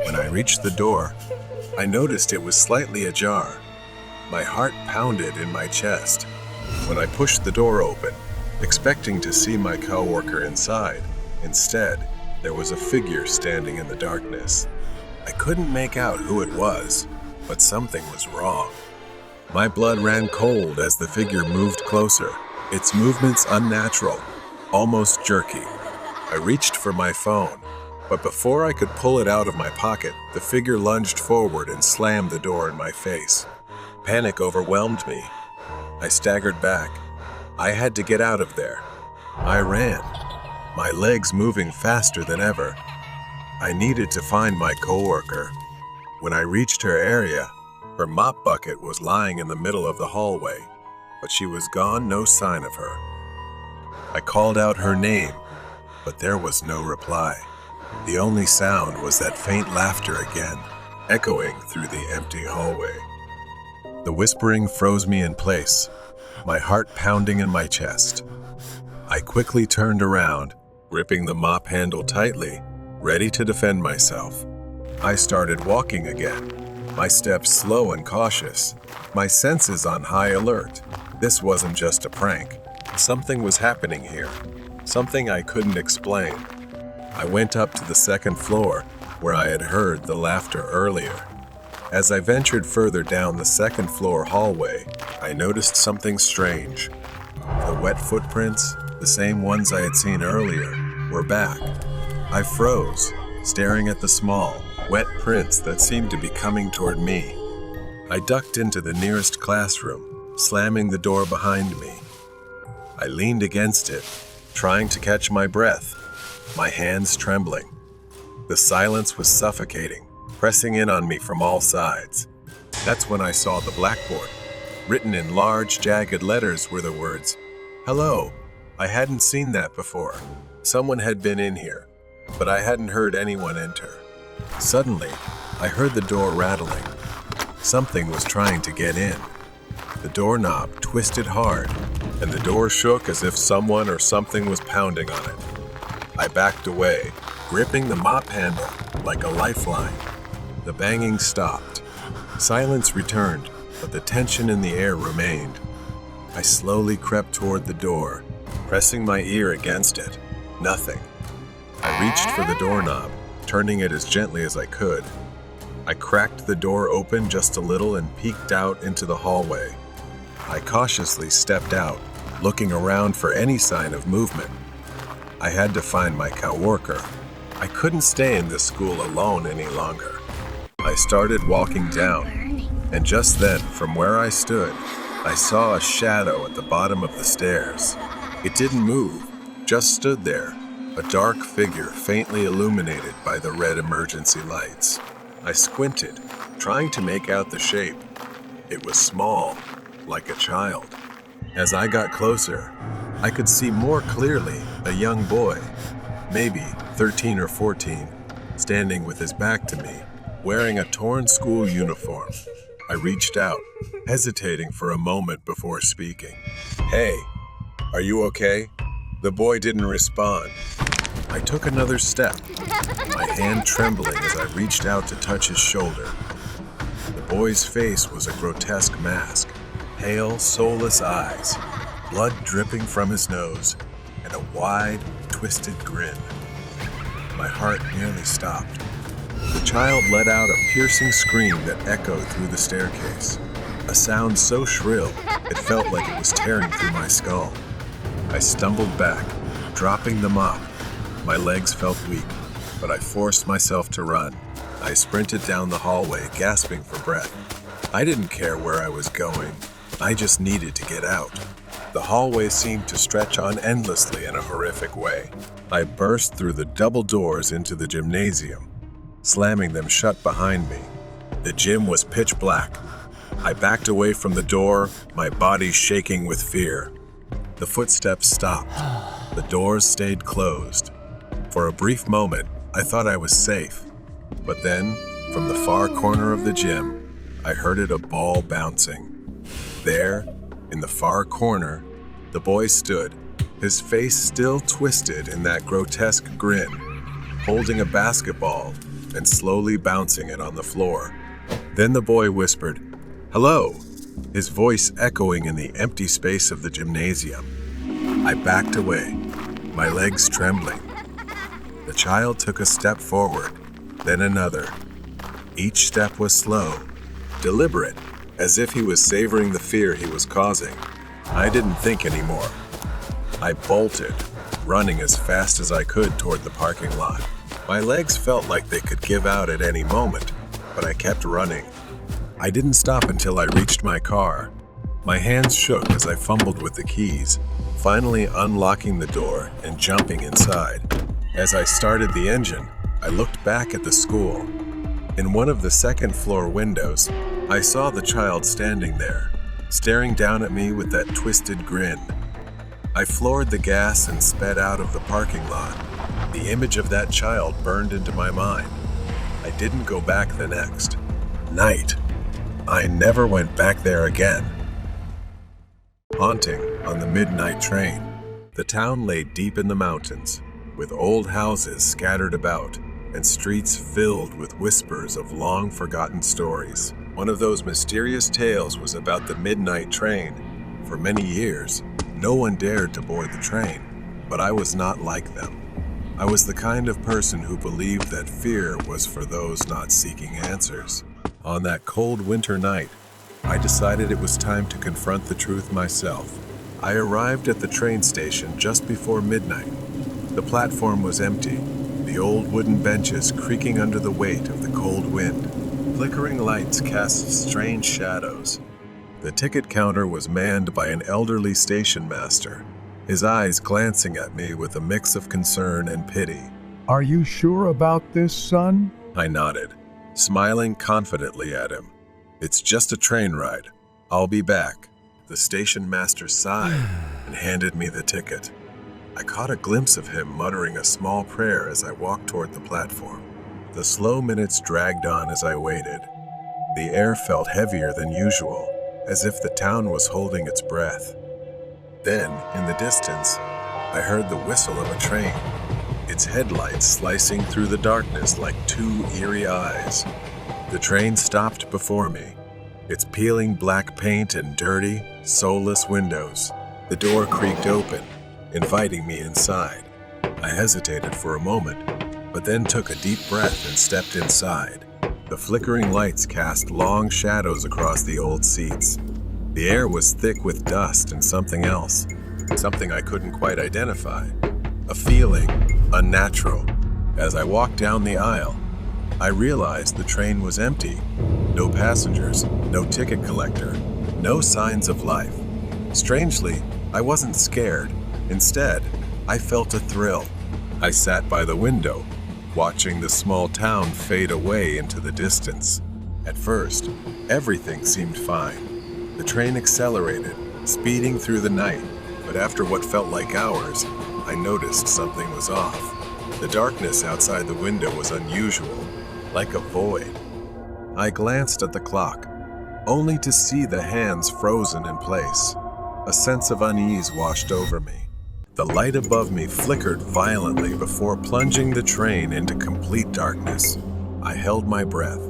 When I reached the door, I noticed it was slightly ajar. My heart pounded in my chest. When I pushed the door open, expecting to see my coworker inside, instead, there was a figure standing in the darkness. I couldn't make out who it was, but something was wrong. My blood ran cold as the figure moved closer, its movements unnatural, almost jerky. I reached for my phone, but before I could pull it out of my pocket, the figure lunged forward and slammed the door in my face. Panic overwhelmed me. I staggered back. I had to get out of there. I ran, my legs moving faster than ever. I needed to find my coworker. When I reached her area, her mop bucket was lying in the middle of the hallway, but she was gone, no sign of her. I called out her name, but there was no reply. The only sound was that faint laughter again, echoing through the empty hallway. The whispering froze me in place, my heart pounding in my chest. I quickly turned around, gripping the mop handle tightly, ready to defend myself. I started walking again, my steps slow and cautious, my senses on high alert. This wasn't just a prank. Something was happening here, something I couldn't explain. I went up to the second floor, where I had heard the laughter earlier. As I ventured further down the second floor hallway, I noticed something strange. The wet footprints, the same ones I had seen earlier, were back. I froze, staring at the small, wet prints that seemed to be coming toward me. I ducked into the nearest classroom, slamming the door behind me. I leaned against it, trying to catch my breath, my hands trembling. The silence was suffocating, pressing in on me from all sides. That's when I saw the blackboard. Written in large, jagged letters were the words, "Hello." I hadn't seen that before. Someone had been in here, but I hadn't heard anyone enter. Suddenly, I heard the door rattling. Something was trying to get in. The doorknob twisted hard, and the door shook as if someone or something was pounding on it. I backed away, gripping the mop handle like a lifeline. The banging stopped. Silence returned, but the tension in the air remained. I slowly crept toward the door, pressing my ear against it. Nothing. I reached for the doorknob, turning it as gently as I could. I cracked the door open just a little and peeked out into the hallway. I cautiously stepped out, looking around for any sign of movement. I had to find my coworker. I couldn't stay in this school alone any longer. I started walking down, and just then, from where I stood, I saw a shadow at the bottom of the stairs. It didn't move, just stood there, a dark figure faintly illuminated by the red emergency lights. I squinted, trying to make out the shape. It was small, like a child. As I got closer, I could see more clearly a young boy, maybe 13 or 14, standing with his back to me, wearing a torn school uniform. I reached out, hesitating for a moment before speaking. "Hey, are you okay?" The boy didn't respond. I took another step, my hand trembling as I reached out to touch his shoulder. The boy's face was a grotesque mask, pale, soulless eyes, blood dripping from his nose, and a wide, twisted grin. My heart nearly stopped. The child let out a piercing scream that echoed through the staircase, a sound so shrill it felt like it was tearing through my skull. I stumbled back, dropping the mop. My legs felt weak, but I forced myself to run. I sprinted down the hallway, gasping for breath. I didn't care where I was going. I just needed to get out. The hallway seemed to stretch on endlessly in a horrific way. I burst through the double doors into the gymnasium, slamming them shut behind me. The gym was pitch black. I backed away from the door, my body shaking with fear. The footsteps stopped. The doors stayed closed. For a brief moment, I thought I was safe. But then, from the far corner of the gym, I heard a ball bouncing. There, in the far corner, the boy stood, his face still twisted in that grotesque grin, holding a basketball and slowly bouncing it on the floor. Then the boy whispered, "Hello," his voice echoing in the empty space of the gymnasium. I backed away, my legs trembling. The child took a step forward, then another. Each step was slow, deliberate, as if he was savoring the fear he was causing. I didn't think anymore. I bolted, running as fast as I could toward the parking lot. My legs felt like they could give out at any moment, but I kept running. I didn't stop until I reached my car. My hands shook as I fumbled with the keys, finally unlocking the door and jumping inside. As I started the engine, I looked back at the school. In one of the second-floor windows, I saw the child standing there, staring down at me with that twisted grin. I floored the gas and sped out of the parking lot. The image of that child burned into my mind. I didn't go back the next night. I never went back there again. Haunting on the midnight train, the town lay deep in the mountains, with old houses scattered about, and streets filled with whispers of long-forgotten stories. One of those mysterious tales was about the midnight train. For many years, no one dared to board the train, but I was not like them. I was the kind of person who believed that fear was for those not seeking answers. On that cold winter night, I decided it was time to confront the truth myself. I arrived at the train station just before midnight. The platform was empty, the old wooden benches creaking under the weight of the cold wind. Flickering lights cast strange shadows. The ticket counter was manned by an elderly station master, his eyes glancing at me with a mix of concern and pity. Are you sure about this, son? I nodded, smiling confidently at him. It's just a train ride. I'll be back. The station master sighed and handed me the ticket. I caught a glimpse of him muttering a small prayer as I walked toward the platform. The slow minutes dragged on as I waited. The air felt heavier than usual, as if the town was holding its breath. Then, in the distance, I heard the whistle of a train, its headlights slicing through the darkness like two eerie eyes. The train stopped before me, its peeling black paint and dirty, soulless windows. The door creaked open, inviting me inside. I hesitated for a moment, but then took a deep breath and stepped inside. The flickering lights cast long shadows across the old seats. The air was thick with dust and something else, something I couldn't quite identify. A feeling unnatural. As I walked down the aisle, I realized the train was empty. No passengers, no ticket collector, no signs of life. Strangely, I wasn't scared. Instead, I felt a thrill. I sat by the window, watching the small town fade away into the distance. At first, everything seemed fine. The train accelerated, speeding through the night, but after what felt like hours, I noticed something was off. The darkness outside the window was unusual, like a void. I glanced at the clock, only to see the hands frozen in place. A sense of unease washed over me. The light above me flickered violently before plunging the train into complete darkness. I held my breath.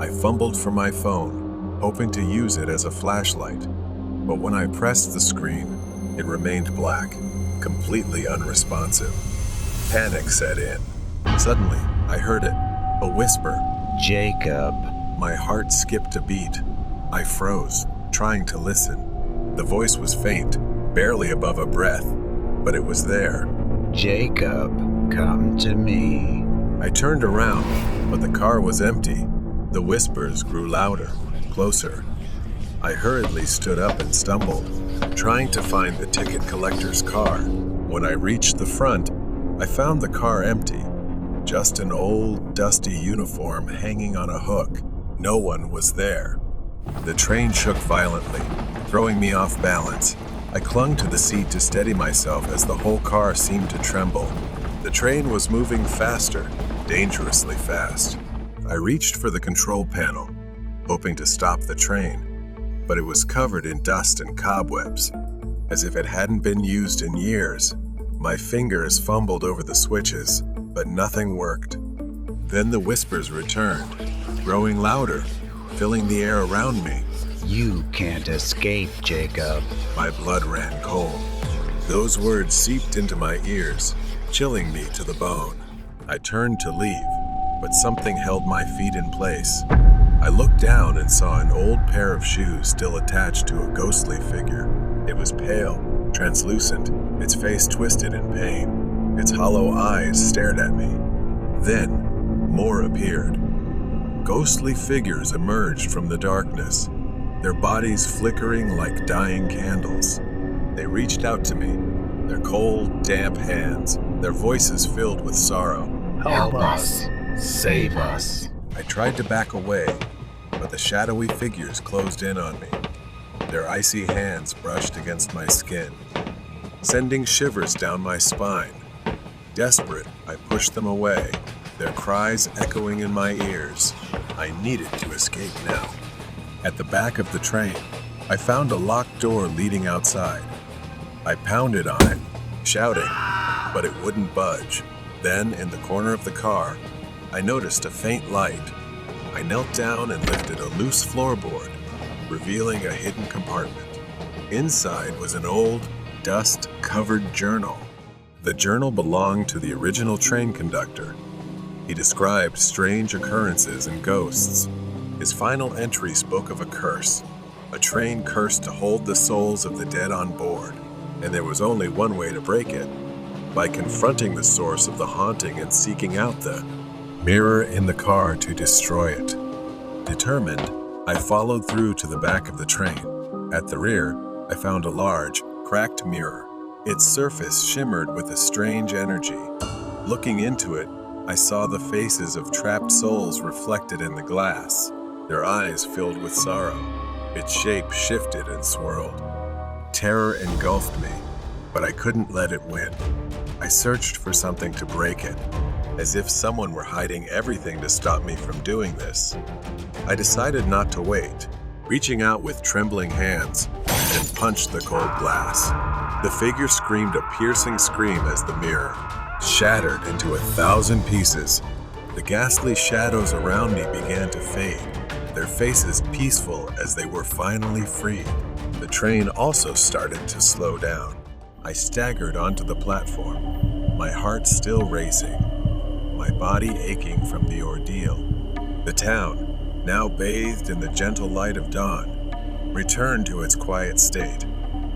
I fumbled for my phone, hoping to use it as a flashlight. But when I pressed the screen, it remained black, completely unresponsive. Panic set in. Suddenly, I heard it, a whisper. Jacob. My heart skipped a beat. I froze, trying to listen. The voice was faint, barely above a breath, but it was there. Jacob, come to me. I turned around, but the car was empty. The whispers grew louder, closer. I hurriedly stood up and stumbled, trying to find the ticket collector's car. When I reached the front, I found the car empty. Just an old, dusty uniform hanging on a hook. No one was there. The train shook violently, throwing me off balance. I clung to the seat to steady myself as the whole car seemed to tremble. The train was moving faster, dangerously fast. I reached for the control panel, hoping to stop the train, but it was covered in dust and cobwebs, as if it hadn't been used in years. My fingers fumbled over the switches, but nothing worked. Then the whispers returned, growing louder, filling the air around me. You can't escape, Jacob. My blood ran cold. Those words seeped into my ears, chilling me to the bone. I turned to leave, but something held my feet in place. I looked down and saw an old pair of shoes still attached to a ghostly figure. It was pale, translucent, its face twisted in pain. Its hollow eyes stared at me. Then, more appeared. Ghostly figures emerged from the darkness, their bodies flickering like dying candles. They reached out to me, their cold, damp hands, their voices filled with sorrow. Help us. Save us. I tried to back away, but the shadowy figures closed in on me. Their icy hands brushed against my skin, sending shivers down my spine. Desperate, I pushed them away, their cries echoing in my ears. I needed to escape now. At the back of the train, I found a locked door leading outside. I pounded on it, shouting, but it wouldn't budge. Then, in the corner of the car, I noticed a faint light. I knelt down and lifted a loose floorboard, revealing a hidden compartment. Inside was an old, dust-covered journal. The journal belonged to the original train conductor. He described strange occurrences and ghosts. His final entry spoke of a curse, a train cursed to hold the souls of the dead on board, and there was only one way to break it, by confronting the source of the haunting and seeking out the mirror in the car to destroy it. Determined, I followed through to the back of the train. At the rear, I found a large, cracked mirror. Its surface shimmered with a strange energy. Looking into it, I saw the faces of trapped souls reflected in the glass, their eyes filled with sorrow. Its shape shifted and swirled. Terror engulfed me, but I couldn't let it win. I searched for something to break it, as if someone were hiding everything to stop me from doing this. I decided not to wait, reaching out with trembling hands, and punched the cold glass. The figure screamed a piercing scream as the mirror shattered into 1,000 pieces. The ghastly shadows around me began to fade, their faces peaceful as they were finally freed. The train also started to slow down. I staggered onto the platform, my heart still racing, my body aching from the ordeal. The town, now bathed in the gentle light of dawn, returned to its quiet state.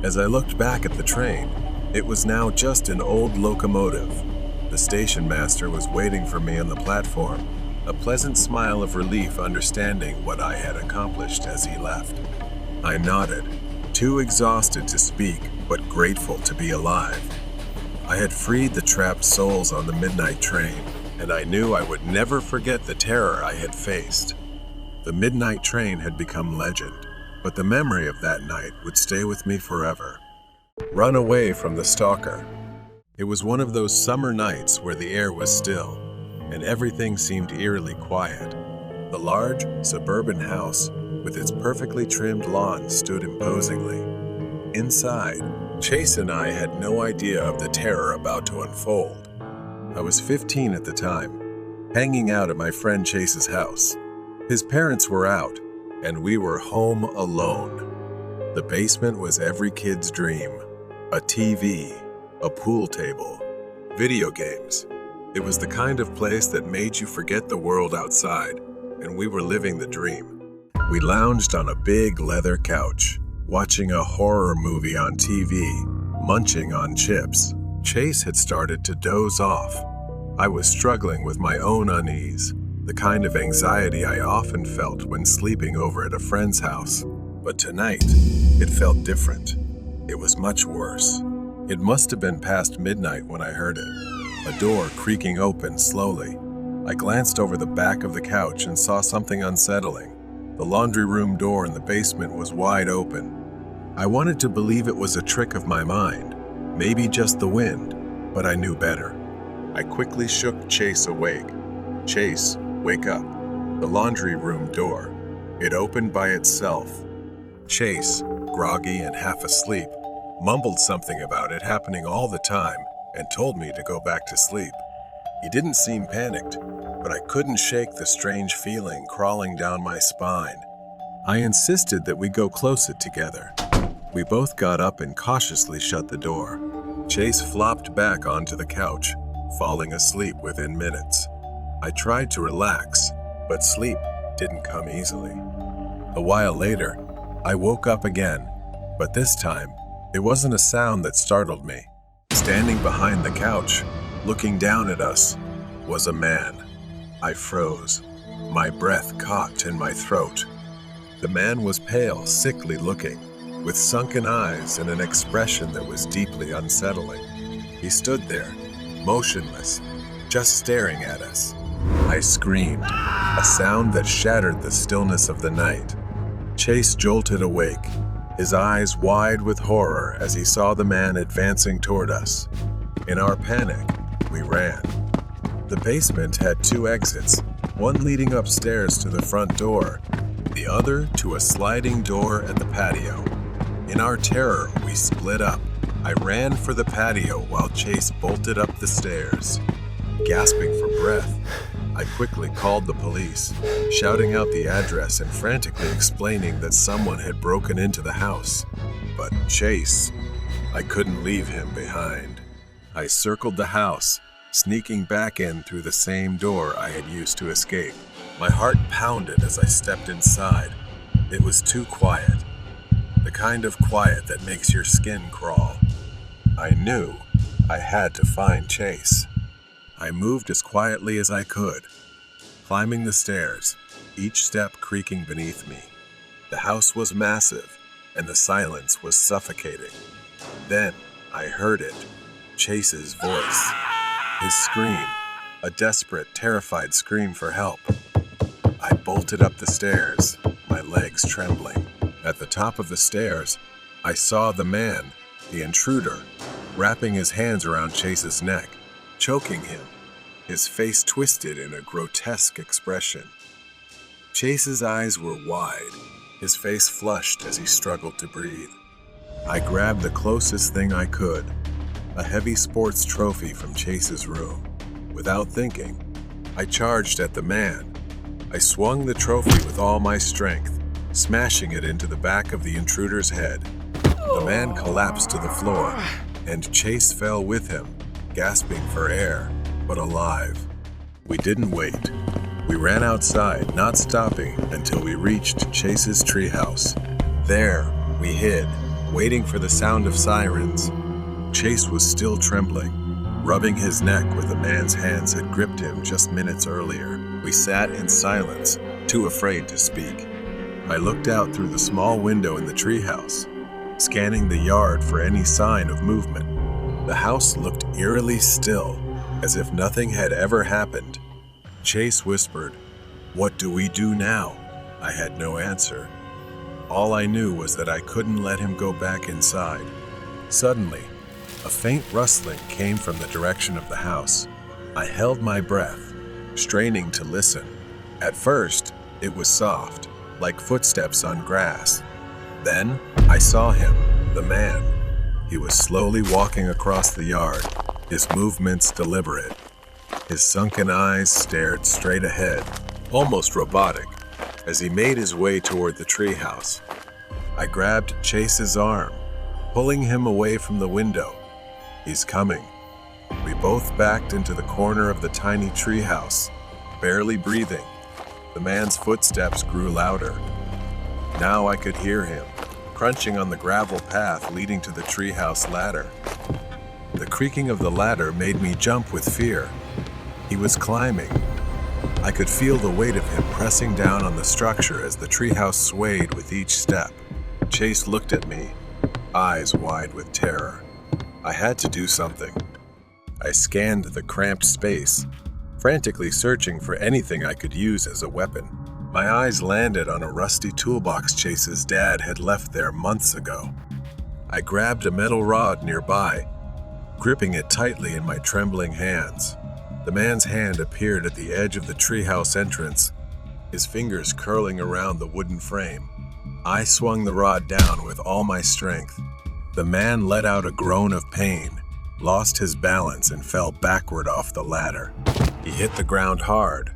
As I looked back at the train, it was now just an old locomotive. The station master was waiting for me on the platform, a pleasant smile of relief understanding what I had accomplished as he left. I nodded, too exhausted to speak, but grateful to be alive. I had freed the trapped souls on the midnight train, and I knew I would never forget the terror I had faced. The midnight train had become legend, but the memory of that night would stay with me forever. Run away from the stalker. It was one of those summer nights where the air was still, and everything seemed eerily quiet. The large, suburban house, with its perfectly trimmed lawn, stood imposingly. Inside, Chase and I had no idea of the terror about to unfold. I was 15 at the time, hanging out at my friend Chase's house. His parents were out, and we were home alone. The basement was every kid's dream. A TV, a pool table, video games. It was the kind of place that made you forget the world outside, and we were living the dream. We lounged on a big leather couch, watching a horror movie on TV, munching on chips. Chase had started to doze off. I was struggling with my own unease, the kind of anxiety I often felt when sleeping over at a friend's house. But tonight, it felt different. It was much worse. It must have been past midnight when I heard it. A door creaking open slowly. I glanced over the back of the couch and saw something unsettling. The laundry room door in the basement was wide open. I wanted to believe it was a trick of my mind, maybe just the wind, but I knew better. I quickly shook Chase awake. Chase, wake up. The laundry room door. It opened by itself. Chase, groggy and half asleep, mumbled something about it happening all the time and told me to go back to sleep. He didn't seem panicked, but I couldn't shake the strange feeling crawling down my spine. I insisted that we go close it together. We both got up and cautiously shut the door. Chase flopped back onto the couch, falling asleep within minutes. I tried to relax, but sleep didn't come easily. A while later, I woke up again, but this time, it wasn't a sound that startled me. Standing behind the couch, looking down at us, was a man. I froze. My breath caught in my throat. The man was pale, sickly looking, with sunken eyes and an expression that was deeply unsettling. He stood there, motionless, just staring at us. I screamed, a sound that shattered the stillness of the night. Chase jolted awake, his eyes wide with horror as he saw the man advancing toward us. In our panic, we ran. The basement had two exits, one leading upstairs to the front door, the other to a sliding door at the patio. In our terror, we split up. I ran for the patio while Chase bolted up the stairs. Gasping for breath, I quickly called the police, shouting out the address and frantically explaining that someone had broken into the house. But Chase, I couldn't leave him behind. I circled the house, sneaking back in through the same door I had used to escape. My heart pounded as I stepped inside. It was too quiet. The kind of quiet that makes your skin crawl. I knew I had to find Chase. I moved as quietly as I could, climbing the stairs, each step creaking beneath me. The house was massive, and the silence was suffocating. Then I heard it, Chase's voice. His scream, a desperate, terrified scream for help. I bolted up the stairs, my legs trembling. At the top of the stairs, I saw the man, the intruder, wrapping his hands around Chase's neck, choking him, his face twisted in a grotesque expression. Chase's eyes were wide, his face flushed as he struggled to breathe. I grabbed the closest thing I could, a heavy sports trophy from Chase's room. Without thinking, I charged at the man. I swung the trophy with all my strength, smashing it into the back of the intruder's head. The man collapsed to the floor, and Chase fell with him, gasping for air, but alive. We didn't wait. We ran outside, not stopping until we reached Chase's treehouse. There, we hid, waiting for the sound of sirens. Chase was still trembling, rubbing his neck where the man's hands had gripped him just minutes earlier. We sat in silence, too afraid to speak. I looked out through the small window in the treehouse, scanning the yard for any sign of movement. The house looked eerily still, as if nothing had ever happened. Chase whispered, "What do we do now?" I had no answer. All I knew was that I couldn't let him go back inside. Suddenly, a faint rustling came from the direction of the house. I held my breath, straining to listen. At first, it was soft, like footsteps on grass. Then, I saw him, the man. He was slowly walking across the yard, his movements deliberate. His sunken eyes stared straight ahead, almost robotic, as he made his way toward the treehouse. I grabbed Chase's arm, pulling him away from the window. "He's coming." We both backed into the corner of the tiny treehouse, barely breathing. The man's footsteps grew louder. Now I could hear him, crunching on the gravel path leading to the treehouse ladder. The creaking of the ladder made me jump with fear. He was climbing. I could feel the weight of him pressing down on the structure as the treehouse swayed with each step. Chase looked at me, eyes wide with terror. I had to do something. I scanned the cramped space, frantically searching for anything I could use as a weapon. My eyes landed on a rusty toolbox Chase's dad had left there months ago. I grabbed a metal rod nearby, gripping it tightly in my trembling hands. The man's hand appeared at the edge of the treehouse entrance, his fingers curling around the wooden frame. I swung the rod down with all my strength. The man let out a groan of pain, lost his balance, and fell backward off the ladder. He hit the ground hard.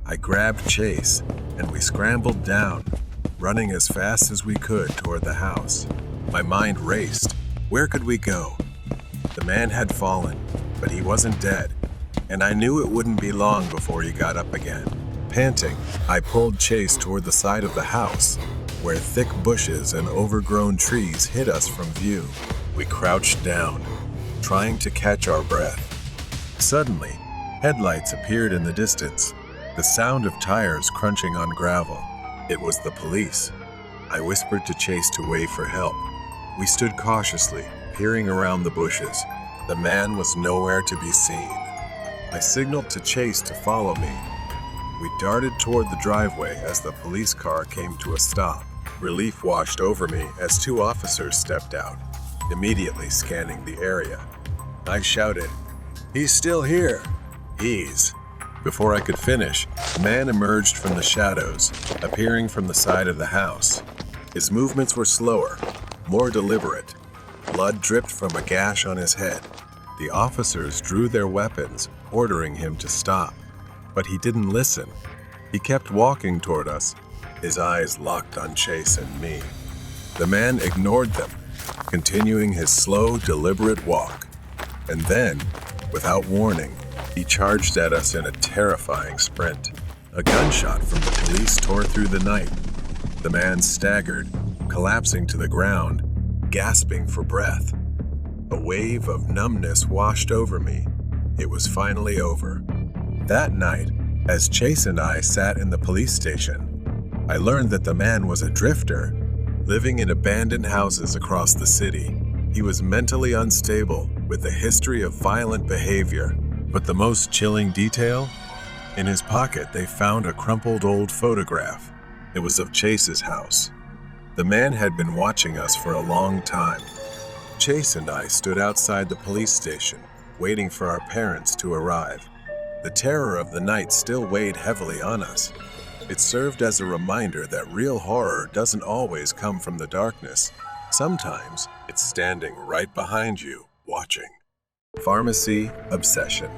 I grabbed Chase, and we scrambled down, running as fast as we could toward the house. My mind raced. Where could we go? The man had fallen, but he wasn't dead, and I knew it wouldn't be long before he got up again. Panting, I pulled Chase toward the side of the house, where thick bushes and overgrown trees hid us from view. We crouched down, trying to catch our breath. Suddenly, headlights appeared in the distance, the sound of tires crunching on gravel. It was the police. I whispered to Chase to wave for help. We stood cautiously, peering around the bushes. The man was nowhere to be seen. I signaled to Chase to follow me. We darted toward the driveway as the police car came to a stop. Relief washed over me as two officers stepped out, immediately scanning the area. I shouted, "He's still here!" "He's..." Before I could finish, the man emerged from the shadows, appearing from the side of the house. His movements were slower, more deliberate. Blood dripped from a gash on his head. The officers drew their weapons, ordering him to stop. But he didn't listen. He kept walking toward us, his eyes locked on Chase and me. The man ignored them, continuing his slow, deliberate walk. And then, without warning, he charged at us in a terrifying sprint. A gunshot from the police tore through the night. The man staggered, collapsing to the ground, gasping for breath. A wave of numbness washed over me. It was finally over. That night, as Chase and I sat in the police station, I learned that the man was a drifter, living in abandoned houses across the city. He was mentally unstable, with a history of violent behavior. But the most chilling detail? In his pocket, they found a crumpled old photograph. It was of Chase's house. The man had been watching us for a long time. Chase and I stood outside the police station, waiting for our parents to arrive. The terror of the night still weighed heavily on us. It served as a reminder that real horror doesn't always come from the darkness. Sometimes it's standing right behind you, watching. Pharmacy obsession.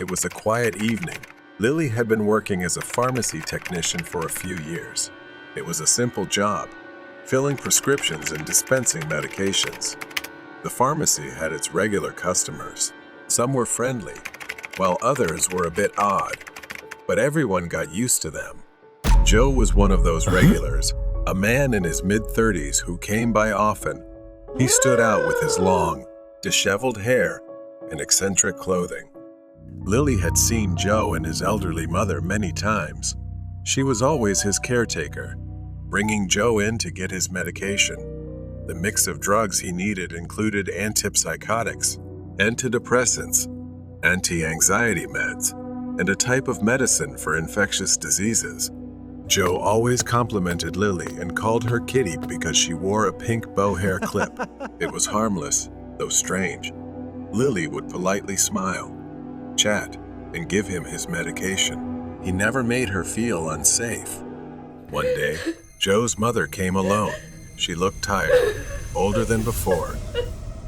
It was a quiet evening. Lily had been working as a pharmacy technician for a few years. It was a simple job, filling prescriptions and dispensing medications. The pharmacy had its regular customers. Some were friendly, while others were a bit odd, but everyone got used to them. Joe was one of those regulars, a man in his mid-30s who came by often. He stood out with his long, disheveled hair and eccentric clothing. Lily had seen Joe and his elderly mother many times. She was always his caretaker, bringing Joe in to get his medication. The mix of drugs he needed included antipsychotics, antidepressants, anti-anxiety meds, and a type of medicine for infectious diseases. Joe always complimented Lily and called her Kitty because she wore a pink bow hair clip. It was harmless, though strange. Lily would politely smile, chat, and give him his medication. He never made her feel unsafe. One day, Joe's mother came alone. She looked tired, older than before.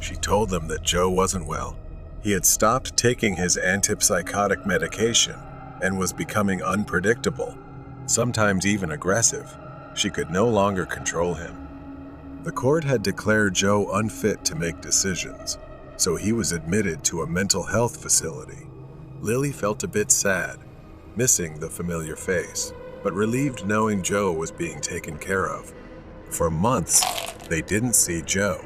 She told them that Joe wasn't well. He had stopped taking his antipsychotic medication and was becoming unpredictable, sometimes even aggressive. She could no longer control him. The court had declared Joe unfit to make decisions, so he was admitted to a mental health facility. Lily felt a bit sad, missing the familiar face, but relieved knowing Joe was being taken care of. For months, they didn't see Joe.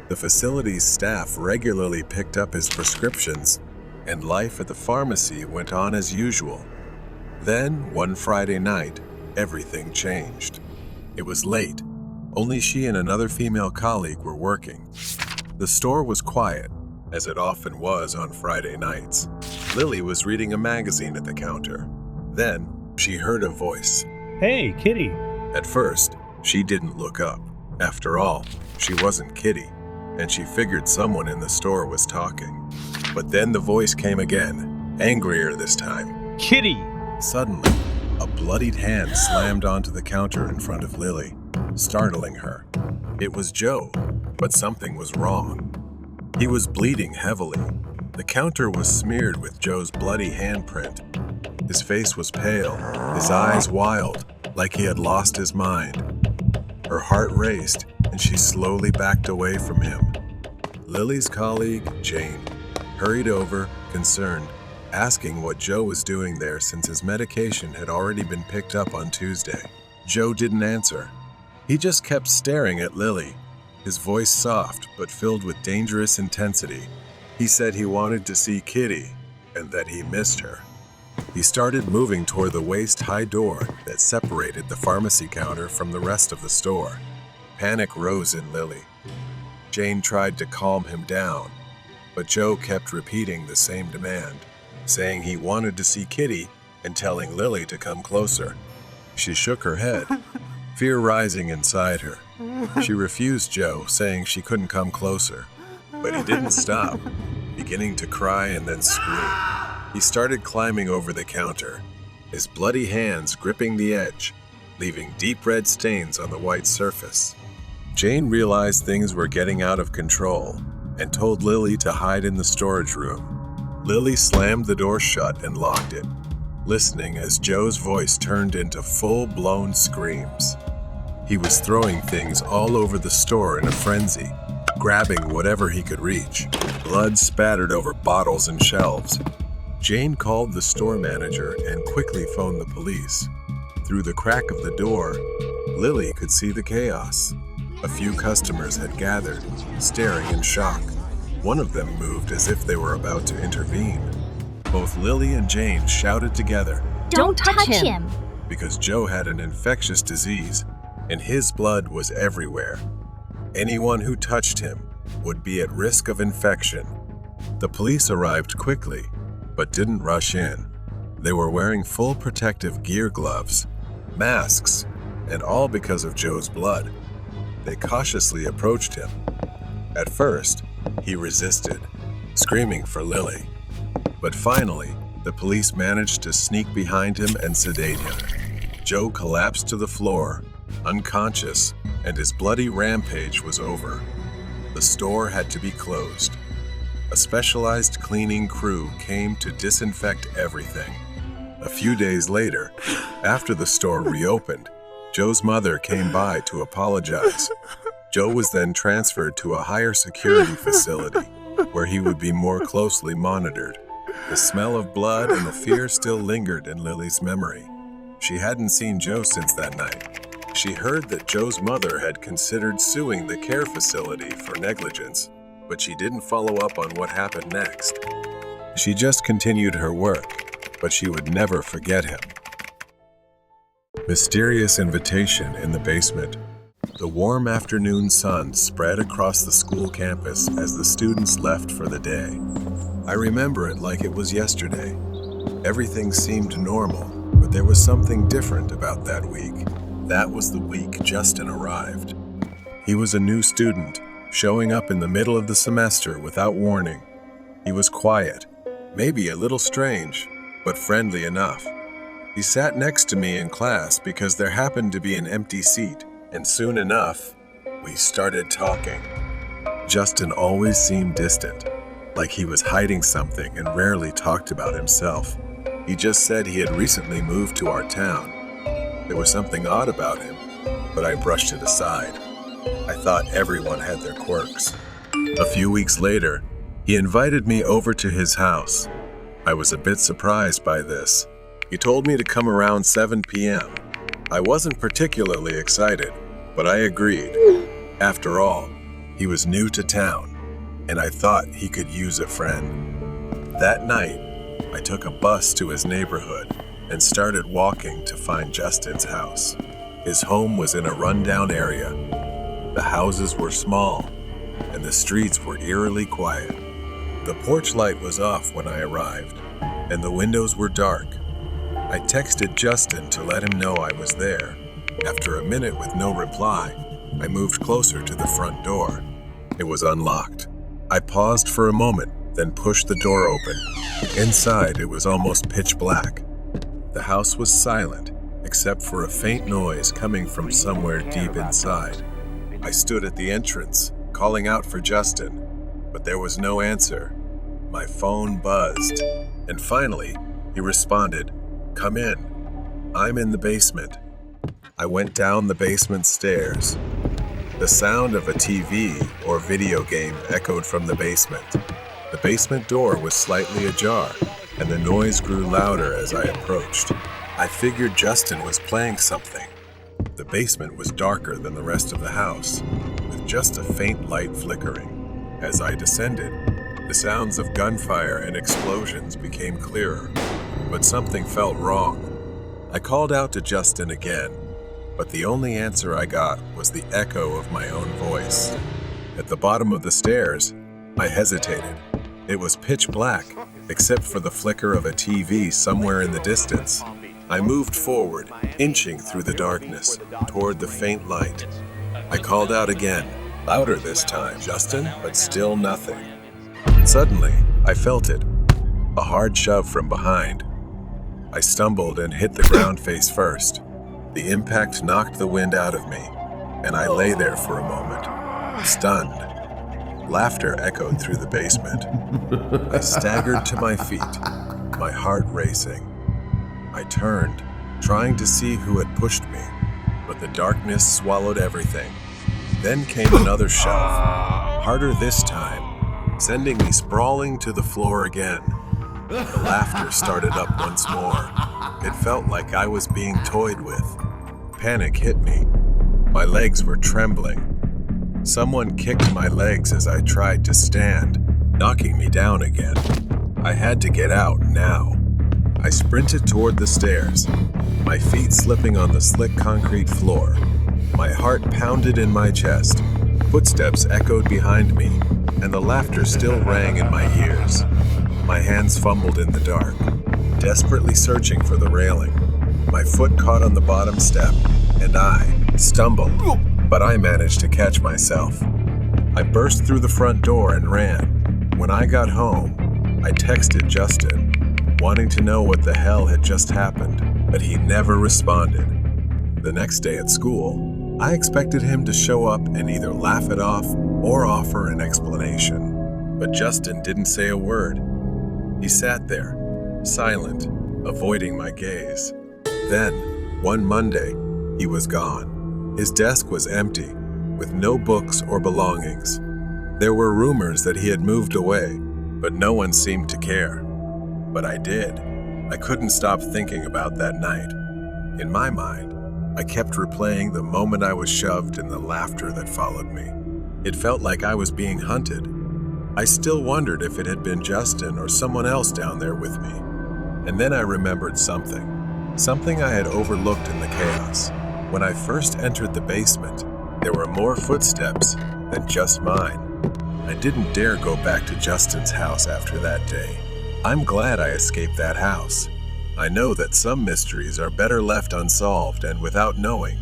The facility's staff regularly picked up his prescriptions, and life at the pharmacy went on as usual. Then, one Friday night, everything changed. It was late. Only she and another female colleague were working. The store was quiet, as it often was on Friday nights. Lily was reading a magazine at the counter. Then, she heard a voice. Hey, Kitty. At first, she didn't look up. After all, she wasn't Kitty, and she figured someone in the store was talking. But then the voice came again, angrier this time. Kitty! Suddenly, a bloodied hand slammed onto the counter in front of Lily, startling her. It was Joe, but something was wrong. He was bleeding heavily. The counter was smeared with Joe's bloody handprint. His face was pale, his eyes wild, like he had lost his mind. Her heart raced, and she slowly backed away from him. Lily's colleague, Jane, hurried over, concerned, asking what Joe was doing there since his medication had already been picked up on Tuesday. Joe didn't answer. He just kept staring at Lily, his voice soft but filled with dangerous intensity. He said he wanted to see Kitty and that he missed her. He started moving toward the waist-high door that separated the pharmacy counter from the rest of the store. Panic rose in Lily. Jane tried to calm him down, but Joe kept repeating the same demand, saying he wanted to see Kitty and telling Lily to come closer. She shook her head, fear rising inside her. She refused Joe, saying she couldn't come closer, but he didn't stop, beginning to cry and then scream. He started climbing over the counter, his bloody hands gripping the edge, leaving deep red stains on the white surface. Jane realized things were getting out of control and told Lily to hide in the storage room. Lily slammed the door shut and locked it. listening as Joe's voice turned into full-blown screams. He was throwing things all over the store in a frenzy, grabbing whatever he could reach. Blood spattered over bottles and shelves. Jane called the store manager and quickly phoned the police. Through the crack of the door, Lily could see the chaos. A few customers had gathered, staring in shock. One of them moved as if they were about to intervene. Both Lily and Jane shouted together, Don't touch him! because Joe had an infectious disease, and his blood was everywhere. Anyone who touched him would be at risk of infection. The police arrived quickly, but didn't rush in. They were wearing full protective gear, gloves, masks, and all because of Joe's blood. They cautiously approached him. At first, he resisted, screaming for Lily. But finally, the police managed to sneak behind him and sedate him. Joe collapsed to the floor, unconscious, and his bloody rampage was over. The store had to be closed. A specialized cleaning crew came to disinfect everything. A few days later, after the store reopened, Joe's mother came by to apologize. Joe was then transferred to a higher security facility where he would be more closely monitored. The smell of blood and the fear still lingered in Lily's memory. She hadn't seen Joe since that night. She heard that Joe's mother had considered suing the care facility for negligence, but she didn't follow up on what happened next. She just continued her work, but she would never forget him. Mysterious invitation in the basement. The warm afternoon sun spread across the school campus as the students left for the day. I remember it like it was yesterday. Everything seemed normal, but there was something different about that week. That was the week Justin arrived. He was a new student, showing up in the middle of the semester without warning. He was quiet, maybe a little strange, but friendly enough. He sat next to me in class because there happened to be an empty seat, and soon enough, we started talking. Justin always seemed distant, like he was hiding something and rarely talked about himself. He just said he had recently moved to our town. There was something odd about him, but I brushed it aside. I thought everyone had their quirks. A few weeks later, he invited me over to his house. I was a bit surprised by this. He told me to come around 7 p.m. I wasn't particularly excited, but I agreed. After all, he was new to town, and I thought he could use a friend. That night, I took a bus to his neighborhood and started walking to find Justin's house. His home was in a rundown area. The houses were small, and the streets were eerily quiet. The porch light was off when I arrived, and the windows were dark. I texted Justin to let him know I was there. After a minute with no reply, I moved closer to the front door. It was unlocked. I paused for a moment, then pushed the door open. Inside, it was almost pitch black. The house was silent, except for a faint noise coming from somewhere deep inside. I stood at the entrance, calling out for Justin, but there was no answer. My phone buzzed, and finally, he responded, "Come in. I'm in the basement." I went down the basement stairs. The sound of a TV or video game echoed from the basement. The basement door was slightly ajar, and the noise grew louder as I approached. I figured Justin was playing something. The basement was darker than the rest of the house, with just a faint light flickering. As I descended, the sounds of gunfire and explosions became clearer, but something felt wrong. I called out to Justin again, but the only answer I got was the echo of my own voice. At the bottom of the stairs, I hesitated. It was pitch black, except for the flicker of a TV somewhere in the distance. I moved forward, inching through the darkness, toward the faint light. I called out again, louder this time, "Justin," but still nothing. Suddenly, I felt it, a hard shove from behind. I stumbled and hit the ground face first. The impact knocked the wind out of me, and I lay there for a moment, stunned. Laughter echoed through the basement. I staggered to my feet, my heart racing. I turned, trying to see who had pushed me, but the darkness swallowed everything. Then came another shove, harder this time, sending me sprawling to the floor again. The laughter started up once more. It felt like I was being toyed with. Panic hit me. My legs were trembling. Someone kicked my legs as I tried to stand, knocking me down again. I had to get out now. I sprinted toward the stairs, my feet slipping on the slick concrete floor. My heart pounded in my chest. Footsteps echoed behind me, and the laughter still rang in my ears. My hands fumbled in the dark, desperately searching for the railing. My foot caught on the bottom step, and I stumbled, but I managed to catch myself. I burst through the front door and ran. When I got home, I texted Justin, wanting to know what the hell had just happened, but he never responded. The next day at school, I expected him to show up and either laugh it off or offer an explanation. But Justin didn't say a word. He sat there, silent, avoiding my gaze. Then, one Monday, he was gone. His desk was empty, with no books or belongings. There were rumors that he had moved away, but no one seemed to care. But I did. I couldn't stop thinking about that night. In my mind, I kept replaying the moment I was shoved and the laughter that followed me. It felt like I was being hunted. I still wondered if it had been Justin or someone else down there with me. And then I remembered something I had overlooked in the chaos. When I first entered the basement, there were more footsteps than just mine. I didn't dare go back to Justin's house after that day. I'm glad I escaped that house. I know that some mysteries are better left unsolved and without knowing,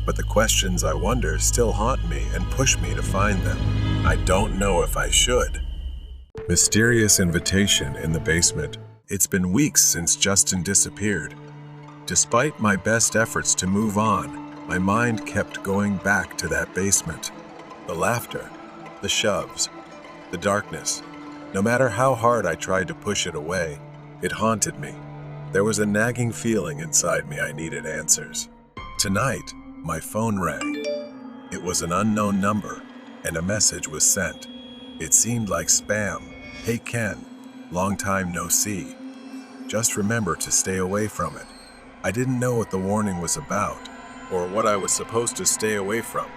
but the questions I wonder still haunt me and push me to find them. I don't know if I should. Mysterious invitation in the basement. It's been weeks since Justin disappeared. Despite my best efforts to move on, my mind kept going back to that basement. The laughter, the shoves, the darkness. No matter how hard I tried to push it away, it haunted me. There was a nagging feeling inside me I needed answers. Tonight, my phone rang. It was an unknown number, and a message was sent. It seemed like spam. Hey Ken, long time no see. Just remember to stay away from it. I didn't know what the warning was about, or what I was supposed to stay away from.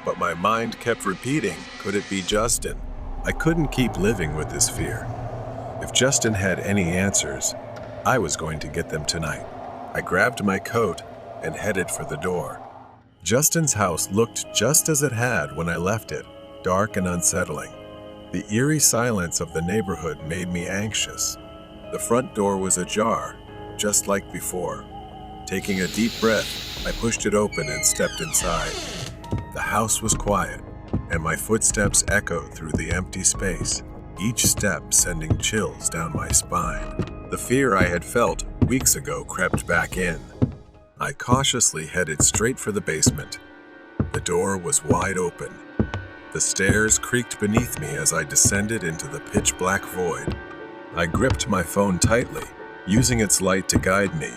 But my mind kept repeating, could it be Justin? I couldn't keep living with this fear. If Justin had any answers, I was going to get them tonight. I grabbed my coat and headed for the door. Justin's house looked just as it had when I left it, dark and unsettling. The eerie silence of the neighborhood made me anxious. The front door was ajar, just like before. Taking a deep breath, I pushed it open and stepped inside. The house was quiet, and my footsteps echoed through the empty space, each step sending chills down my spine. The fear I had felt weeks ago crept back in. I cautiously headed straight for the basement. The door was wide open. The stairs creaked beneath me as I descended into the pitch-black void. I gripped my phone tightly, using its light to guide me,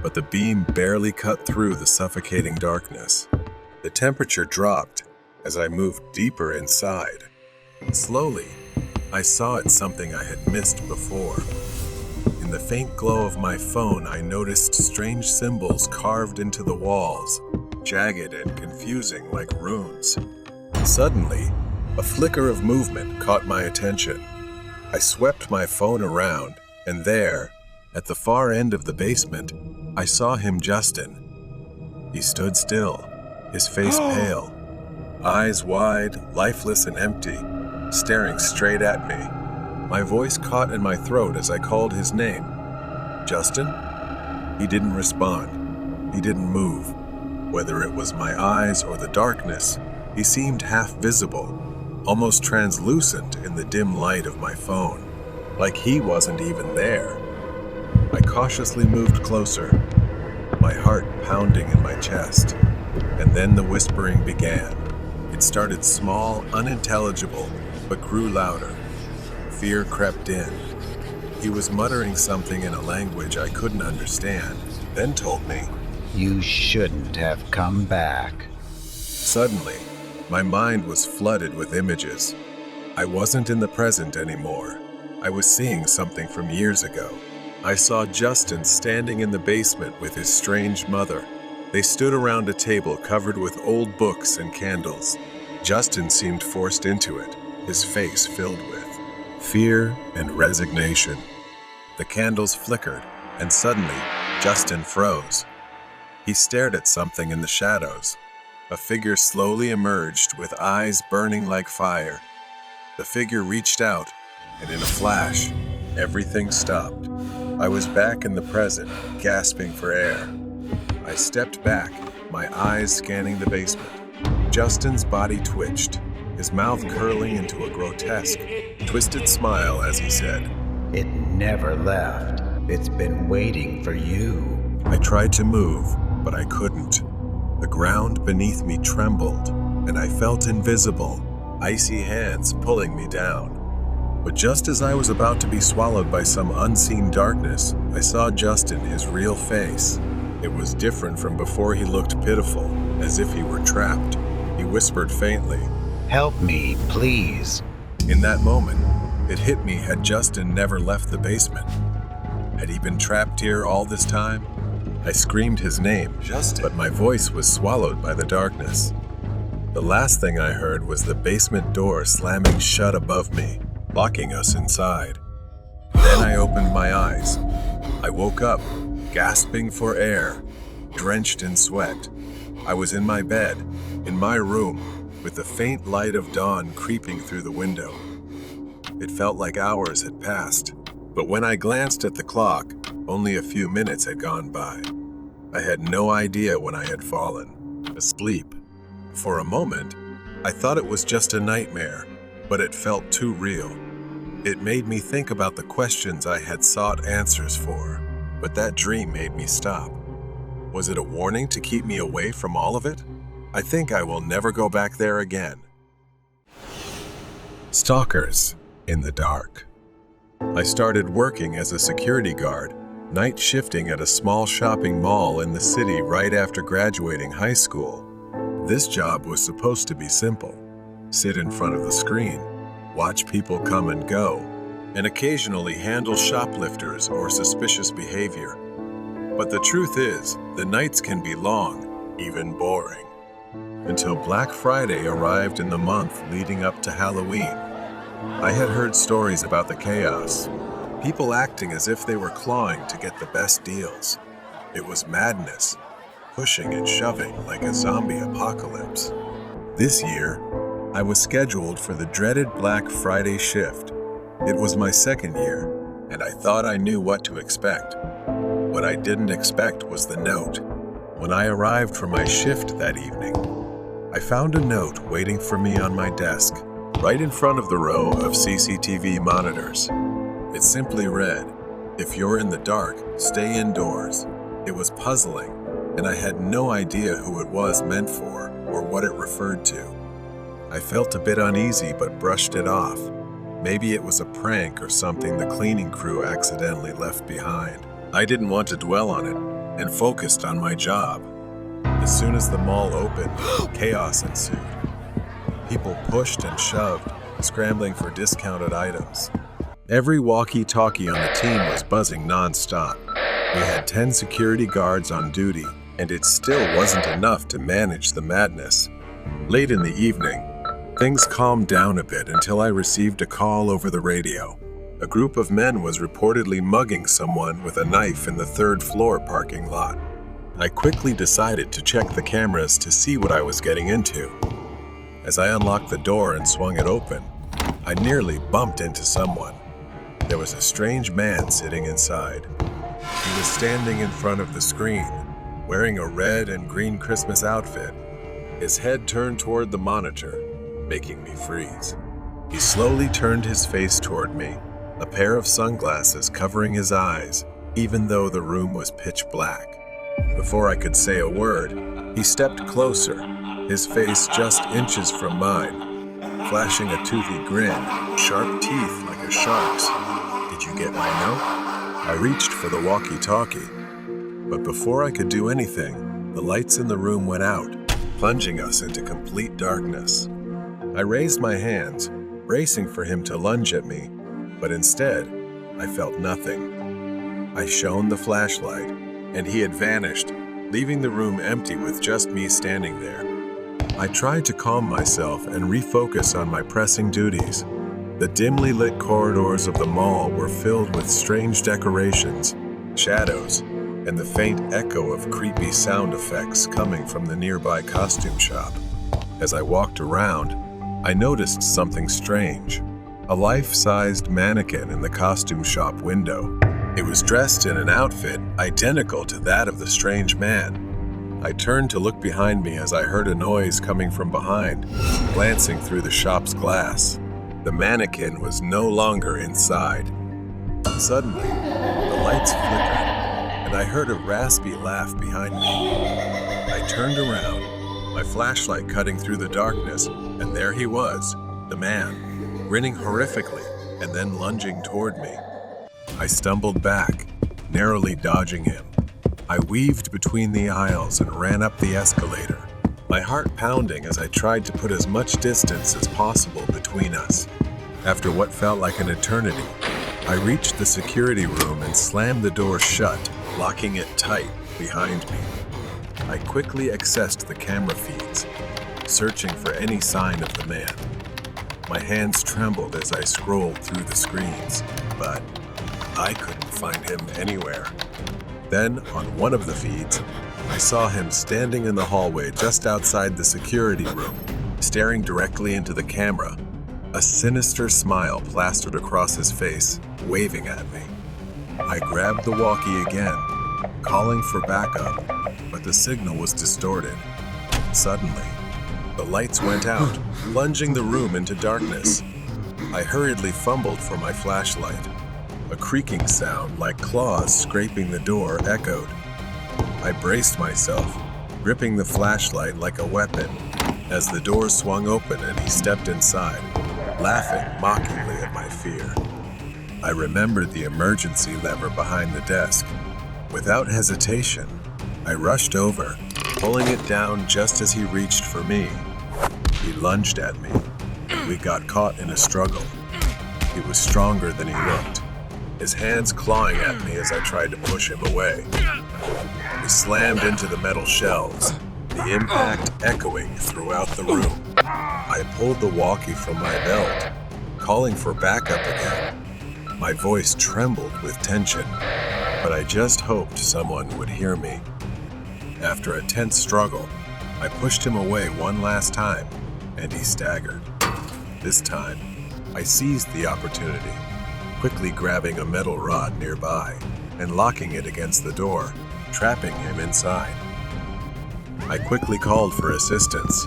but the beam barely cut through the suffocating darkness. The temperature dropped as I moved deeper inside. Slowly, I saw it something I had missed before. In the faint glow of my phone, I noticed strange symbols carved into the walls, jagged and confusing like runes. Suddenly, a flicker of movement caught my attention. I swept my phone around, and there, at the far end of the basement, I saw him, Justin. He stood still, his face pale, eyes wide, lifeless and empty, staring straight at me. My voice caught in my throat as I called his name. Justin? He didn't respond. He didn't move. Whether it was my eyes or the darkness, he seemed half visible, almost translucent in the dim light of my phone, like he wasn't even there. I cautiously moved closer, my heart pounding in my chest, and then the whispering began. It started small, unintelligible, but grew louder. Fear crept in. He was muttering something in a language I couldn't understand, then told me, You shouldn't have come back. Suddenly, my mind was flooded with images. I wasn't in the present anymore. I was seeing something from years ago. I saw Justin standing in the basement with his strange mother. They stood around a table covered with old books and candles. Justin seemed forced into it, his face filled with fear and resignation. The candles flickered, and suddenly, Justin froze. He stared at something in the shadows. A figure slowly emerged with eyes burning like fire. The figure reached out, and in a flash, everything stopped. I was back in the present, gasping for air. I stepped back, my eyes scanning the basement. Justin's body twitched, his mouth curling into a grotesque, twisted smile as he said, It never left. It's been waiting for you. I tried to move, but I couldn't. The ground beneath me trembled, and I felt invisible, icy hands pulling me down. But just as I was about to be swallowed by some unseen darkness, I saw Justin, his real face. It was different from before. He looked pitiful, as if he were trapped. He whispered faintly, Help me, please. In that moment, it hit me, had Justin never left the basement? Had he been trapped here all this time? I screamed his name, Justin, but my voice was swallowed by the darkness. The last thing I heard was the basement door slamming shut above me, locking us inside. Then I opened my eyes. I woke up, gasping for air, drenched in sweat. I was in my bed, in my room, with the faint light of dawn creeping through the window. It felt like hours had passed, but when I glanced at the clock, only a few minutes had gone by. I had no idea when I had fallen, asleep. For a moment, I thought it was just a nightmare, but it felt too real. It made me think about the questions I had sought answers for, but that dream made me stop. Was it a warning to keep me away from all of it? I think I will never go back there again. Stalkers in the dark. I started working as a security guard, night shifting at a small shopping mall in the city right after graduating high school. This job was supposed to be simple. Sit in front of the screen, watch people come and go, and occasionally handle shoplifters or suspicious behavior. But the truth is, the nights can be long, even boring. Until Black Friday arrived in the month leading up to Halloween. I had heard stories about the chaos, people acting as if they were clawing to get the best deals. It was madness, pushing and shoving like a zombie apocalypse. This year, I was scheduled for the dreaded Black Friday shift. It was my second year, and I thought I knew what to expect. What I didn't expect was the note. When I arrived for my shift that evening, I found a note waiting for me on my desk, right in front of the row of CCTV monitors. It simply read, "If you're in the dark, stay indoors." It was puzzling, and I had no idea who it was meant for or what it referred to. I felt a bit uneasy but brushed it off. Maybe it was a prank or something the cleaning crew accidentally left behind. I didn't want to dwell on it and focused on my job. As soon as the mall opened, chaos ensued. People pushed and shoved, scrambling for discounted items. Every walkie-talkie on the team was buzzing non-stop. We had 10 security guards on duty, and it still wasn't enough to manage the madness. Late in the evening, things calmed down a bit until I received a call over the radio. A group of men was reportedly mugging someone with a knife in the third-floor parking lot. I quickly decided to check the cameras to see what I was getting into. As I unlocked the door and swung it open, I nearly bumped into someone. There was a strange man sitting inside. He was standing in front of the screen, wearing a red and green Christmas outfit. His head turned toward the monitor, making me freeze. He slowly turned his face toward me, a pair of sunglasses covering his eyes, even though the room was pitch black. Before I could say a word, he stepped closer, his face just inches from mine, flashing a toothy grin, sharp teeth like a shark's. "Did you get my note? I reached for the walkie-talkie, but before I could do anything, the lights in the room went out, plunging us into complete darkness. I raised my hands, bracing for him to lunge at me, but instead, I felt nothing. I shone the flashlight, and he had vanished, leaving the room empty with just me standing there. I tried to calm myself and refocus on my pressing duties. The dimly lit corridors of the mall were filled with strange decorations, shadows, and the faint echo of creepy sound effects coming from the nearby costume shop. As I walked around, I noticed something strange. A life-sized mannequin in the costume shop window. It was dressed in an outfit identical to that of the strange man. I turned to look behind me as I heard a noise coming from behind, glancing through the shop's glass. The mannequin was no longer inside. Suddenly, the lights flickered, and I heard a raspy laugh behind me. I turned around, my flashlight cutting through the darkness, and there he was, the man, grinning horrifically and then lunging toward me. I stumbled back, narrowly dodging him. I weaved between the aisles and ran up the escalator, my heart pounding as I tried to put as much distance as possible between us. After what felt like an eternity, I reached the security room and slammed the door shut, locking it tight behind me. I quickly accessed the camera feeds, searching for any sign of the man. My hands trembled as I scrolled through the screens, but I couldn't find him anywhere. Then, on one of the feeds, I saw him standing in the hallway just outside the security room, staring directly into the camera. A sinister smile plastered across his face, waving at me. I grabbed the walkie again, calling for backup, but the signal was distorted. Suddenly, the lights went out, plunging the room into darkness. I hurriedly fumbled for my flashlight. A creaking sound like claws scraping the door echoed. I braced myself, gripping the flashlight like a weapon, as the door swung open and he stepped inside, laughing mockingly at my fear. I remembered the emergency lever behind the desk. Without hesitation, I rushed over, pulling it down just as he reached for me. He lunged at me, and we got caught in a struggle. He was stronger than he looked, his hands clawing at me as I tried to push him away. We slammed into the metal shelves, the impact echoing throughout the room. I pulled the walkie from my belt, calling for backup again. My voice trembled with tension, but I just hoped someone would hear me. After a tense struggle, I pushed him away one last time, and he staggered. This time, I seized the opportunity, quickly grabbing a metal rod nearby and locking it against the door, trapping him inside. I quickly called for assistance.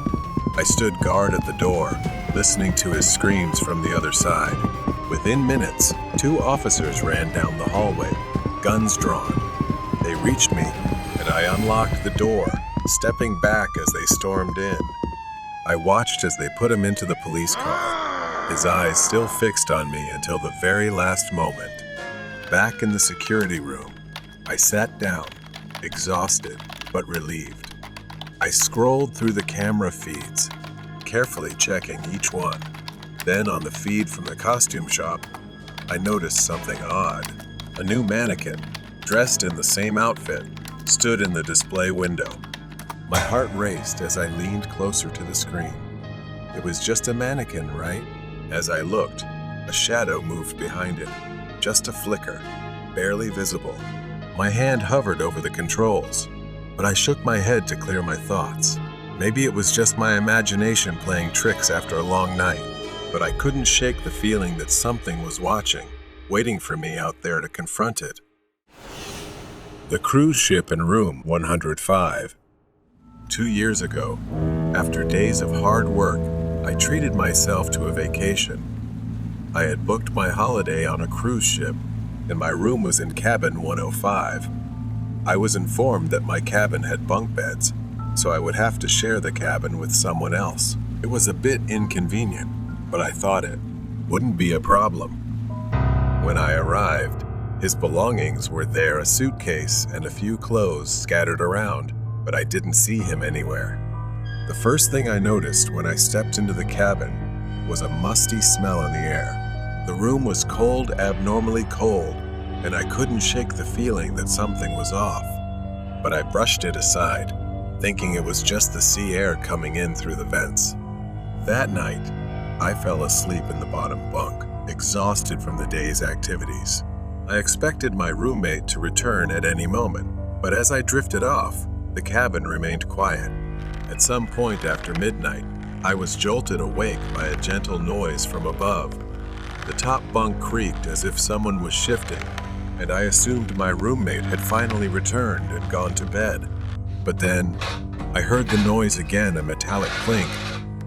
I stood guard at the door, listening to his screams from the other side. Within minutes, 2 officers ran down the hallway, guns drawn. They reached me, and I unlocked the door, stepping back as they stormed in. I watched as they put him into the police car, his eyes still fixed on me until the very last moment. Back in the security room, I sat down, exhausted but relieved. I scrolled through the camera feeds, carefully checking each one. Then on the feed from the costume shop, I noticed something odd. A new mannequin, dressed in the same outfit, stood in the display window. My heart raced as I leaned closer to the screen. It was just a mannequin, right? As I looked, a shadow moved behind it, just a flicker, barely visible. My hand hovered over the controls, but I shook my head to clear my thoughts. Maybe it was just my imagination playing tricks after a long night, but I couldn't shake the feeling that something was watching, waiting for me out there to confront it. The cruise ship in room 105. 2 years ago, after days of hard work, I treated myself to a vacation. I had booked my holiday on a cruise ship, and my room was in cabin 105. I was informed that my cabin had bunk beds, so I would have to share the cabin with someone else. It was a bit inconvenient, but I thought it wouldn't be a problem. When I arrived, his belongings were there, a suitcase and a few clothes scattered around, but I didn't see him anywhere. The first thing I noticed when I stepped into the cabin was a musty smell in the air. The room was cold, abnormally cold, and I couldn't shake the feeling that something was off. But I brushed it aside, thinking it was just the sea air coming in through the vents. That night, I fell asleep in the bottom bunk, exhausted from the day's activities. I expected my roommate to return at any moment, but as I drifted off, the cabin remained quiet. At some point after midnight, I was jolted awake by a gentle noise from above. The top bunk creaked as if someone was shifting, and I assumed my roommate had finally returned and gone to bed. But then, I heard the noise again, a metallic clink.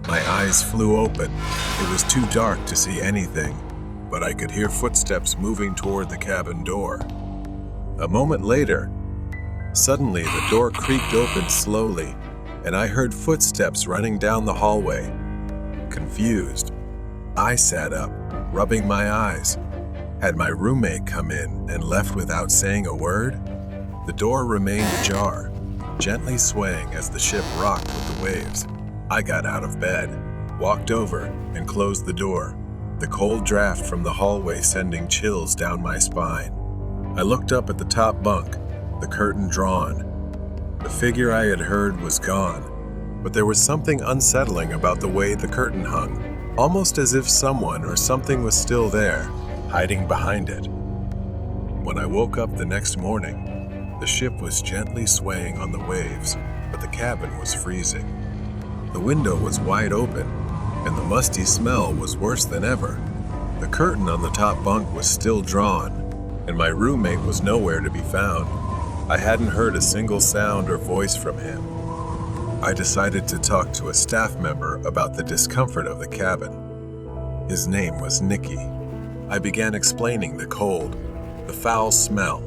My eyes flew open. It was too dark to see anything, but I could hear footsteps moving toward the cabin door. A moment later, suddenly the door creaked open slowly, and I heard footsteps running down the hallway. Confused, I sat up, rubbing my eyes. Had my roommate come in and left without saying a word? The door remained ajar, gently swaying as the ship rocked with the waves. I got out of bed, walked over, and closed the door, the cold draft from the hallway sending chills down my spine. I looked up at the top bunk, the curtain drawn. The figure I had heard was gone, but there was something unsettling about the way the curtain hung, almost as if someone or something was still there, hiding behind it. When I woke up the next morning, the ship was gently swaying on the waves, but the cabin was freezing. The window was wide open, and the musty smell was worse than ever. The curtain on the top bunk was still drawn, and my roommate was nowhere to be found. I hadn't heard a single sound or voice from him. I decided to talk to a staff member about the discomfort of the cabin. His name was Nicky. I began explaining the cold, the foul smell,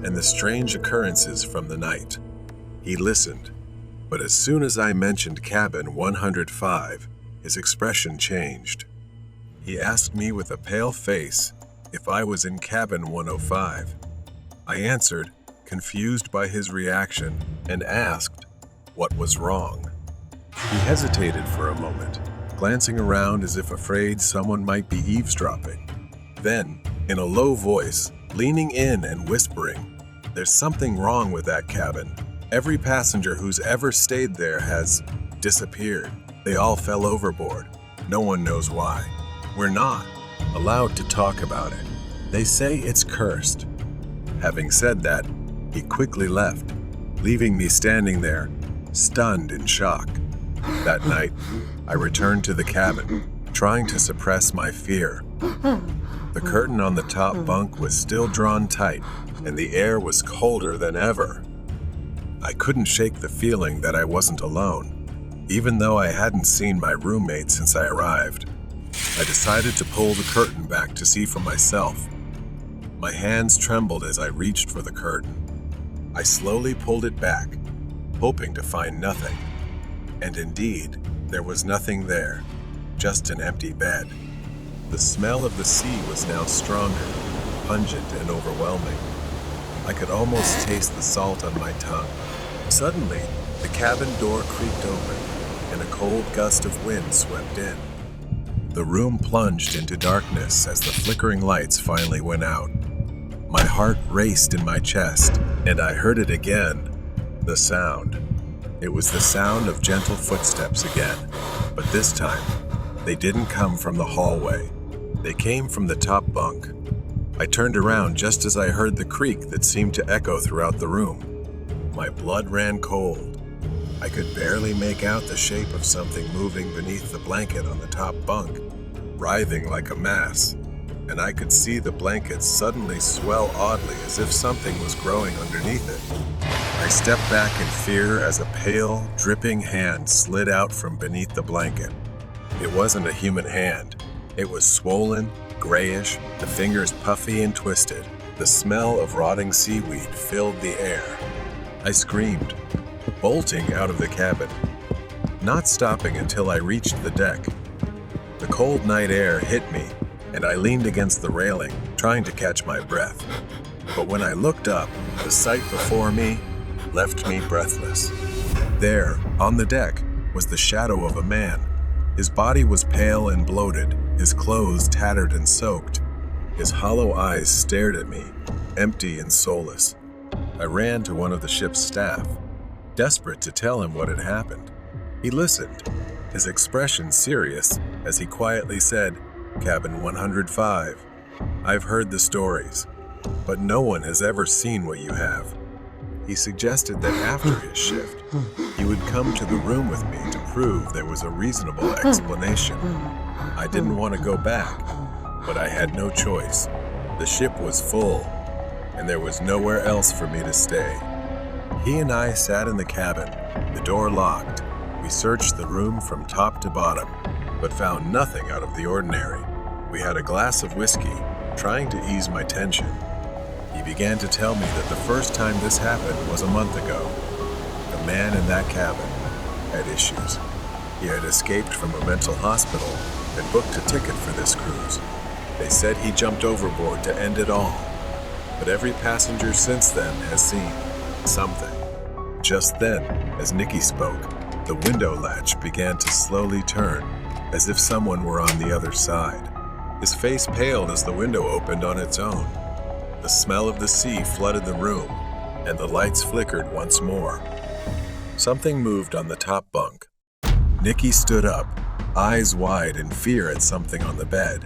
and the strange occurrences from the night. He listened, but as soon as I mentioned cabin 105, his expression changed. He asked me with a pale face if I was in cabin 105. I answered, confused by his reaction, and asked what was wrong. He hesitated for a moment, glancing around as if afraid someone might be eavesdropping. Then, in a low voice, leaning in and whispering, "There's something wrong with that cabin. Every passenger who's ever stayed there has disappeared. They all fell overboard. No one knows why. We're not allowed to talk about it. They say it's cursed." Having said that, he quickly left, leaving me standing there, stunned in shock. That night, I returned to the cabin, trying to suppress my fear. The curtain on the top bunk was still drawn tight, and the air was colder than ever. I couldn't shake the feeling that I wasn't alone, even though I hadn't seen my roommate since I arrived. I decided to pull the curtain back to see for myself. My hands trembled as I reached for the curtain. I slowly pulled it back, hoping to find nothing. And indeed, there was nothing there, just an empty bed. The smell of the sea was now stronger, pungent and overwhelming. I could almost taste the salt on my tongue. Suddenly, the cabin door creaked open, and a cold gust of wind swept in. The room plunged into darkness as the flickering lights finally went out. My heart raced in my chest, and I heard it again, the sound. It was the sound of gentle footsteps again, but this time, they didn't come from the hallway. They came from the top bunk. I turned around just as I heard the creak that seemed to echo throughout the room. My blood ran cold. I could barely make out the shape of something moving beneath the blanket on the top bunk, writhing like a mass, and I could see the blanket suddenly swell oddly as if something was growing underneath it. I stepped back in fear as a pale, dripping hand slid out from beneath the blanket. It wasn't a human hand. It was swollen, grayish, the fingers puffy and twisted. The smell of rotting seaweed filled the air. I screamed, bolting out of the cabin, not stopping until I reached the deck. The cold night air hit me, and I leaned against the railing, trying to catch my breath. But when I looked up, the sight before me left me breathless. There, on the deck, was the shadow of a man. His body was pale and bloated, his clothes tattered and soaked. His hollow eyes stared at me, empty and soulless. I ran to one of the ship's staff, desperate to tell him what had happened. He listened, his expression serious, as he quietly said, "Cabin 105. I've heard the stories, but no one has ever seen what you have." He suggested that after his shift, he would come to the room with me to prove there was a reasonable explanation. I didn't want to go back, but I had no choice. The ship was full, and there was nowhere else for me to stay. He and I sat in the cabin, the door locked. We searched the room from top to bottom, but found nothing out of the ordinary. We had a glass of whiskey, trying to ease my tension. He began to tell me that the first time this happened was a month ago. The man in that cabin had issues. He had escaped from a mental hospital and booked a ticket for this cruise. They said he jumped overboard to end it all. But every passenger since then has seen something. Just then, as Nikki spoke, the window latch began to slowly turn, as if someone were on the other side. His face paled as the window opened on its own. The smell of the sea flooded the room, and the lights flickered once more. Something moved on the top bunk. Nikki stood up, eyes wide in fear at something on the bed.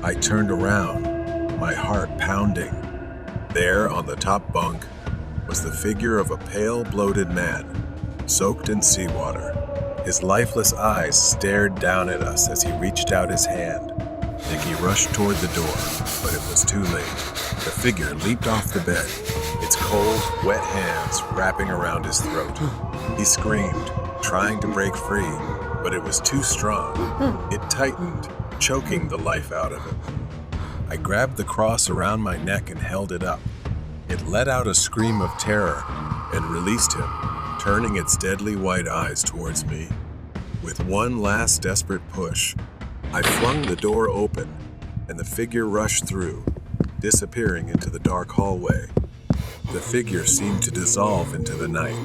I turned around, my heart pounding. There, on the top bunk, was the figure of a pale, bloated man, soaked in seawater. His lifeless eyes stared down at us as he reached out his hand. Nikki rushed toward the door, but it was too late. The figure leaped off the bed, its cold, wet hands wrapping around his throat. He screamed, trying to break free, but it was too strong. It tightened, choking the life out of him. I grabbed the cross around my neck and held it up. It let out a scream of terror and released him, turning its deadly white eyes towards me. With one last desperate push, I flung the door open, and the figure rushed through, disappearing into the dark hallway. The figure seemed to dissolve into the night,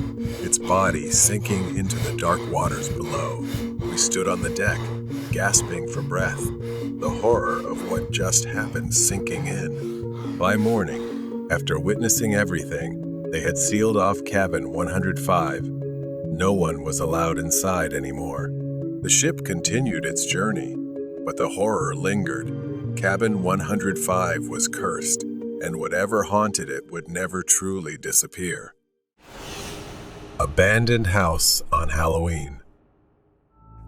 its body sinking into the dark waters below. We stood on the deck, gasping for breath, the horror of what just happened sinking in. By morning, after witnessing everything, they had sealed off cabin 105. No one was allowed inside anymore. The ship continued its journey, but the horror lingered. Cabin 105 was cursed, and whatever haunted it would never truly disappear. Abandoned house on Halloween.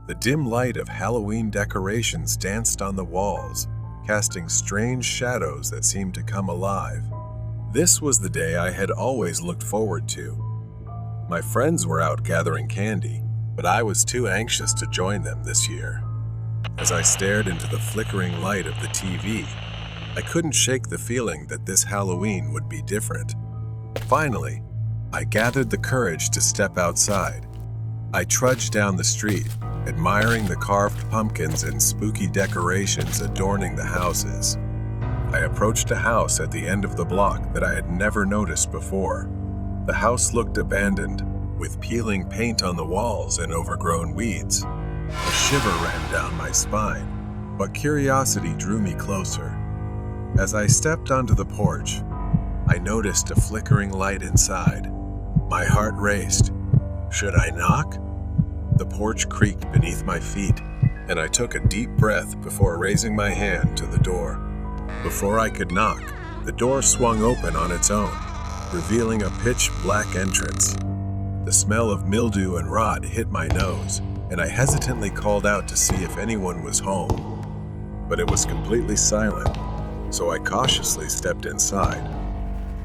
The dim light of Halloween decorations danced on the walls, casting strange shadows that seemed to come alive. This was the day I had always looked forward to. My friends were out gathering candy, but I was too anxious to join them this year. As I stared into the flickering light of the TV, I couldn't shake the feeling that this Halloween would be different. Finally, I gathered the courage to step outside. I trudged down the street, admiring the carved pumpkins and spooky decorations adorning the houses. I approached a house at the end of the block that I had never noticed before. The house looked abandoned, with peeling paint on the walls and overgrown weeds. A shiver ran down my spine, but curiosity drew me closer. As I stepped onto the porch, I noticed a flickering light inside. My heart raced. Should I knock? The porch creaked beneath my feet, and I took a deep breath before raising my hand to the door. Before I could knock, the door swung open on its own, revealing a pitch-black entrance. The smell of mildew and rot hit my nose, and I hesitantly called out to see if anyone was home. But it was completely silent, so I cautiously stepped inside.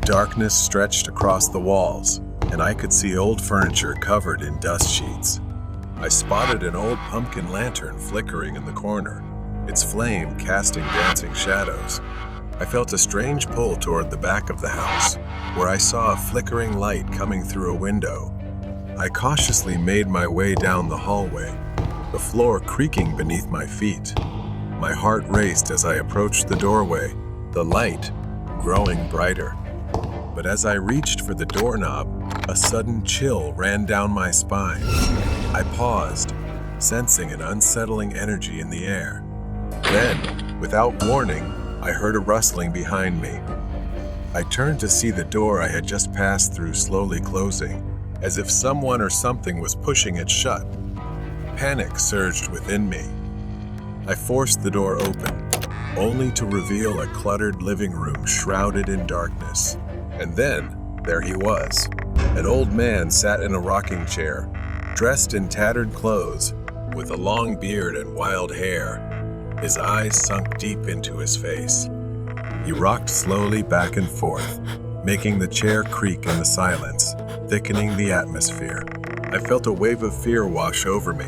Darkness stretched across the walls, and I could see old furniture covered in dust sheets. I spotted an old pumpkin lantern flickering in the corner, its flame casting dancing shadows. I felt a strange pull toward the back of the house, where I saw a flickering light coming through a window. I cautiously made my way down the hallway, the floor creaking beneath my feet. My heart raced as I approached the doorway, the light growing brighter. But as I reached for the doorknob, a sudden chill ran down my spine. I paused, sensing an unsettling energy in the air. Then, without warning, I heard a rustling behind me. I turned to see the door I had just passed through slowly closing, as if someone or something was pushing it shut. Panic surged within me. I forced the door open, only to reveal a cluttered living room shrouded in darkness. And then, there he was. An old man sat in a rocking chair, dressed in tattered clothes, with a long beard and wild hair. His eyes sunk deep into his face. He rocked slowly back and forth, making the chair creak in the silence, thickening the atmosphere. I felt a wave of fear wash over me,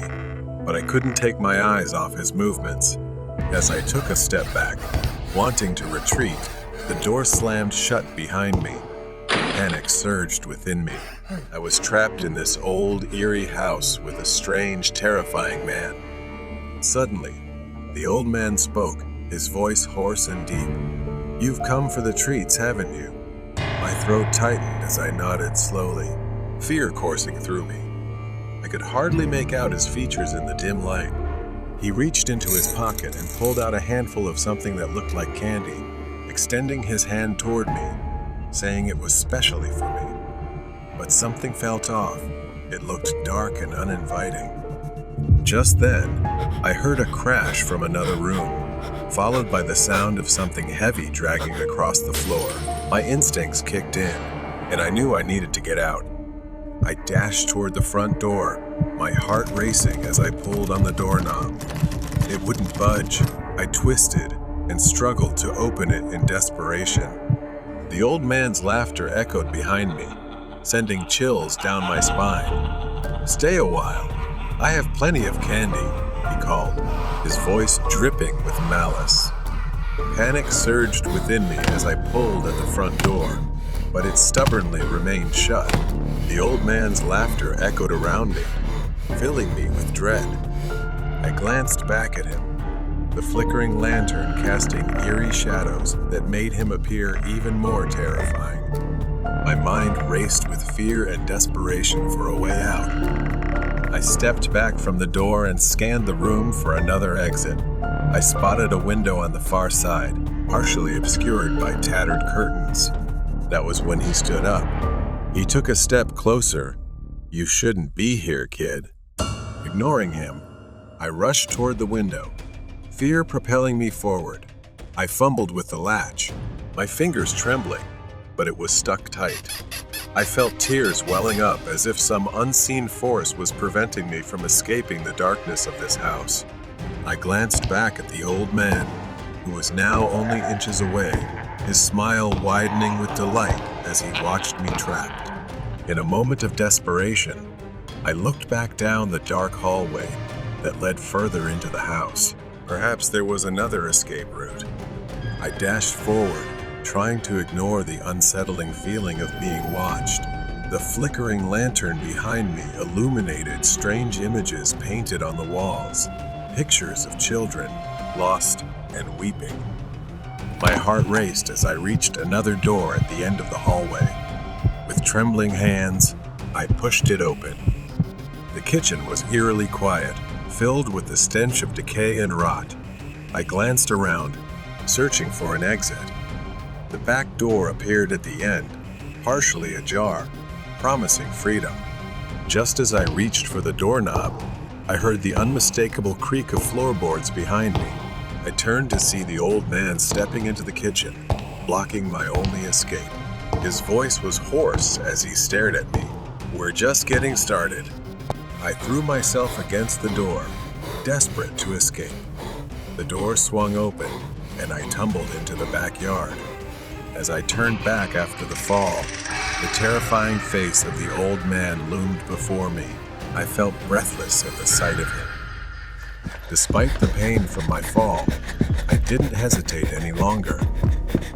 but I couldn't take my eyes off his movements. As I took a step back, wanting to retreat, the door slammed shut behind me. Panic surged within me. I was trapped in this old, eerie house with a strange, terrifying man. Suddenly, the old man spoke, his voice hoarse and deep. "You've come for the treats, haven't you?" My throat tightened as I nodded slowly, fear coursing through me. I could hardly make out his features in the dim light. He reached into his pocket and pulled out a handful of something that looked like candy, extending his hand toward me, saying it was specially for me. But something felt off. It looked dark and uninviting. Just then, I heard a crash from another room, followed by the sound of something heavy dragging across the floor. My instincts kicked in, and I knew I needed to get out. I dashed toward the front door, my heart racing as I pulled on the doorknob. It wouldn't budge. I twisted and struggled to open it in desperation. The old man's laughter echoed behind me, sending chills down my spine. "Stay a while. I have plenty of candy," he called, his voice dripping with malice. Panic surged within me as I pulled at the front door, but it stubbornly remained shut. The old man's laughter echoed around me, filling me with dread. I glanced back at him, the flickering lantern casting eerie shadows that made him appear even more terrifying. My mind raced with fear and desperation for a way out. I stepped back from the door and scanned the room for another exit. I spotted a window on the far side, partially obscured by tattered curtains. That was when he stood up. He took a step closer. "You shouldn't be here, kid." Ignoring him, I rushed toward the window, fear propelling me forward. I fumbled with the latch, my fingers trembling, but it was stuck tight. I felt tears welling up as if some unseen force was preventing me from escaping the darkness of this house. I glanced back at the old man, who was now only inches away, his smile widening with delight as he watched me trapped. In a moment of desperation, I looked back down the dark hallway that led further into the house. Perhaps there was another escape route. I dashed forward, trying to ignore the unsettling feeling of being watched. The flickering lantern behind me illuminated strange images painted on the walls, pictures of children, lost and weeping. My heart raced as I reached another door at the end of the hallway. With trembling hands, I pushed it open. The kitchen was eerily quiet, filled with the stench of decay and rot. I glanced around, searching for an exit. The back door appeared at the end, partially ajar, promising freedom. Just as I reached for the doorknob, I heard the unmistakable creak of floorboards behind me. I turned to see the old man stepping into the kitchen, blocking my only escape. His voice was hoarse as he stared at me. "We're just getting started." I threw myself against the door, desperate to escape. The door swung open, and I tumbled into the backyard. As I turned back after the fall, the terrifying face of the old man loomed before me. I felt breathless at the sight of him. Despite the pain from my fall, I didn't hesitate any longer.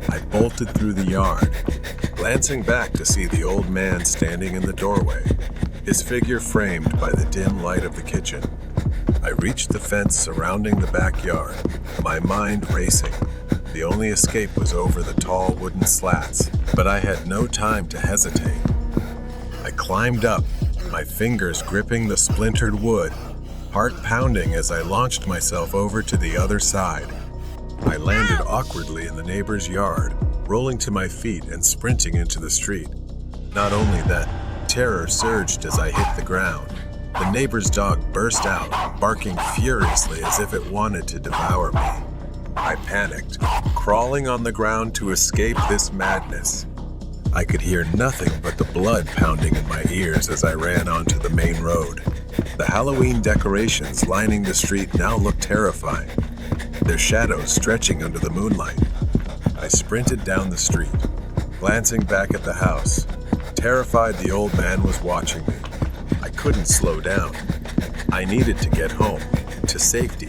I bolted through the yard, glancing back to see the old man standing in the doorway, his figure framed by the dim light of the kitchen. I reached the fence surrounding the backyard, my mind racing. The only escape was over the tall wooden slats, but I had no time to hesitate. I climbed up, my fingers gripping the splintered wood, heart pounding as I launched myself over to the other side. I landed awkwardly in the neighbor's yard, rolling to my feet and sprinting into the street. Not only that, terror surged as I hit the ground. The neighbor's dog burst out, barking furiously as if it wanted to devour me. I panicked, crawling on the ground to escape this madness. I could hear nothing but the blood pounding in my ears as I ran onto the main road. The Halloween decorations lining the street now looked terrifying, their shadows stretching under the moonlight. I sprinted down the street, glancing back at the house. Terrified the old man was watching me. I couldn't slow down. I needed to get home, to safety.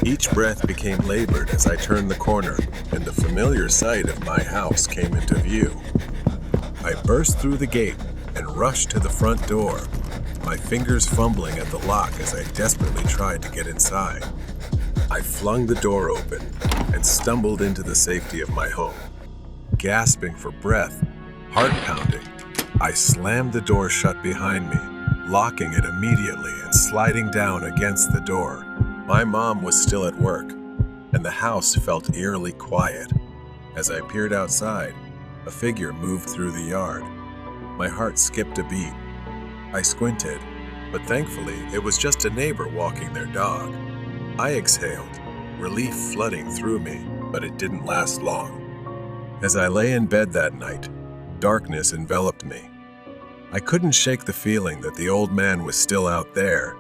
Each breath became labored as I turned the corner, and the familiar sight of my house came into view. I burst through the gate and rushed to the front door, my fingers fumbling at the lock as I desperately tried to get inside. I flung the door open and stumbled into the safety of my home. Gasping for breath, heart pounding, I slammed the door shut behind me, locking it immediately and sliding down against the door. My mom was still at work, and the house felt eerily quiet. As I peered outside, a figure moved through the yard. My heart skipped a beat. I squinted, but thankfully it was just a neighbor walking their dog. I exhaled, relief flooding through me, but it didn't last long. As I lay in bed that night, darkness enveloped me. I couldn't shake the feeling that the old man was still out there,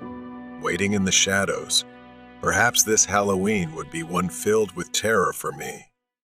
waiting in the shadows. Perhaps this Halloween would be one filled with terror for me.